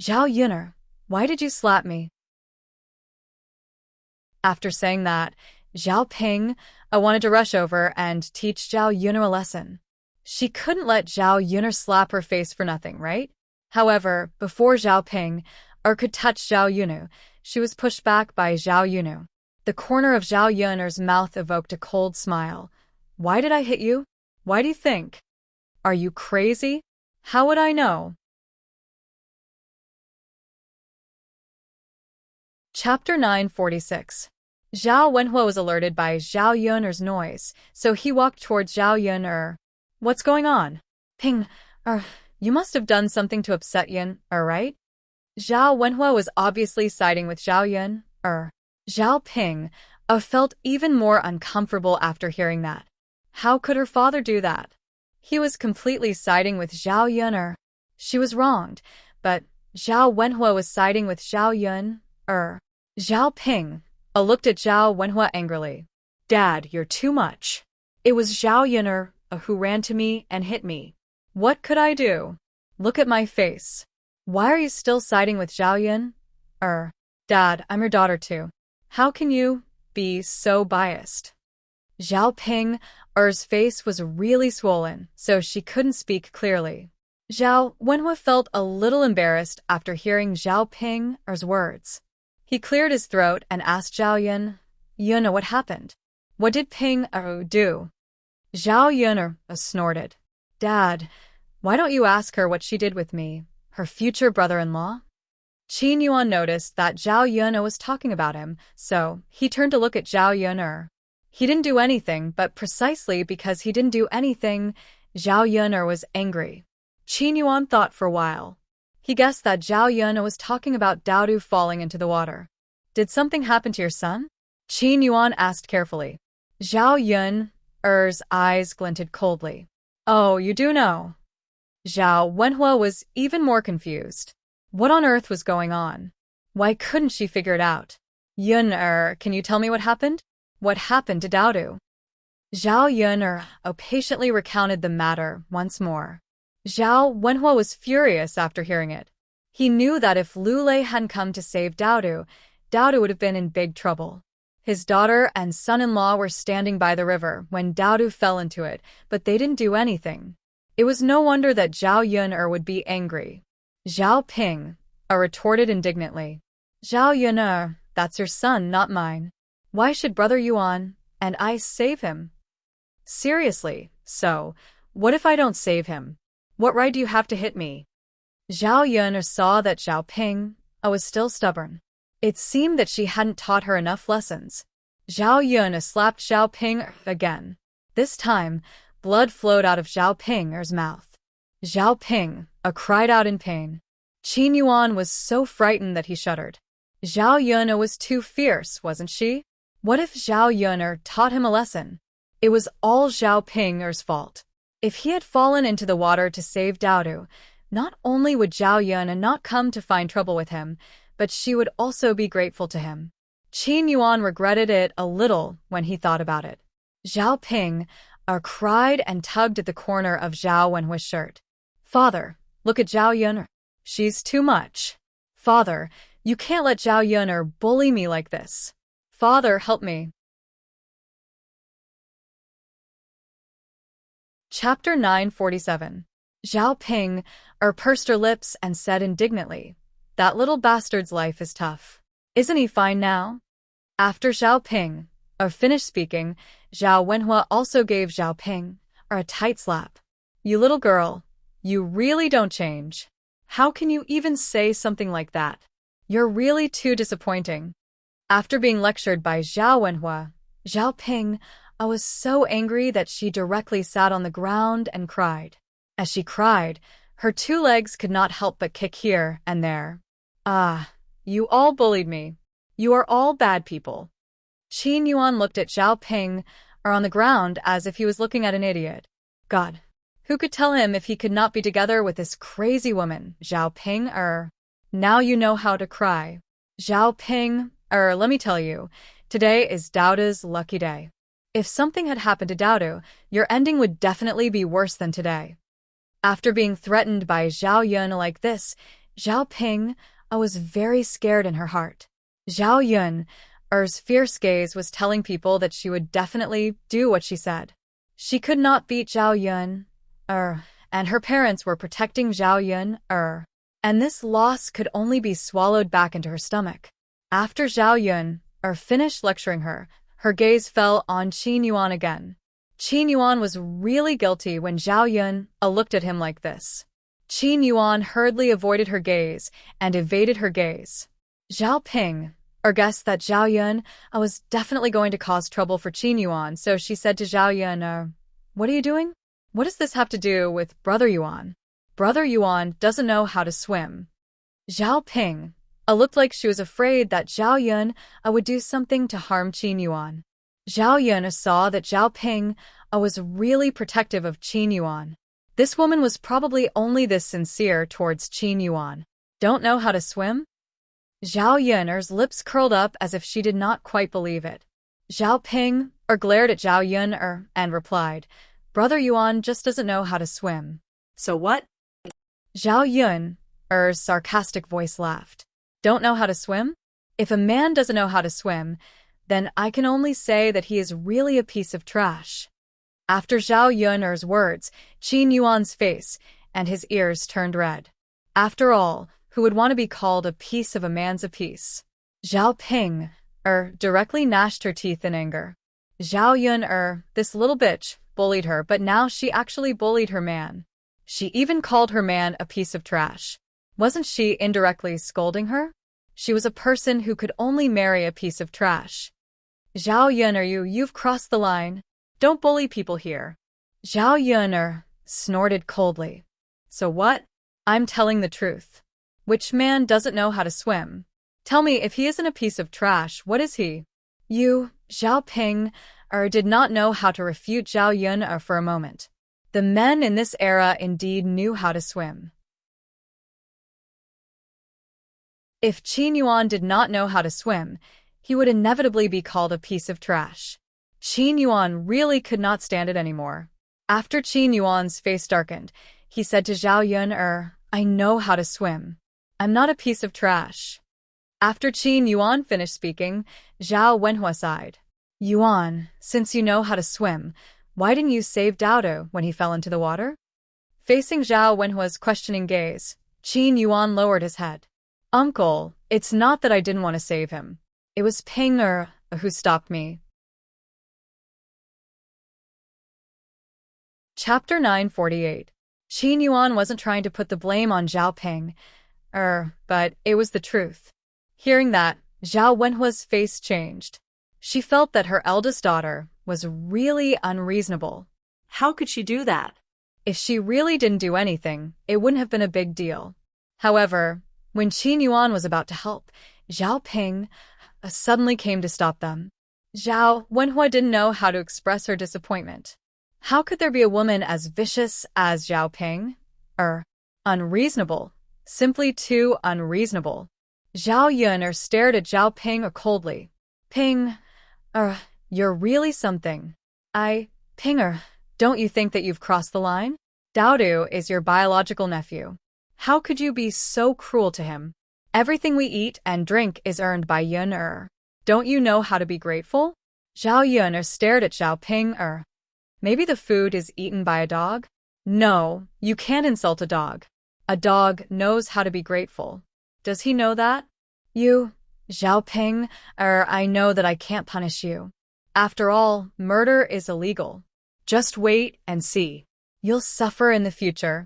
Zhao Yun'er, why did you slap me? After saying that, Zhao Ping wanted to rush over and teach Zhao Yun'er a lesson. She couldn't let Zhao Yun'er slap her face for nothing, right? However, before Zhao Ping could touch Zhao Yun'er, she was pushed back by Zhao Yun'er. The corner of Zhao Yun'er's mouth evoked a cold smile. Why did I hit you? Why do you think? Are you crazy? How would I know? Chapter 946. Zhao Wenhua was alerted by Zhao Yun'er's noise, so he walked towards Zhao Yun'er. What's going on? Ping, you must have done something to upset Yun, right? Zhao Wenhua was obviously siding with Zhao Yun'er. Zhao Ping felt even more uncomfortable after hearing that. How could her father do that? He was completely siding with Zhao Yun'er. She was wronged, but Zhao Wenhua was siding with Zhao Yun'er. Zhao Ping looked at Zhao Wenhua angrily. Dad, you're too much. It was Zhao Yun'er who ran to me and hit me. What could I do? Look at my face. Why are you still siding with Zhao Yun'er? Dad, I'm your daughter too. How can you be so biased? Zhao Ping's face was really swollen, so she couldn't speak clearly. Zhao Wenhua felt a little embarrassed after hearing Zhao Ping's words. He cleared his throat and asked Zhao Yun'er what happened. What did Ping do? Zhao Yun'er snorted. Dad, why don't you ask her what she did with me, her future brother-in-law? Qin Yuan noticed that Zhao Yun'er was talking about him, so he turned to look at Zhao Yun'er. He didn't do anything, but precisely because he didn't do anything, Zhao Yun'er was angry. Qin Yuan thought for a while. He guessed that Zhao Yun'er was talking about Daodu falling into the water. Did something happen to your son? Qin Yuan asked carefully. Zhao Yun's eyes glinted coldly. Oh, you do know. Zhao Wenhua was even more confused. What on earth was going on? Why couldn't she figure it out? Can you tell me what happened? What happened to Daodu? Zhao Yun patiently recounted the matter once more. Zhao Wenhua was furious after hearing it. He knew that if Lu Lei hadn't come to save Daodu, Daodu would have been in big trouble. His daughter and son-in-law were standing by the river when Daodu fell into it, but they didn't do anything. It was no wonder that Zhao Yun would be angry. Zhao Ping retorted indignantly. Zhao Yun, that's your son, not mine. Why should Brother Yuan and I save him? Seriously, so, what if I don't save him? What right do you have to hit me? Zhao Yun saw that Zhao Ping was still stubborn. It seemed that she hadn't taught her enough lessons. Zhao Yun slapped Zhao Ping again. This time, blood flowed out of Zhao Ping's mouth. Zhao Ping cried out in pain. Qin Yuan was so frightened that he shuddered. Zhao Yun was too fierce, wasn't she? What if Zhao Yun taught him a lesson? It was all Zhao Ping's fault. If he had fallen into the water to save Daodu, not only would Zhao Yun not come to find trouble with him, but she would also be grateful to him. Qin Yuan regretted it a little when he thought about it. Zhao Ping cried and tugged at the corner of Zhao Wenhua's shirt. Father, look at Zhao Yun. She's too much. Father, you can't let Zhao Yun bully me like this. Father, help me. Chapter 947. Zhao Ping pursed her lips and said indignantly, that little bastard's life is tough. Isn't he fine now? After Zhao Ping finished speaking, Zhao Wenhua also gave Zhao Ping a tight slap. You little girl, you really don't change. How can you even say something like that? You're really too disappointing. After being lectured by Zhao Wenhua, Zhao Ping was so angry that she directly sat on the ground and cried. As she cried, her two legs could not help but kick here and there. Ah, you all bullied me. You are all bad people. Qin Yuan looked at Zhao Ping on the ground as if he was looking at an idiot. God, who could tell him if he could not be together with this crazy woman, Zhao Ping? Now you know how to cry. Zhao Ping, let me tell you, today is Daodu's lucky day. If something had happened to Daodu, your ending would definitely be worse than today. After being threatened by Zhao Yun like this, Zhao Ping was very scared in her heart. Zhao Yun's fierce gaze was telling people that she would definitely do what she said. She could not beat Zhao Yun, and her parents were protecting Zhao Yun, and this loss could only be swallowed back into her stomach. After Zhao Yun finished lecturing her, her gaze fell on Qin Yuan again. Qin Yuan was really guilty when Zhao Yun looked at him like this. Qin Yuan hurriedly avoided her gaze and evaded her gaze. Zhao Ping guessed that Zhao Yun was definitely going to cause trouble for Qin Yuan, so she said to Zhao Yun, what are you doing? What does this have to do with Brother Yuan? Brother Yuan doesn't know how to swim. Zhao Ping looked like she was afraid that Zhao Yun would do something to harm Qin Yuan. Zhao Yun saw that Zhao Ping was really protective of Qin Yuan. This woman was probably only this sincere towards Qin Yuan. Don't know how to swim? Zhao Yun's lips curled up as if she did not quite believe it. Zhao Ping glared at Zhao Yun and replied, Brother Yuan just doesn't know how to swim. So what? Zhao Yun's sarcastic voice laughed. Don't know how to swim? If a man doesn't know how to swim, then I can only say that he is really a piece of trash. After Zhao Yun's words, Qin Yuan's face and his ears turned red. After all, who would want to be called a piece of a man's a piece? Zhao Ping directly gnashed her teeth in anger. Zhao Yun this little bitch, bullied her, but now she actually bullied her man. She even called her man a piece of trash. Wasn't she indirectly scolding her? She was a person who could only marry a piece of trash. Zhao Yun, you've crossed the line. Don't bully people here. Zhao Yun snorted coldly. So what? I'm telling the truth. Which man doesn't know how to swim? Tell me, if he isn't a piece of trash, what is he? You, Zhao Ping, did not know how to refute Zhao Yun for a moment. The men in this era indeed knew how to swim. If Qin Yuan did not know how to swim, he would inevitably be called a piece of trash. Qin Yuan really could not stand it anymore. After Qin Yuan's face darkened, he said to Zhao Yun, I know how to swim. I'm not a piece of trash. After Qin Yuan finished speaking, Zhao Wenhua sighed. Yuan, since you know how to swim, why didn't you save Dao when he fell into the water? Facing Zhao Wenhua's questioning gaze, Qin Yuan lowered his head. Uncle, it's not that I didn't want to save him. It was Ping who stopped me. Chapter 948. Qin Yuan wasn't trying to put the blame on Zhao Ping, but it was the truth. Hearing that, Zhao Wenhua's face changed. She felt that her eldest daughter was really unreasonable. How could she do that? If she really didn't do anything, it wouldn't have been a big deal. However, when Qin Yuan was about to help, Zhao Ping suddenly came to stop them. Zhao Wenhua didn't know how to express her disappointment. How could there be a woman as vicious as Zhao Ping? Unreasonable. Simply too unreasonable. Zhao Yun stared at Zhao Ping coldly. Ping, you're really something. Pinger, don't you think that you've crossed the line? Dao is your biological nephew. How could you be so cruel to him? Everything we eat and drink is earned by Yun. Don't you know how to be grateful? Zhao Yun stared at Zhao Ping. Maybe the food is eaten by a dog? No, you can't insult a dog. A dog knows how to be grateful. Does he know that? You, Zhao Ping, I know that I can't punish you. After all, murder is illegal. Just wait and see. You'll suffer in the future.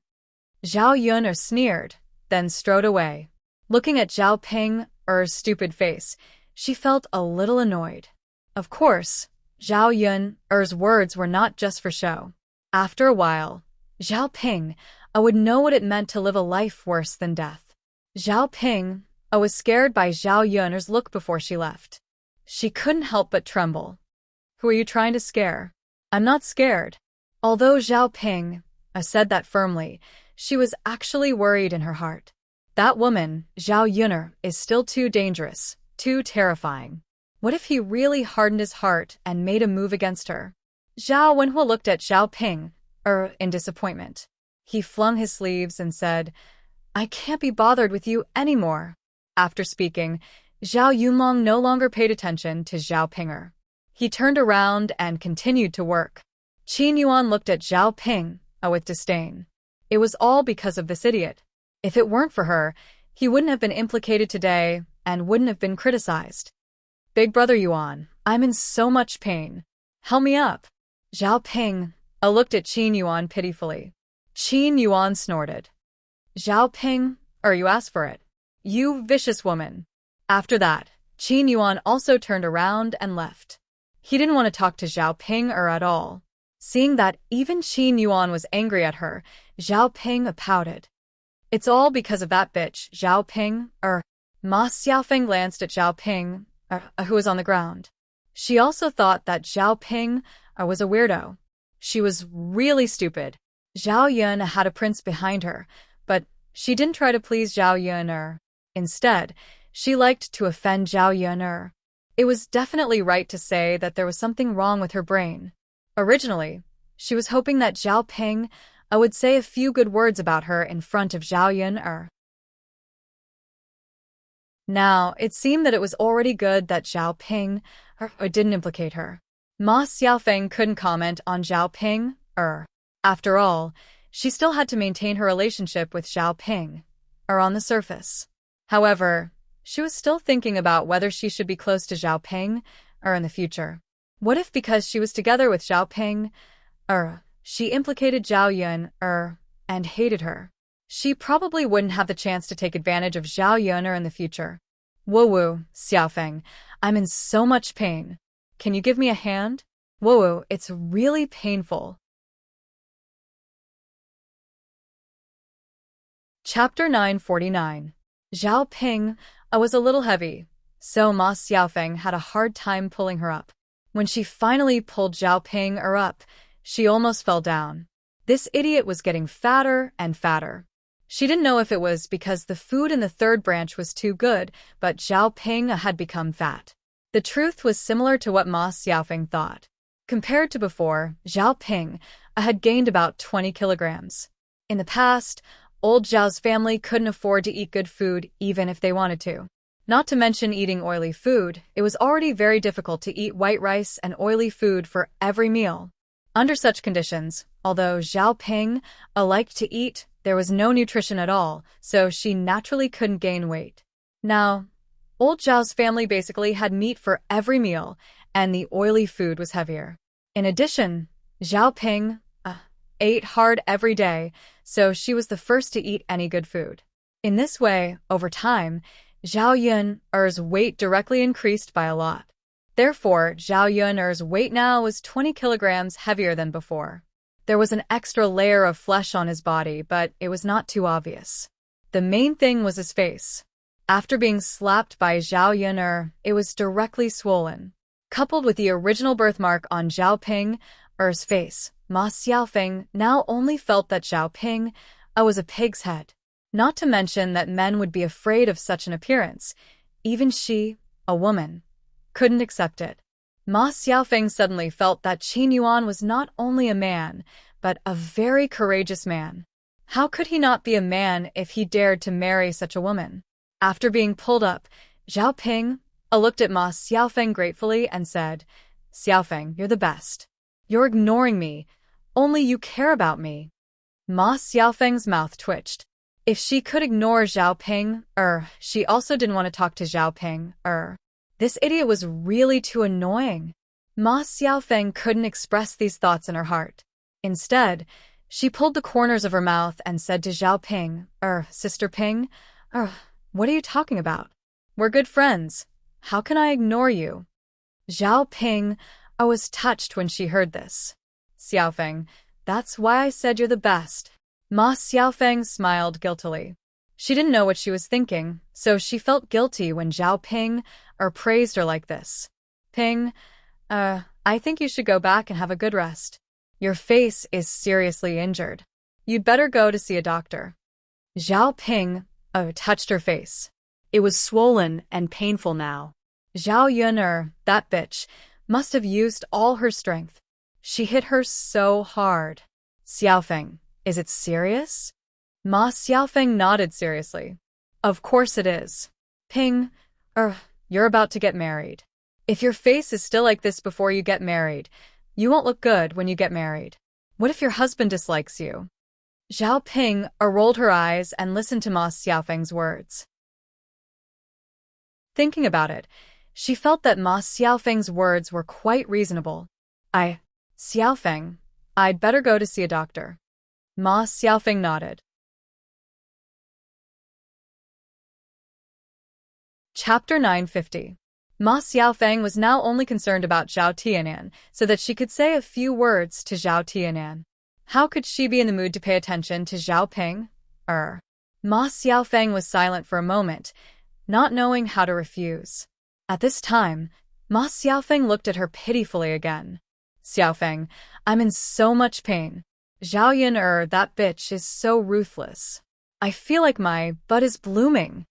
Zhao Yun sneered, then strode away. Looking at Zhao Ping's stupid face, she felt a little annoyed. Of course, Zhao Yun's words were not just for show. After a while, Zhao Ping would know what it meant to live a life worse than death. Zhao Ping was scared by Zhao Yun's look before she left. She couldn't help but tremble. Who are you trying to scare? I'm not scared. Although Zhao Ping said that firmly, she was actually worried in her heart. That woman, Zhao Yun, is still too dangerous, too terrifying. What if he really hardened his heart and made a move against her? Zhao Wenhua looked at Zhao Ping, in disappointment. He flung his sleeves and said, I can't be bothered with you anymore. After speaking, Zhao Yunlong no longer paid attention to Zhao Pinger. He turned around and continued to work. Qin Yuan looked at Zhao Ping with disdain. It was all because of this idiot. If it weren't for her, he wouldn't have been implicated today and wouldn't have been criticized. Big brother Yuan, I'm in so much pain. Help me up. Zhao Ping looked at Qin Yuan pitifully. Qin Yuan snorted. Zhao Ping, you asked for it. You vicious woman. After that, Qin Yuan also turned around and left. He didn't want to talk to Zhao Ping at all. Seeing that even Qin Yuan was angry at her, Zhao Ping pouted. It's all because of that bitch, Zhao Ping, Ma Xiaofeng glanced at Zhao Ping, who was on the ground. She also thought that Zhao Ping was a weirdo. She was really stupid. Zhao Yun had a prince behind her, but she didn't try to please Zhao Yun. Instead, she liked to offend Zhao Yun. It was definitely right to say that there was something wrong with her brain. Originally, she was hoping that Zhao Ping would say a few good words about her in front of Zhao Yun. Now, it seemed that it was already good that Zhao Ping didn't implicate her. Ma Xiaofeng couldn't comment on Zhao Ping. After all, she still had to maintain her relationship with Zhao Ping, on the surface. However, she was still thinking about whether she should be close to Zhao Ping in the future. What if because she was together with Zhao Ping, she implicated Zhao Yun and hated her? She probably wouldn't have the chance to take advantage of Zhao Yun in the future. Woo, Xiaofeng, I'm in so much pain. Can you give me a hand? Woo, it's really painful. Chapter 949. Zhao Ping was a little heavy, so Ma Xiaofeng had a hard time pulling her up. When she finally pulled Zhao Ping up, she almost fell down. This idiot was getting fatter and fatter. She didn't know if it was because the food in the third branch was too good, but Zhao Ping had become fat. The truth was similar to what Ma Xiaofeng thought. Compared to before, Zhao Ping had gained about 20 kilograms. In the past, old Zhao's family couldn't afford to eat good food even if they wanted to. Not to mention eating oily food, it was already very difficult to eat white rice and oily food for every meal. Under such conditions, although Zhao Ping liked to eat, there was no nutrition at all, so she naturally couldn't gain weight. Now, old Zhao's family basically had meat for every meal, and the oily food was heavier. In addition, Zhao Ping ate hard every day, so she was the first to eat any good food. In this way, over time, Zhao Yun'er's weight directly increased by a lot. Therefore, Zhao Yun'er's weight now was 20 kilograms heavier than before. There was an extra layer of flesh on his body, but it was not too obvious. The main thing was his face. After being slapped by Zhao Yun'er, it was directly swollen. Coupled with the original birthmark on Zhao Ping's face, Ma Xiaofeng now only felt that Zhao Ping was a pig's head. Not to mention that men would be afraid of such an appearance. Even she, a woman, couldn't accept it. Ma Xiaofeng suddenly felt that Qin Yuan was not only a man, but a very courageous man. How could he not be a man if he dared to marry such a woman? After being pulled up, Zhao Ping looked at Ma Xiaofeng gratefully and said, "Xiaofeng, you're the best. You're ignoring me. Only you care about me." Ma Xiaofeng's mouth twitched. If she could ignore Zhao Ping, she also didn't want to talk to Zhao Ping, This idiot was really too annoying. Ma Xiaofeng couldn't express these thoughts in her heart. Instead, she pulled the corners of her mouth and said to Zhao Ping, Sister Ping, what are you talking about? We're good friends. How can I ignore you?" Zhao Ping was touched when she heard this. "Xiaofeng, that's why I said you're the best." Ma Xiaofeng smiled guiltily. She didn't know what she was thinking, so she felt guilty when Zhao Ping praised her like this. "Ping, I think you should go back and have a good rest. Your face is seriously injured. You'd better go to see a doctor." Zhao Ping touched her face. It was swollen and painful now. Zhao Yun'er, that bitch, must have used all her strength. She hit her so hard. "Xiaofeng, is it serious?" Ma Xiaofeng nodded seriously. "Of course it is. Ping, you're about to get married. If your face is still like this before you get married, you won't look good when you get married. What if your husband dislikes you?" Zhao Ping rolled her eyes and listened to Ma Xiaofeng's words. Thinking about it, she felt that Ma Xiaofeng's words were quite reasonable. Xiaofeng, I'd better go to see a doctor." Ma Xiaofeng nodded. Chapter 950. Ma Xiaofeng was now only concerned about Zhao Tianan, so that she could say a few words to Zhao Tianan. How could she be in the mood to pay attention to Zhao Ping? Ma Xiaofeng was silent for a moment, not knowing how to refuse. At this time, Ma Xiaofeng looked at her pitifully again. "Xiaofeng, I'm in so much pain. Zhao Yun'er, that bitch, is so ruthless. I feel like my butt is blooming."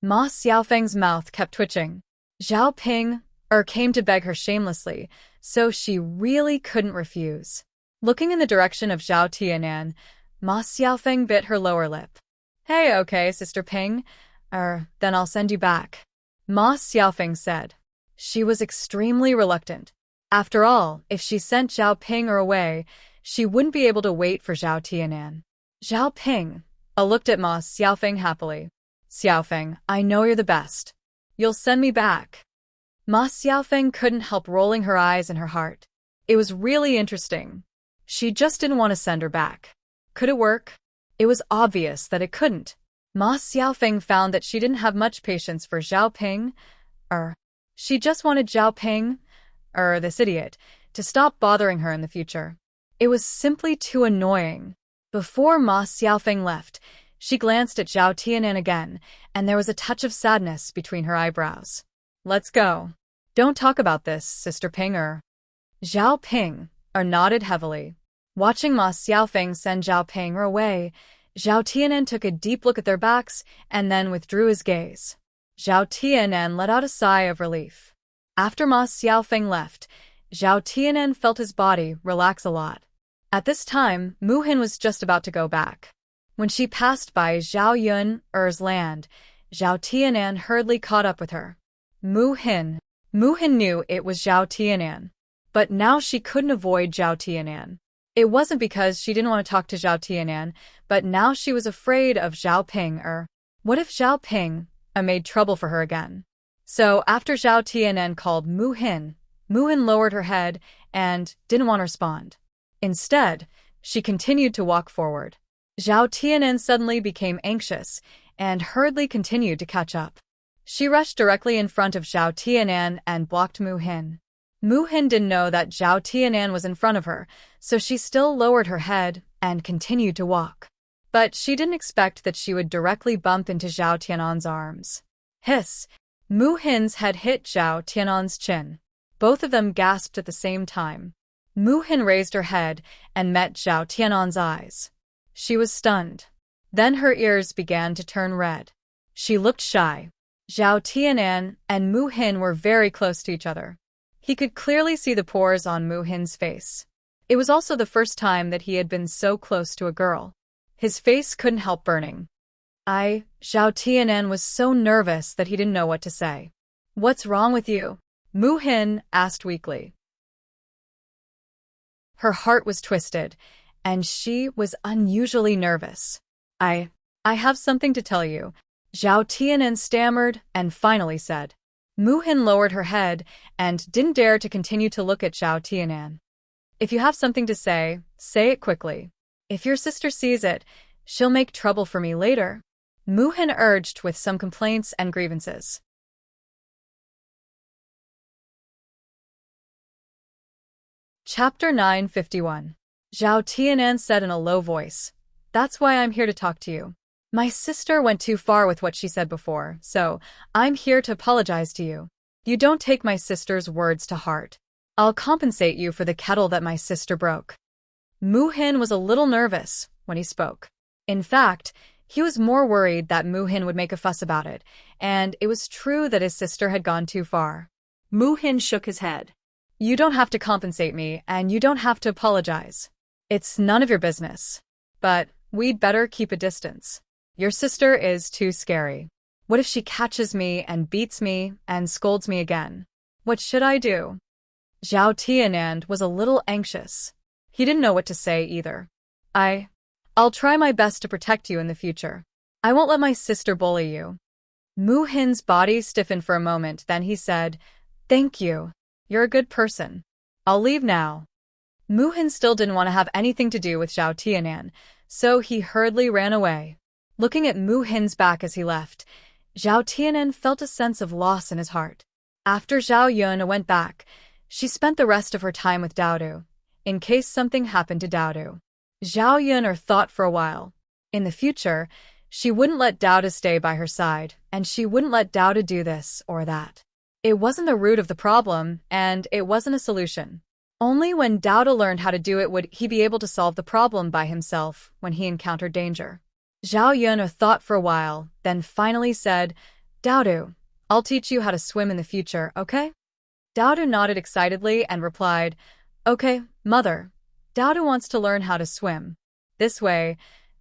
Ma Xiaofeng's mouth kept twitching. Zhao Ping came to beg her shamelessly, so she really couldn't refuse. Looking in the direction of Zhao Tianan, Ma Xiaofeng bit her lower lip. "Hey, okay, Sister Ping. Then I'll send you back," Ma Xiaofeng said. She was extremely reluctant. After all, if she sent Zhao Ping away, she wouldn't be able to wait for Zhao Tianan. Zhao Ping looked at Ma Xiaofeng happily. "Xiaofeng, I know you're the best. You'll send me back." Ma Xiaofeng couldn't help rolling her eyes in her heart. It was really interesting. She just didn't want to send her back. Could it work? It was obvious that it couldn't. Ma Xiaofeng found that she didn't have much patience for Zhao Ping. She just wanted Zhao Ping, this idiot, to stop bothering her in the future. It was simply too annoying. Before Ma Xiaofeng left, She glanced at Zhao Tianan again, and there was a touch of sadness between her eyebrows. Let's go. Don't talk about this, Sister Ping. Zhao Ping nodded heavily. Watching Ma Xiaofeng send Zhao Ping away, Zhao Tianan took a deep look at their backs and then withdrew his gaze. Zhao Tianan let out a sigh of relief. After Ma Xiaofeng left, Zhao Tianan felt his body relax a lot. At this time, Mu Hin was just about to go back. When she passed by Zhao Yun'er's land, Zhao Tianan hurriedly caught up with her. Mu Hin knew it was Zhao Tianan. But now she couldn't avoid Zhao Tianan. It wasn't because she didn't want to talk to Zhao Tianan, but now she was afraid of Zhao Ping. What if Zhao Ping made trouble for her again? So after Zhao Tianan called Mu Hin lowered her head and didn't want to respond. Instead, she continued to walk forward. Zhao Tianan suddenly became anxious and hurriedly continued to catch up. She rushed directly in front of Zhao Tianan and blocked Mu Hin. Mu Hin didn't know that Zhao Tianan was in front of her, so she still lowered her head and continued to walk. But she didn't expect that she would directly bump into Zhao Tianan's arms. Hiss! Mu Hin's head hit Zhao Tianan's chin. Both of them gasped at the same time. Mu Hin raised her head and met Zhao Tianan's eyes. She was stunned. Then her ears began to turn red. She looked shy. Zhao Tianan and Mu Hin were very close to each other. He could clearly see the pores on Mu Hin's face. It was also the first time that he had been so close to a girl. His face couldn't help burning. Zhao Tianan was so nervous that he didn't know what to say. What's wrong with you? Mu Hin asked weakly. Her heart was twisted, and she was unusually nervous. I have something to tell you, Zhao Tianan stammered and finally said. Mu Hin lowered her head and didn't dare to continue to look at Zhao Tianan. If you have something to say it quickly. If your sister sees it, she'll make trouble for me later, Mu Hin urged with some complaints and grievances. Chapter 951. Zhao Tianan said in a low voice, "That's why I'm here to talk to you. My sister went too far with what she said before, so I'm here to apologize to you. You don't take my sister's words to heart. I'll compensate you for the kettle that my sister broke." Mu Hin was a little nervous when he spoke. In fact, he was more worried that Mu Hin would make a fuss about it, and it was true that his sister had gone too far. Mu Hin shook his head. You don't have to compensate me, and you don't have to apologize. It's none of your business. But we'd better keep a distance. Your sister is too scary. What if she catches me and beats me and scolds me again? What should I do? Zhao Tianan was a little anxious. He didn't know what to say either. I'll try my best to protect you in the future. I won't let my sister bully you. Mu Hin's body stiffened for a moment, then he said, "Thank you. You're a good person. I'll leave now." Mu Hin still didn't want to have anything to do with Zhao Tianan, so he hurriedly ran away. Looking at Mu Hin's back as he left, Zhao Tianan felt a sense of loss in his heart. After Zhao Yun went back, she spent the rest of her time with Daodu, in case something happened to Daodu. Zhao Yun thought for a while. In the future, she wouldn't let Daodu stay by her side, and she wouldn't let Daodu do this or that. It wasn't the root of the problem, and it wasn't a solution. Only when Daodu learned how to do it would he be able to solve the problem by himself when he encountered danger. Zhao Yun thought for a while, then finally said, "Daodu, I'll teach you how to swim in the future, okay?" Daodu nodded excitedly and replied, "Okay, mother. Daodu wants to learn how to swim. This way,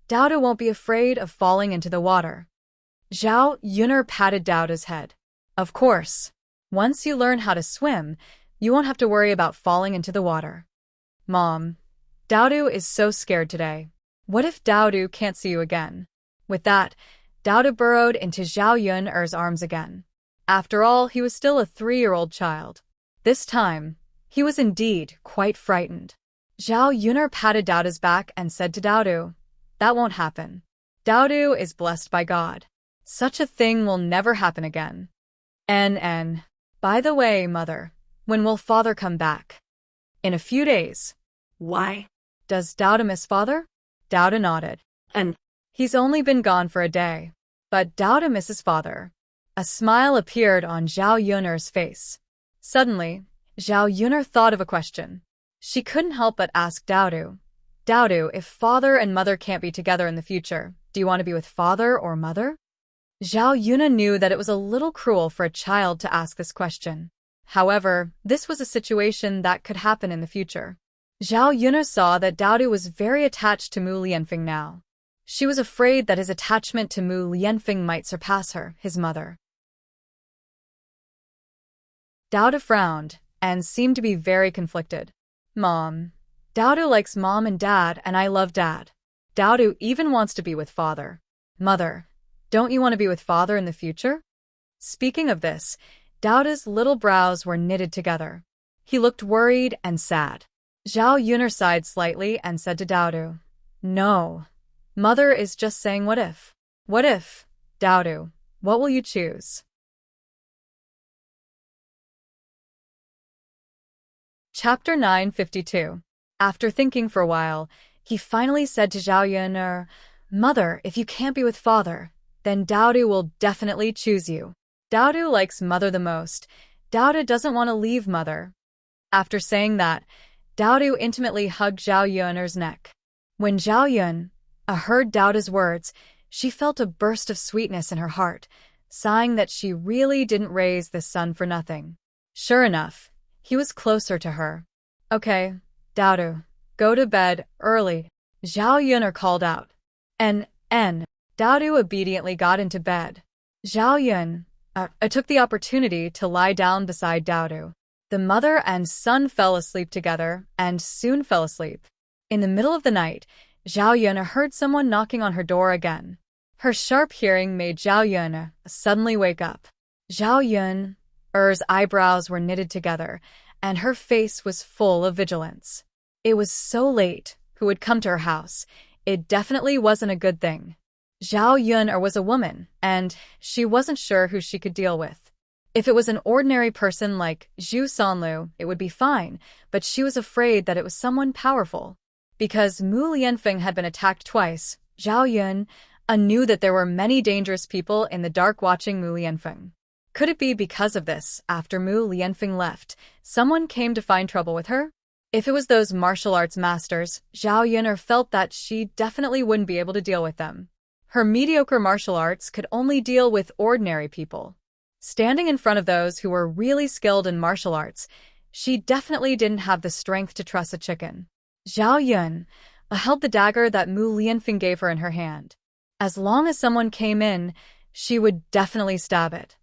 Daodu won't be afraid of falling into the water." Zhao Yun patted Daodu's head. "Of course. Once you learn how to swim, you won't have to worry about falling into the water." "Mom, Daodu is so scared today. What if Daodu can't see you again?" With that, Daodu burrowed into Zhao Yun's arms again. After all, he was still a 3-year-old child. This time, he was indeed quite frightened. Zhao Yun patted Daodu's back and said to Daodu, "That won't happen. Daodu is blessed by God. Such a thing will never happen again." By the way, mother, when will father come back?" "In a few days." "Why? "Does Daodu miss father?" Daodu nodded. And He's only been gone for a day. But Dowda misses father. A smile appeared on Zhao Yun'er's face. Suddenly, Zhao Yun'er thought of a question. She couldn't help but ask Dowdu. Dowdu, if father and mother can't be together in the future, do you want to be with father or mother? Zhao Yun'er knew that it was a little cruel for a child to ask this question. However, this was a situation that could happen in the future. Zhao Yun'er saw that Dowdu was very attached to Mu Lianfeng now. She was afraid that his attachment to Mu Lianfeng might surpass her, his mother. Dowdu frowned and seemed to be very conflicted. Mom. Dowdu likes mom and dad, and I love dad. Dowdu even wants to be with father. Mother. Don't you want to be with father in the future? Speaking of this, Dowda's little brows were knitted together. He looked worried and sad. Zhao Yun'er sighed slightly and said to Dowdu, No. Mother is just saying what if. What if? Dowdu, what will you choose? Chapter 952. After thinking for a while, he finally said to Zhao Yun'er, Mother, if you can't be with father, then Dowdu will definitely choose you. Dowdu likes mother the most. Dowdu doesn't want to leave mother. After saying that, Dowdu intimately hugged Zhao Yun'er's neck. When Zhao Yun heard Dowdu's words, she felt a burst of sweetness in her heart, sighing that she really didn't raise this son for nothing. Sure enough, he was closer to her. Okay, Dowdu, go to bed early, Zhao Yun'er called out. Dowdu obediently got into bed. Zhao Yun took the opportunity to lie down beside Dowdu. The mother and son fell asleep together and soon fell asleep. In the middle of the night, Zhao Yun heard someone knocking on her door again. Her sharp hearing made Zhao Yun suddenly wake up. Zhao Yun's eyebrows were knitted together, and her face was full of vigilance. It was so late. Who had come to her house? It definitely wasn't a good thing. Zhao Yun was a woman, and she wasn't sure who she could deal with. If it was an ordinary person like Zhu Sanlu, it would be fine, but she was afraid that it was someone powerful. Because Mu Lianfeng had been attacked twice, Zhao Yun knew that there were many dangerous people in the dark watching Mu Lianfeng. Could it be because of this, after Mu Lianfeng left, someone came to find trouble with her? If it was those martial arts masters, Zhao Yun felt that she definitely wouldn't be able to deal with them. Her mediocre martial arts could only deal with ordinary people. Standing in front of those who were really skilled in martial arts, she definitely didn't have the strength to truss a chicken. Zhao Yun held the dagger that Mu Lianfeng gave her in her hand. As long as someone came in, she would definitely stab it.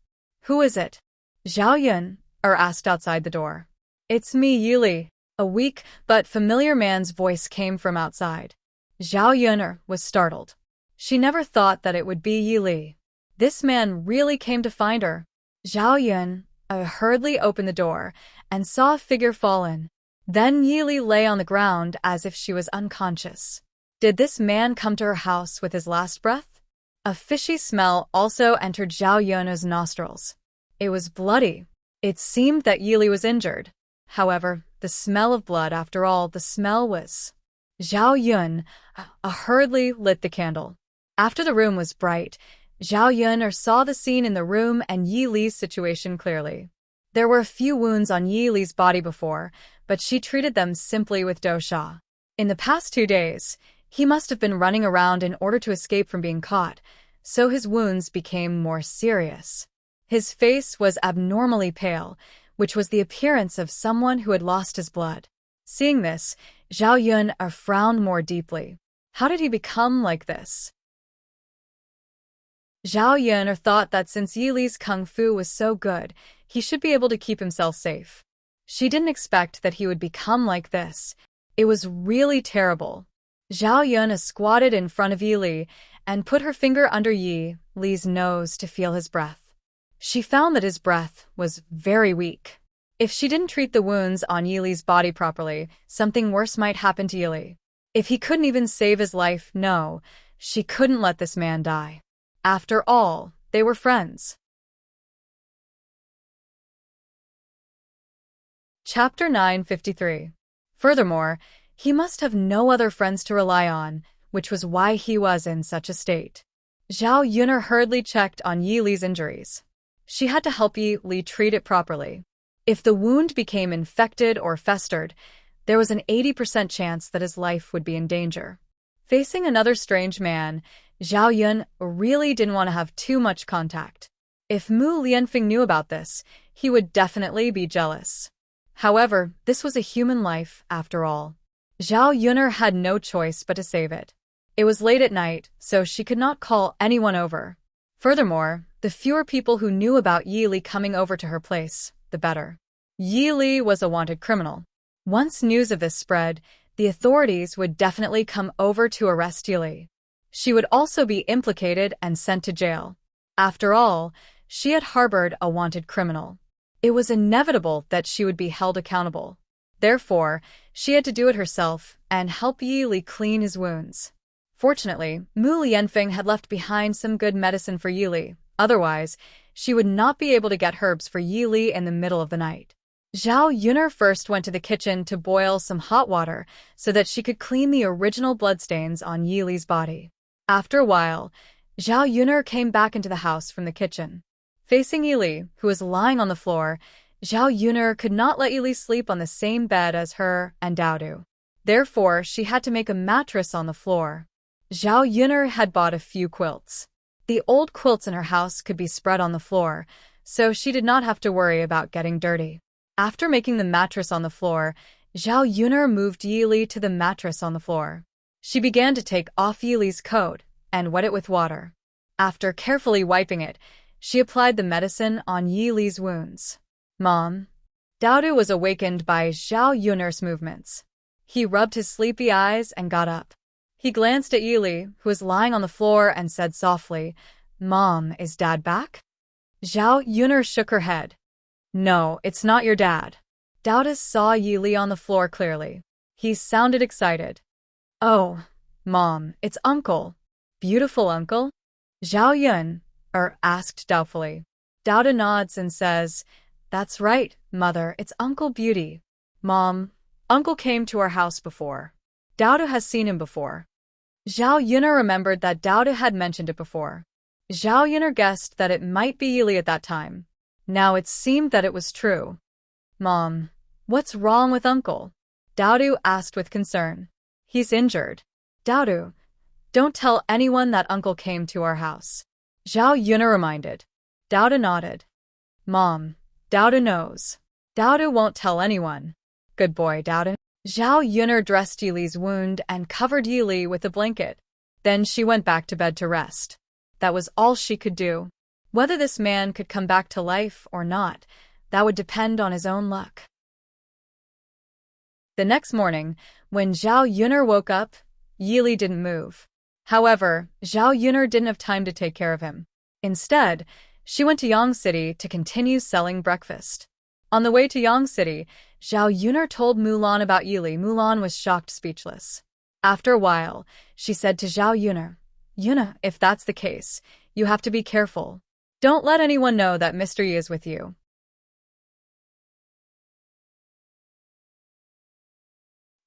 Who is it? Zhao Yun asked outside the door. It's me, Yili. A weak but familiar man's voice came from outside. Zhao Yun was startled. She never thought that it would be Yili. This man really came to find her. Zhao Yun hurriedly opened the door and saw a figure fall in. Then Yili lay on the ground as if she was unconscious. Did this man come to her house with his last breath? A fishy smell also entered Zhao Yun's nostrils. It was bloody. It seemed that Yili was injured. However, the smell of blood, after all, the smell was. Zhao Yun hurriedly lit the candle. After the room was bright, Zhao Yun saw the scene in the room and Yi Li's situation clearly. There were a few wounds on Yi Li's body before, but she treated them simply with dosha. In the past 2 days, he must have been running around in order to escape from being caught, so his wounds became more serious. His face was abnormally pale, which was the appearance of someone who had lost his blood. Seeing this, Zhao Yun frowned more deeply. How did he become like this? Zhao Yun thought that since Yi Li's kung fu was so good, he should be able to keep himself safe. She didn't expect that he would become like this. It was really terrible. Zhao Yun squatted in front of Yi Li and put her finger under Yi Li's nose to feel his breath. She found that his breath was very weak. If she didn't treat the wounds on Yi Li's body properly, something worse might happen to Yi Li. If he couldn't even save his life, no, she couldn't let this man die. After all, they were friends. Chapter 953. Furthermore, he must have no other friends to rely on. which was why he was in such a state. Zhao Yuner hurriedly checked on Yi Li's injuries. She had to help Yi Li treat it properly. If the wound became infected or festered, there was an 80% chance that his life would be in danger. Facing another strange man, Zhao Yun really didn't want to have too much contact. If Mu Lianfeng knew about this, he would definitely be jealous. However, this was a human life, after all. Zhao Yuner had no choice but to save it. It was late at night, so she could not call anyone over. Furthermore, the fewer people who knew about Yi Li coming over to her place, the better. Yi Li was a wanted criminal. Once news of this spread, the authorities would definitely come over to arrest Yi Li. She would also be implicated and sent to jail. After all, she had harbored a wanted criminal. It was inevitable that she would be held accountable. Therefore, she had to do it herself and help Yi Li clean his wounds. Fortunately, Mu Lianfeng had left behind some good medicine for Yi Li. Otherwise, she would not be able to get herbs for Yi Li in the middle of the night. Zhao Yuner first went to the kitchen to boil some hot water so that she could clean the original bloodstains on Yi Li's body. After a while, Zhao Yuner came back into the house from the kitchen. Facing Yi Li, who was lying on the floor, Zhao Yuner could not let Yi Li sleep on the same bed as her and Daodu. Therefore, she had to make a mattress on the floor. Zhao Yuner had bought a few quilts. The old quilts in her house could be spread on the floor, so she did not have to worry about getting dirty. After making the mattress on the floor, Zhao Yuner moved Yi Li to the mattress on the floor. She began to take off Yi Li's coat and wet it with water. After carefully wiping it, she applied the medicine on Yi Li's wounds. Mom. Daodu was awakened by Zhao Yuner's movements. He rubbed his sleepy eyes and got up. He glanced at Yi Li, who was lying on the floor, and said softly, "Mom, is Dad back?" Zhao Yuner shook her head. "No, it's not your dad." Daodu saw Yi Li on the floor clearly. He sounded excited. "Oh, Mom, it's Uncle." "Beautiful Uncle?" Zhao Yun asked doubtfully. Daodu nods and says, "That's right, Mother, it's Uncle Beauty." "Mom, Uncle came to our house before. Daodu has seen him before." Zhao Yuner remembered that Daodu had mentioned it before. Zhao Yuner guessed that it might be Yi Li at that time. Now it seemed that it was true. "Mom, what's wrong with Uncle?" Daodu asked with concern. "He's injured." "Daodu, don't tell anyone that Uncle came to our house," Zhao Yuner reminded. Daodu nodded. "Mom, Daodu knows." "Daodu won't tell anyone." "Good boy, Daodu." Zhao Yuner dressed Yi Li's wound and covered Yi Li with a blanket. Then she went back to bed to rest. That was all she could do. Whether this man could come back to life or not, that would depend on his own luck. The next morning, when Zhao Yuner woke up, Yi Li didn't move. However, Zhao Yuner didn't have time to take care of him. Instead, she went to Yang City to continue selling breakfast. On the way to Yang City, Zhao Yuner told Mulan about Yi Li. Mulan was shocked, speechless. After a while, she said to Zhao Yuner, "Yuner, if that's the case, you have to be careful. Don't let anyone know that Mr. Yi is with you."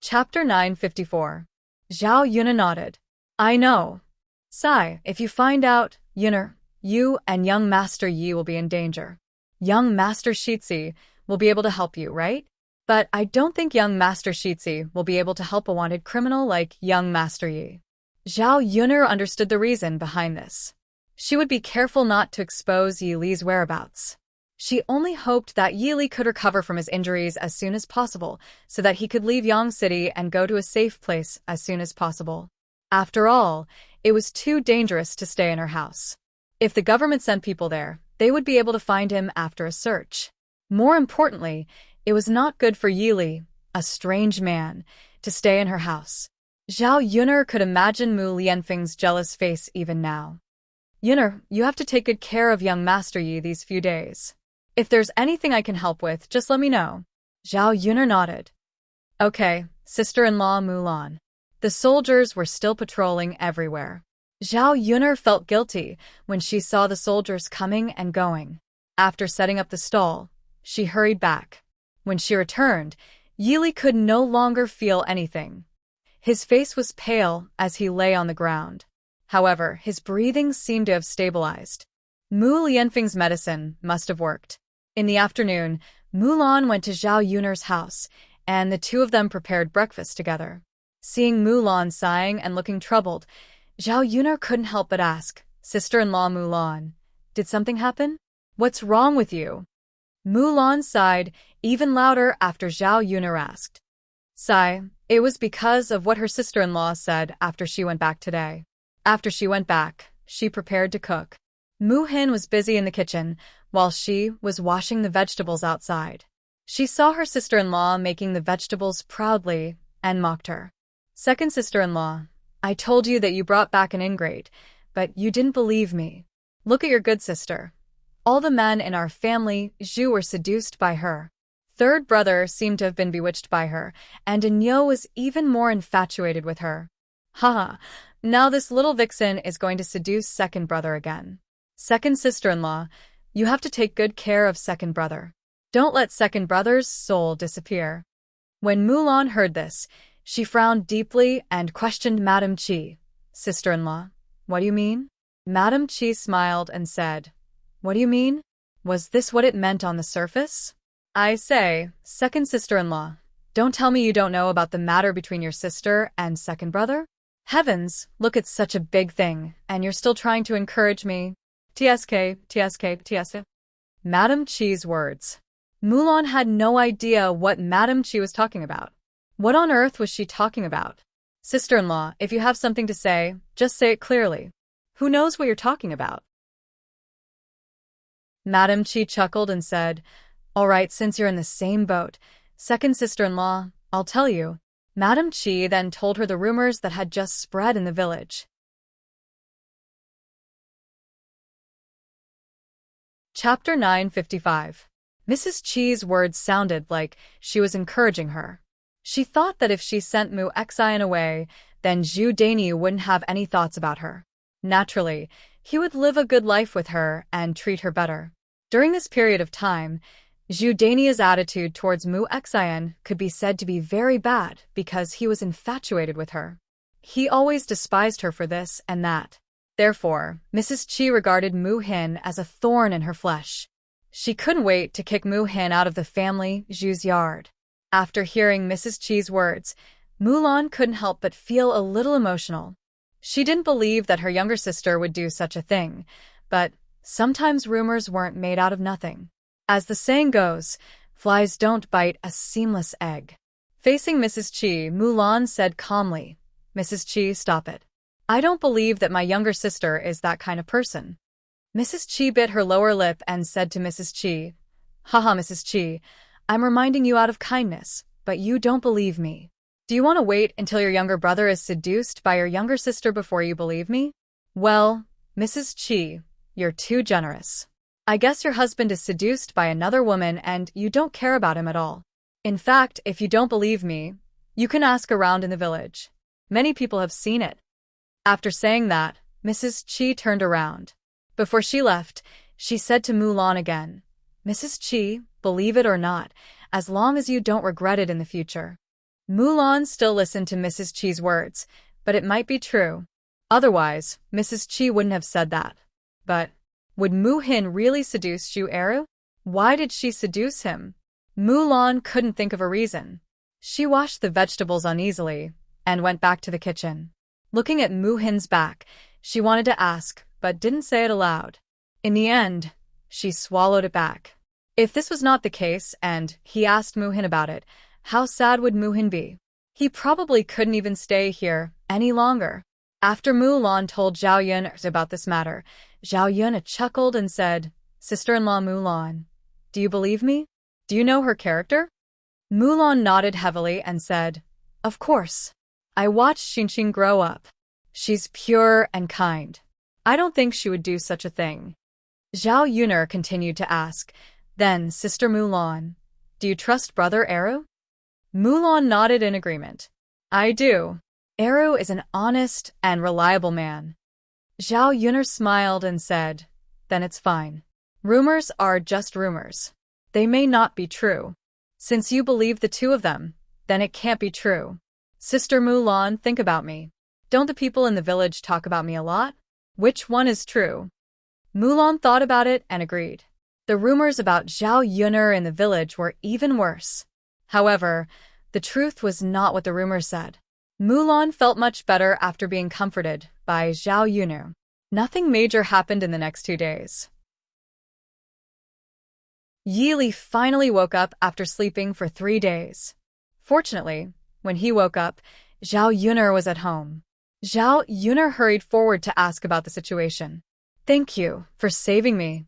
Chapter 954. Zhao Yuner nodded. "I know. Sai, if you find out, Yuner, you and young Master Yi will be in danger. Young Master Shitzi will be able to help you, right? But I don't think young Master Shitzi will be able to help a wanted criminal like young Master Yi." Zhao Yuner understood the reason behind this. She would be careful not to expose Yi Li's whereabouts. She only hoped that Yi Li could recover from his injuries as soon as possible so that he could leave Yang City and go to a safe place as soon as possible. After all, it was too dangerous to stay in her house. If the government sent people there, they would be able to find him after a search. More importantly, it was not good for Yi Li, a strange man, to stay in her house. Zhao Yuner could imagine Mu Lianfeng's jealous face even now. "Yuner, you have to take good care of young Master Yi these few days. If there's anything I can help with, just let me know." Zhao Yuner nodded. "Okay, sister-in-law Mulan." The soldiers were still patrolling everywhere. Zhao Yuner felt guilty when she saw the soldiers coming and going. After setting up the stall, she hurried back. When she returned, Yi Li could no longer feel anything. His face was pale as he lay on the ground. However, his breathing seemed to have stabilized. Mu Lianfeng's medicine must have worked. In the afternoon, Mulan went to Zhao Yun'er's house, and the two of them prepared breakfast together. Seeing Mulan sighing and looking troubled, Zhao Yun'er couldn't help but ask, "Sister-in-law Mulan, did something happen? What's wrong with you?" Mulan sighed even louder after Zhao Yun'er asked. "Sigh, it was because of what her sister-in-law said after she went back today. After she went back, she prepared to cook." Mu Hin was busy in the kitchen while she was washing the vegetables outside. She saw her sister-in-law making the vegetables proudly and mocked her. "Second sister-in-law, I told you that you brought back an ingrate, but you didn't believe me. Look at your good sister. All the men in our family, Zhu, were seduced by her. Third brother seemed to have been bewitched by her, and Enyo was even more infatuated with her. Haha, now this little vixen is going to seduce second brother again. Second sister-in-law, you have to take good care of second brother. Don't let second brother's soul disappear." When Mulan heard this, she frowned deeply and questioned Madame Qi. "Sister-in-law, what do you mean?" Madame Qi smiled and said, "What do you mean? Was this what it meant on the surface? I say, second sister-in-law, don't tell me you don't know about the matter between your sister and second brother? Heavens, look, it's such a big thing, and you're still trying to encourage me. TSK. Madame Qi's words. Mulan had no idea what Madame Qi was talking about. What on earth was she talking about? "Sister-in-law, if you have something to say, just say it clearly. Who knows what you're talking about?" Madame Qi chuckled and said, "All right, since you're in the same boat, second sister-in-law, I'll tell you." Madame Qi then told her the rumors that had just spread in the village. Chapter 955. Mrs. Qi's words sounded like she was encouraging her. She thought that if she sent Mu Xian away, then Zhu Dainyu wouldn't have any thoughts about her. Naturally, he would live a good life with her and treat her better. During this period of time, Zhu Dainyu's attitude towards Mu Xian could be said to be very bad because he was infatuated with her. He always despised her for this and that. Therefore, Mrs. Qi regarded Mu Hin as a thorn in her flesh. She couldn't wait to kick Mu Hin out of the family Zhu's yard. After hearing Mrs. Qi's words, Mulan couldn't help but feel a little emotional. She didn't believe that her younger sister would do such a thing, but sometimes rumors weren't made out of nothing. As the saying goes, flies don't bite a seamless egg. Facing Mrs. Qi, Mulan said calmly, "Mrs. Qi, stop it. I don't believe that my younger sister is that kind of person." Mrs. Qi bit her lower lip and said to Mrs. Qi, "Haha, Mrs. Qi, I'm reminding you out of kindness, but you don't believe me. Do you want to wait until your younger brother is seduced by your younger sister before you believe me? Well, Mrs. Qi, you're too generous. I guess your husband is seduced by another woman and you don't care about him at all. In fact, if you don't believe me, you can ask around in the village. Many people have seen it." After saying that, Mrs. Qi turned around. Before she left, she said to Mulan again, "Mrs. Qi, believe it or not, as long as you don't regret it in the future." Mulan still listened to Mrs. Qi's words, but it might be true. Otherwise, Mrs. Qi wouldn't have said that. But would Mu Hin really seduce Zhu Eru? Why did she seduce him? Mulan couldn't think of a reason. She washed the vegetables uneasily and went back to the kitchen. Looking at Mu Hin's back, she wanted to ask, but didn't say it aloud. In the end, she swallowed it back. If this was not the case and he asked Mu Hin about it, how sad would Mu Hin be? He probably couldn't even stay here any longer. After Mulan told Zhao Yun about this matter, Zhao Yun chuckled and said, "Sister-in-law Mulan, do you believe me? Do you know her character?" Mulan nodded heavily and said, "Of course. I watched Xinxin grow up. She's pure and kind. I don't think she would do such a thing." Zhao Yun'er continued to ask, "Then, Sister Mulan, do you trust Brother Eru?" Mulan nodded in agreement. "I do. Eru is an honest and reliable man." Zhao Yun'er smiled and said, "Then it's fine. Rumors are just rumors. They may not be true. Since you believe the two of them, then it can't be true. Sister Mulan, think about me. Don't the people in the village talk about me a lot? Which one is true? Mulan thought about it and agreed. The rumors about Zhao Yun'er in the village were even worse. However, the truth was not what the rumors said. Mulan felt much better after being comforted by Zhao Yun'er. Nothing major happened in the next 2 days. Yi Li finally woke up after sleeping for 3 days. Fortunately, when he woke up, Zhao Yun'er was at home. Zhao Yun'er hurried forward to ask about the situation. Thank you for saving me.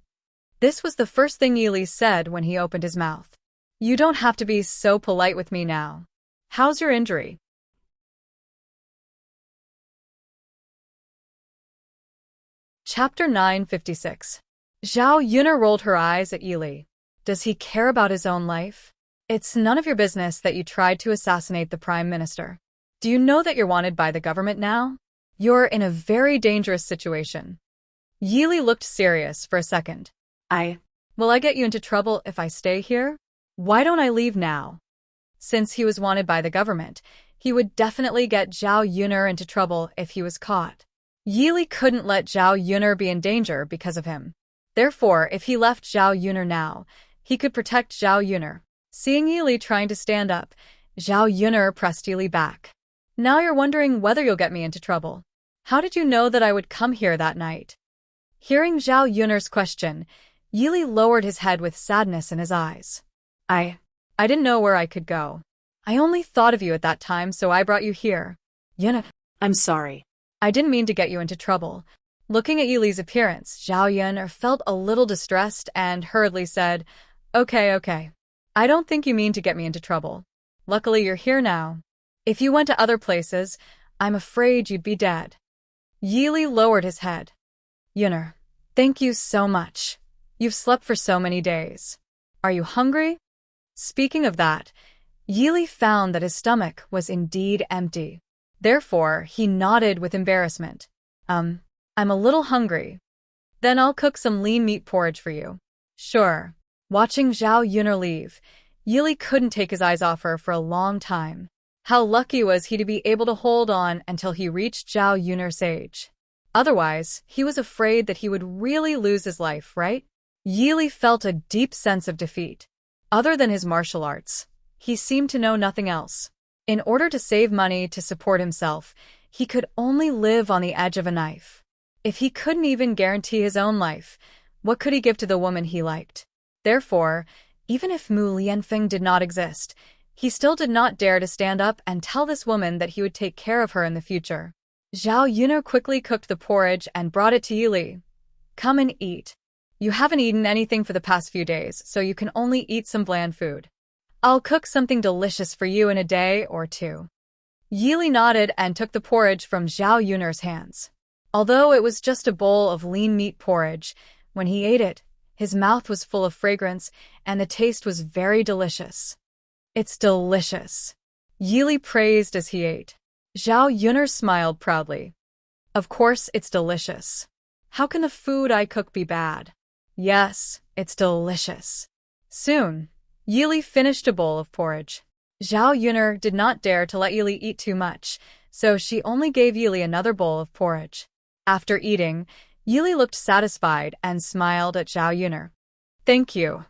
This was the first thing Yi Li said when he opened his mouth. You don't have to be so polite with me now. How's your injury? Chapter 956. Zhao Yun'er rolled her eyes at Yi Li. Does he care about his own life? It's none of your business that you tried to assassinate the Prime Minister. Do you know that you're wanted by the government now? You're in a very dangerous situation. Yi Li looked serious for a second. Will I get you into trouble if I stay here? Why don't I leave now? Since he was wanted by the government, he would definitely get Zhao Yun'er into trouble if he was caught. Yi Li couldn't let Zhao Yun'er be in danger because of him. Therefore, if he left Zhao Yun'er now, he could protect Zhao Yun'er. Seeing Yi Li trying to stand up, Zhao Yun'er pressed Yi Li back. Now you're wondering whether you'll get me into trouble. How did you know that I would come here that night? Hearing Zhao Yun'er's question, Yi Li lowered his head with sadness in his eyes. I didn't know where I could go. I only thought of you at that time, so I brought you here. Yun'er, I'm sorry. I didn't mean to get you into trouble. Looking at Yi Li's appearance, Zhao Yun'er felt a little distressed and hurriedly said, Okay. I don't think you mean to get me into trouble. Luckily, you're here now. If you went to other places, I'm afraid you'd be dead. Yi Li lowered his head. Yun'er, thank you so much. You've slept for so many days. Are you hungry? Speaking of that, Yi Li found that his stomach was indeed empty. Therefore, he nodded with embarrassment. I'm a little hungry. Then I'll cook some lean meat porridge for you. Sure. Watching Zhao Yun'er leave, Yi Li couldn't take his eyes off her for a long time. How lucky was he to be able to hold on until he reached Zhao Yun'er's age. Otherwise, he was afraid that he would really lose his life, right? Yi Li felt a deep sense of defeat. Other than his martial arts, he seemed to know nothing else. In order to save money to support himself, he could only live on the edge of a knife. If he couldn't even guarantee his own life, what could he give to the woman he liked? Therefore, even if Mu Lianfeng did not exist, he still did not dare to stand up and tell this woman that he would take care of her in the future. Zhao Yun'er quickly cooked the porridge and brought it to Yi Li. Come and eat. You haven't eaten anything for the past few days, so you can only eat some bland food. I'll cook something delicious for you in a day or two. Yi Li nodded and took the porridge from Zhao Yun'er's hands. Although it was just a bowl of lean meat porridge, when he ate it, his mouth was full of fragrance and the taste was very delicious. It's delicious. Yi Li praised as he ate. Zhao Yun'er smiled proudly. Of course it's delicious. How can the food I cook be bad? Yes, it's delicious. Soon, Yi Li finished a bowl of porridge. Zhao Yun'er did not dare to let Yi Li eat too much, so she only gave Yi Li another bowl of porridge. After eating, Yi Li looked satisfied and smiled at Zhao Yun'er. Thank you.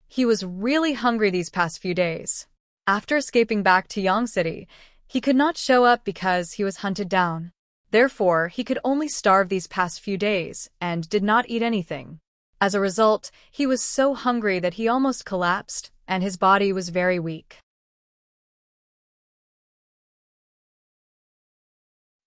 He was really hungry these past few days. After escaping back to Yang City, he could not show up because he was hunted down. Therefore, he could only starve these past few days and did not eat anything. As a result, he was so hungry that he almost collapsed, and his body was very weak.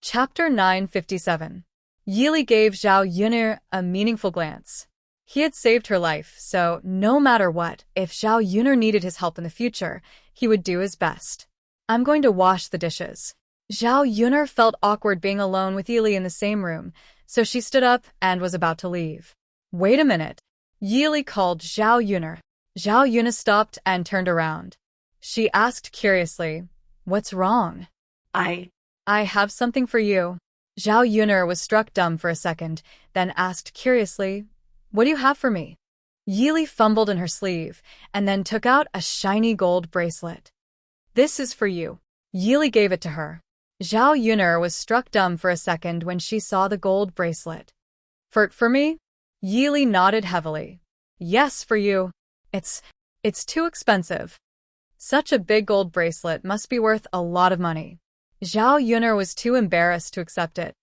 Chapter 957. Yi Li gave Zhao Yun'er a meaningful glance. He had saved her life, so no matter what, if Zhao Yun'er needed his help in the future, he would do his best. I'm going to wash the dishes. Zhao Yun'er felt awkward being alone with Yi Li in the same room, so she stood up and was about to leave. Wait a minute. Yi Li called Zhao Yun'er. Zhao Yun'er stopped and turned around. She asked curiously, What's wrong? I have something for you. Zhao Yun'er was struck dumb for a second, then asked curiously, What do you have for me? Yi Li fumbled in her sleeve, and then took out a shiny gold bracelet. This is for you. Yili gave it to her. Zhao Yun'er was struck dumb for a second when she saw the gold bracelet. For me? Yili nodded heavily. Yes, for you. It's too expensive. Such a big gold bracelet must be worth a lot of money. Zhao Yun'er was too embarrassed to accept it.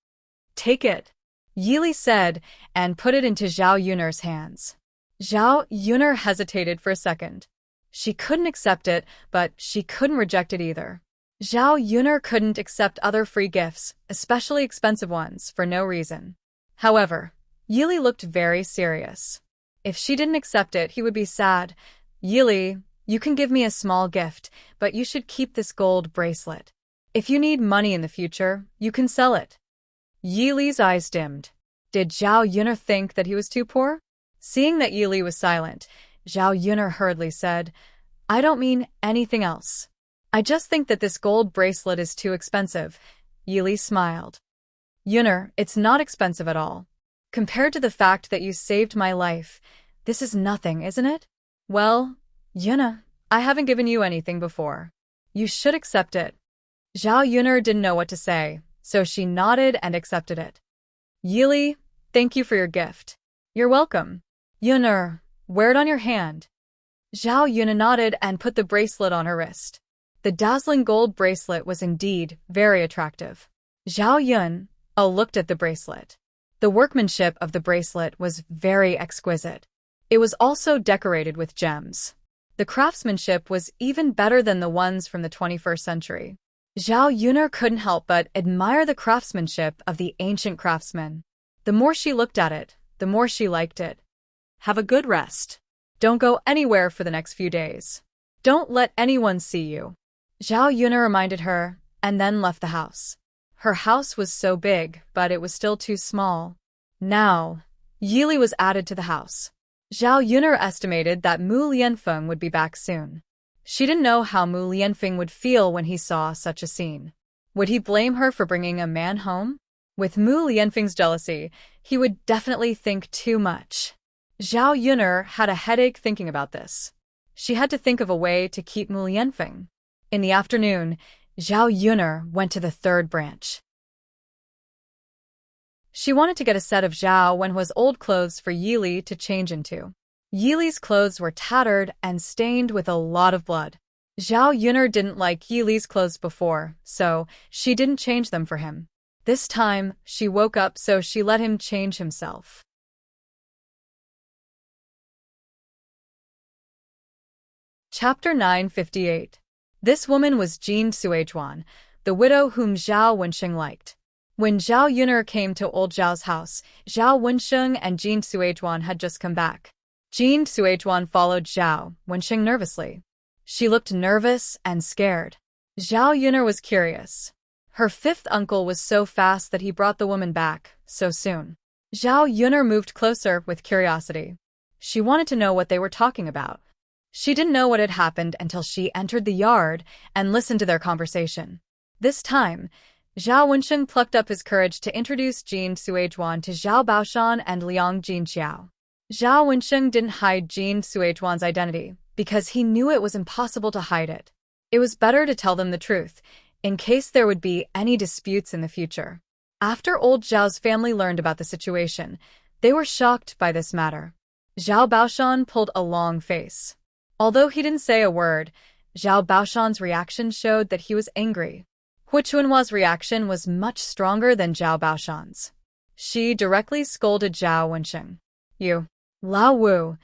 Take it, Yili said, and put it into Zhao Yun'er's hands. Zhao Yun'er hesitated for a second. She couldn't accept it, but she couldn't reject it either. Zhao Yun'er couldn't accept other free gifts, especially expensive ones, for no reason. However, Yili looked very serious. If she didn't accept it, he would be sad. Yili, you can give me a small gift, but you should keep this gold bracelet. If you need money in the future, you can sell it. Yili's eyes dimmed. Did Zhao Yun'er think that he was too poor? Seeing that Yili was silent, Zhao Yun'er hurriedly said, I don't mean anything else. I just think that this gold bracelet is too expensive. Yili smiled. Yun'er, it's not expensive at all. Compared to the fact that you saved my life, this is nothing, isn't it? Well, Yun'er, I haven't given you anything before. You should accept it. Zhao Yun'er didn't know what to say, so she nodded and accepted it. Yili, thank you for your gift. You're welcome. Yun'er, wear it on your hand. Zhao Yun'er nodded and put the bracelet on her wrist. The dazzling gold bracelet was indeed very attractive. Zhao Yun'er looked at the bracelet. The workmanship of the bracelet was very exquisite. It was also decorated with gems. The craftsmanship was even better than the ones from the 21st century. Zhao Yun'er couldn't help but admire the craftsmanship of the ancient craftsmen. The more she looked at it, the more she liked it. Have a good rest. Don't go anywhere for the next few days. Don't let anyone see you. Zhao Yun'er reminded her, and then left the house. Her house was so big, but it was still too small. Now, Yili was added to the house. Zhao Yun'er estimated that Mu Lianfeng would be back soon. She didn't know how Mu Lianfeng would feel when he saw such a scene. Would he blame her for bringing a man home? With Mu Lianfeng's jealousy, he would definitely think too much. Zhao Yun'er had a headache thinking about this. She had to think of a way to keep Mu Lianfeng. In the afternoon, Zhao Yun'er went to the third branch. She wanted to get a set of Zhao Wenhua's old clothes for Yili to change into. Yili's clothes were tattered and stained with a lot of blood. Zhao Yun'er didn't like Yili's clothes before, so she didn't change them for him. This time, she woke up so she let him change himself. Chapter 958. This woman was Jin Suizhuan, the widow whom Zhao Wensheng liked. When Zhao Yun'er came to old Zhao's house, Zhao Wensheng and Jin Suizhuan had just come back. Jin Suizhuan followed Zhao Wensheng nervously. She looked nervous and scared. Zhao Yun'er was curious. Her fifth uncle was so fast that he brought the woman back so soon. Zhao Yun'er moved closer with curiosity. She wanted to know what they were talking about. She didn't know what had happened until she entered the yard and listened to their conversation. This time, Zhao Wensheng plucked up his courage to introduce Jin Suizhuan to Zhao Baoshan and Liang Jinqiao. Zhao Wensheng didn't hide Jin Suizhuan's identity because he knew it was impossible to hide it. It was better to tell them the truth, in case there would be any disputes in the future. After old Zhao's family learned about the situation, they were shocked by this matter. Zhao Baoshan pulled a long face. Although he didn't say a word, Zhao Baoshan's reaction showed that he was angry. Hu Chunhua's reaction was much stronger than Zhao Baoshan's. She directly scolded Zhao Wensheng. You, Lao Wu,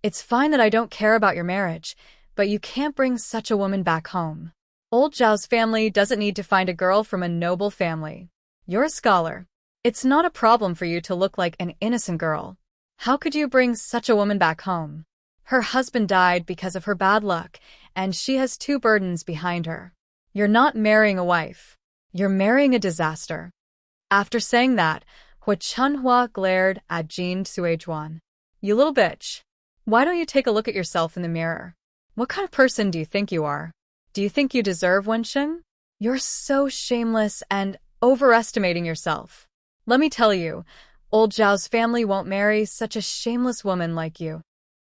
it's fine that I don't care about your marriage, but you can't bring such a woman back home. Old Zhao's family doesn't need to find a girl from a noble family. You're a scholar. It's not a problem for you to look like an innocent girl. How could you bring such a woman back home? Her husband died because of her bad luck, and she has 2 burdens behind her. You're not marrying a wife. You're marrying a disaster. After saying that, Hu Chunhua glared at Jin Suizhuan. You little bitch. Why don't you take a look at yourself in the mirror? What kind of person do you think you are? Do you think you deserve Wensheng? You're so shameless and overestimating yourself. Let me tell you, old Zhao's family won't marry such a shameless woman like you.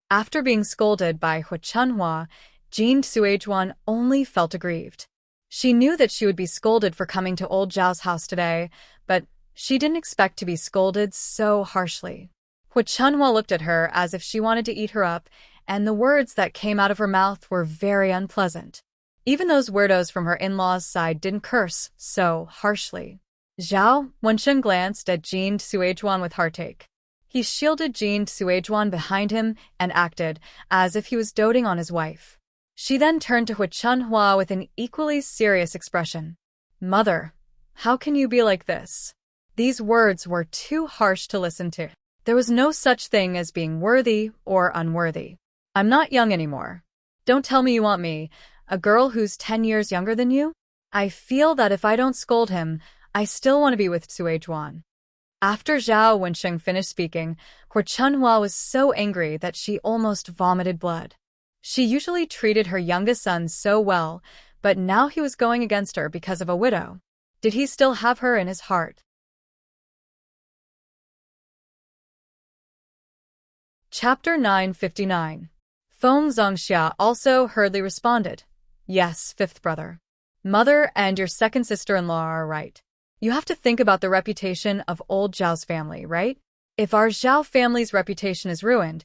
After being scolded by Hu Chunhua, Jean Suejuan only felt aggrieved. She knew that she would be scolded for coming to old Zhao's house today, but she didn't expect to be scolded so harshly. Hu Chunhua looked at her as if she wanted to eat her up, and the words that came out of her mouth were very unpleasant. Even those weirdos from her in-laws' side didn't curse so harshly. Zhao Wensheng glanced at Jean Suejuan with heartache. He shielded Jean Suejuan behind him and acted as if he was doting on his wife. She then turned to Hu Chunhua with an equally serious expression. "Mother, how can you be like this?" These words were too harsh to listen to. There was no such thing as being worthy or unworthy. "I'm not young anymore. Don't tell me you want me, a girl who's 10 years younger than you? I feel that if I don't scold him, I still want to be with Suejuan." After Zhao Wensheng finished speaking, Hu Chunhua was so angry that she almost vomited blood. She usually treated her youngest son so well, but now he was going against her because of a widow. Did he still have her in his heart? Chapter 959. Feng Zongxia also hurriedly responded. "Yes, fifth brother. Mother and your second sister-in-law are right. You have to think about the reputation of old Zhao's family, right? If our Zhao family's reputation is ruined,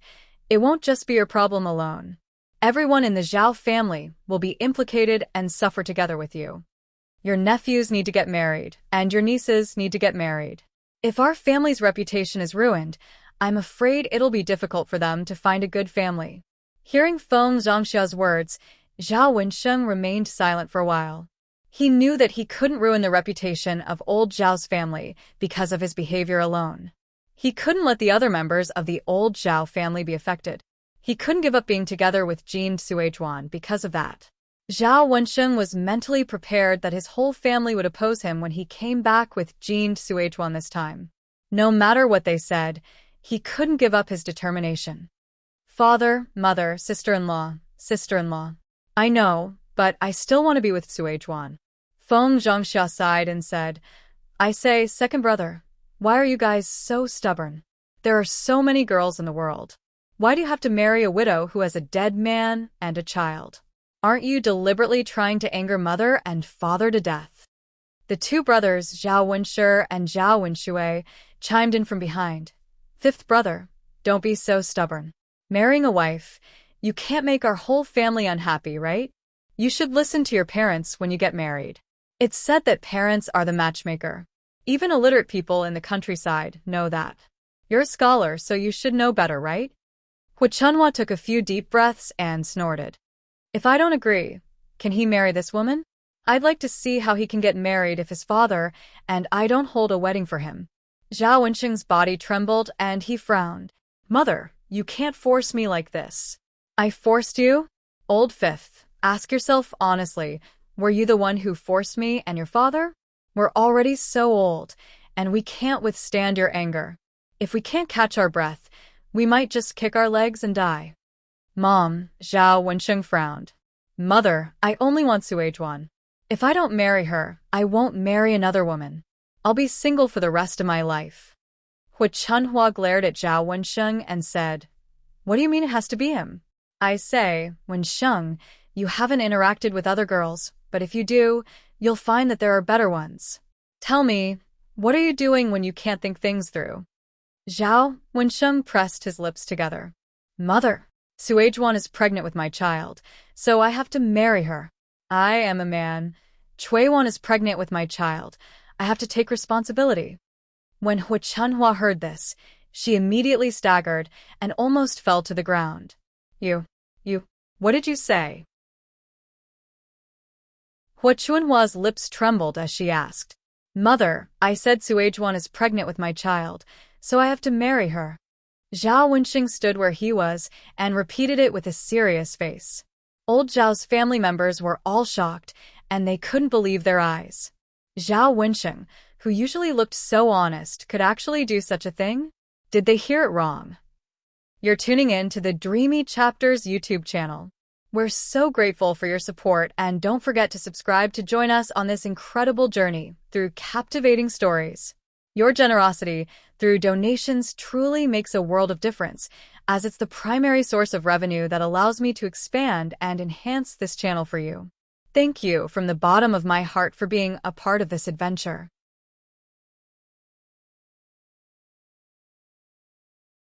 it won't just be your problem alone. Everyone in the Zhao family will be implicated and suffer together with you. Your nephews need to get married, and your nieces need to get married. If our family's reputation is ruined, I'm afraid it'll be difficult for them to find a good family." Hearing Feng Zongxia's words, Zhao Wensheng remained silent for a while. He knew that he couldn't ruin the reputation of old Zhao's family because of his behavior alone. He couldn't let the other members of the old Zhao family be affected. He couldn't give up being together with Jean Suejuan because of that. Zhao Wensheng was mentally prepared that his whole family would oppose him when he came back with Jean Suejuan this time. No matter what they said, he couldn't give up his determination. "Father, mother, sister-in-law. I know, but I still want to be with Suejuan." Feng Zongxia sighed and said, "I say, second brother, why are you guys so stubborn? There are so many girls in the world. Why do you have to marry a widow who has a dead man and a child? Aren't you deliberately trying to anger mother and father to death?" The two brothers, Zhao Wenshi and Zhao Wenshui, chimed in from behind. "Fifth brother, don't be so stubborn. Marrying a wife, you can't make our whole family unhappy, right? You should listen to your parents when you get married. It's said that parents are the matchmaker. Even illiterate people in the countryside know that. You're a scholar, so you should know better, right?" Hu Chunhua took a few deep breaths and snorted. "If I don't agree, can he marry this woman? I'd like to see how he can get married if his father and I don't hold a wedding for him." Zhao Wensheng's body trembled and he frowned. "Mother, you can't force me like this." "I forced you? Old fifth, ask yourself honestly, were you the one who forced me and your father? We're already so old, and we can't withstand your anger. If we can't catch our breath, we might just kick our legs and die." "Mom," Zhao Wensheng frowned. "Mother, I only want Suejuan. If I don't marry her, I won't marry another woman. I'll be single for the rest of my life." Hu Chunhua glared at Zhao Wensheng and said, "What do you mean it has to be him?" "I say, Wensheng, you haven't interacted with other girls, but if you do, you'll find that there are better ones. Tell me, what are you doing when you can't think things through?" Zhao Wensheng pressed his lips together. "Mother, Suejuan is pregnant with my child, so I have to marry her. I am a man. Chuiwan is pregnant with my child. I have to take responsibility." When Hu Chunhua heard this, she immediately staggered and almost fell to the ground. You, what did you say?" Hu Chunhua's lips trembled as she asked. "Mother, I said Suejuan is pregnant with my child, so I have to marry her." Zhao Wensheng stood where he was and repeated it with a serious face. Old Zhao's family members were all shocked, and they couldn't believe their eyes. Zhao Wensheng, who usually looked so honest, could actually do such a thing? Did they hear it wrong? You're tuning in to the Dreamy Chapters YouTube channel. We're so grateful for your support, and don't forget to subscribe to join us on this incredible journey through captivating stories. Your generosity through donations truly makes a world of difference, as it's the primary source of revenue that allows me to expand and enhance this channel for you. Thank you from the bottom of my heart for being a part of this adventure.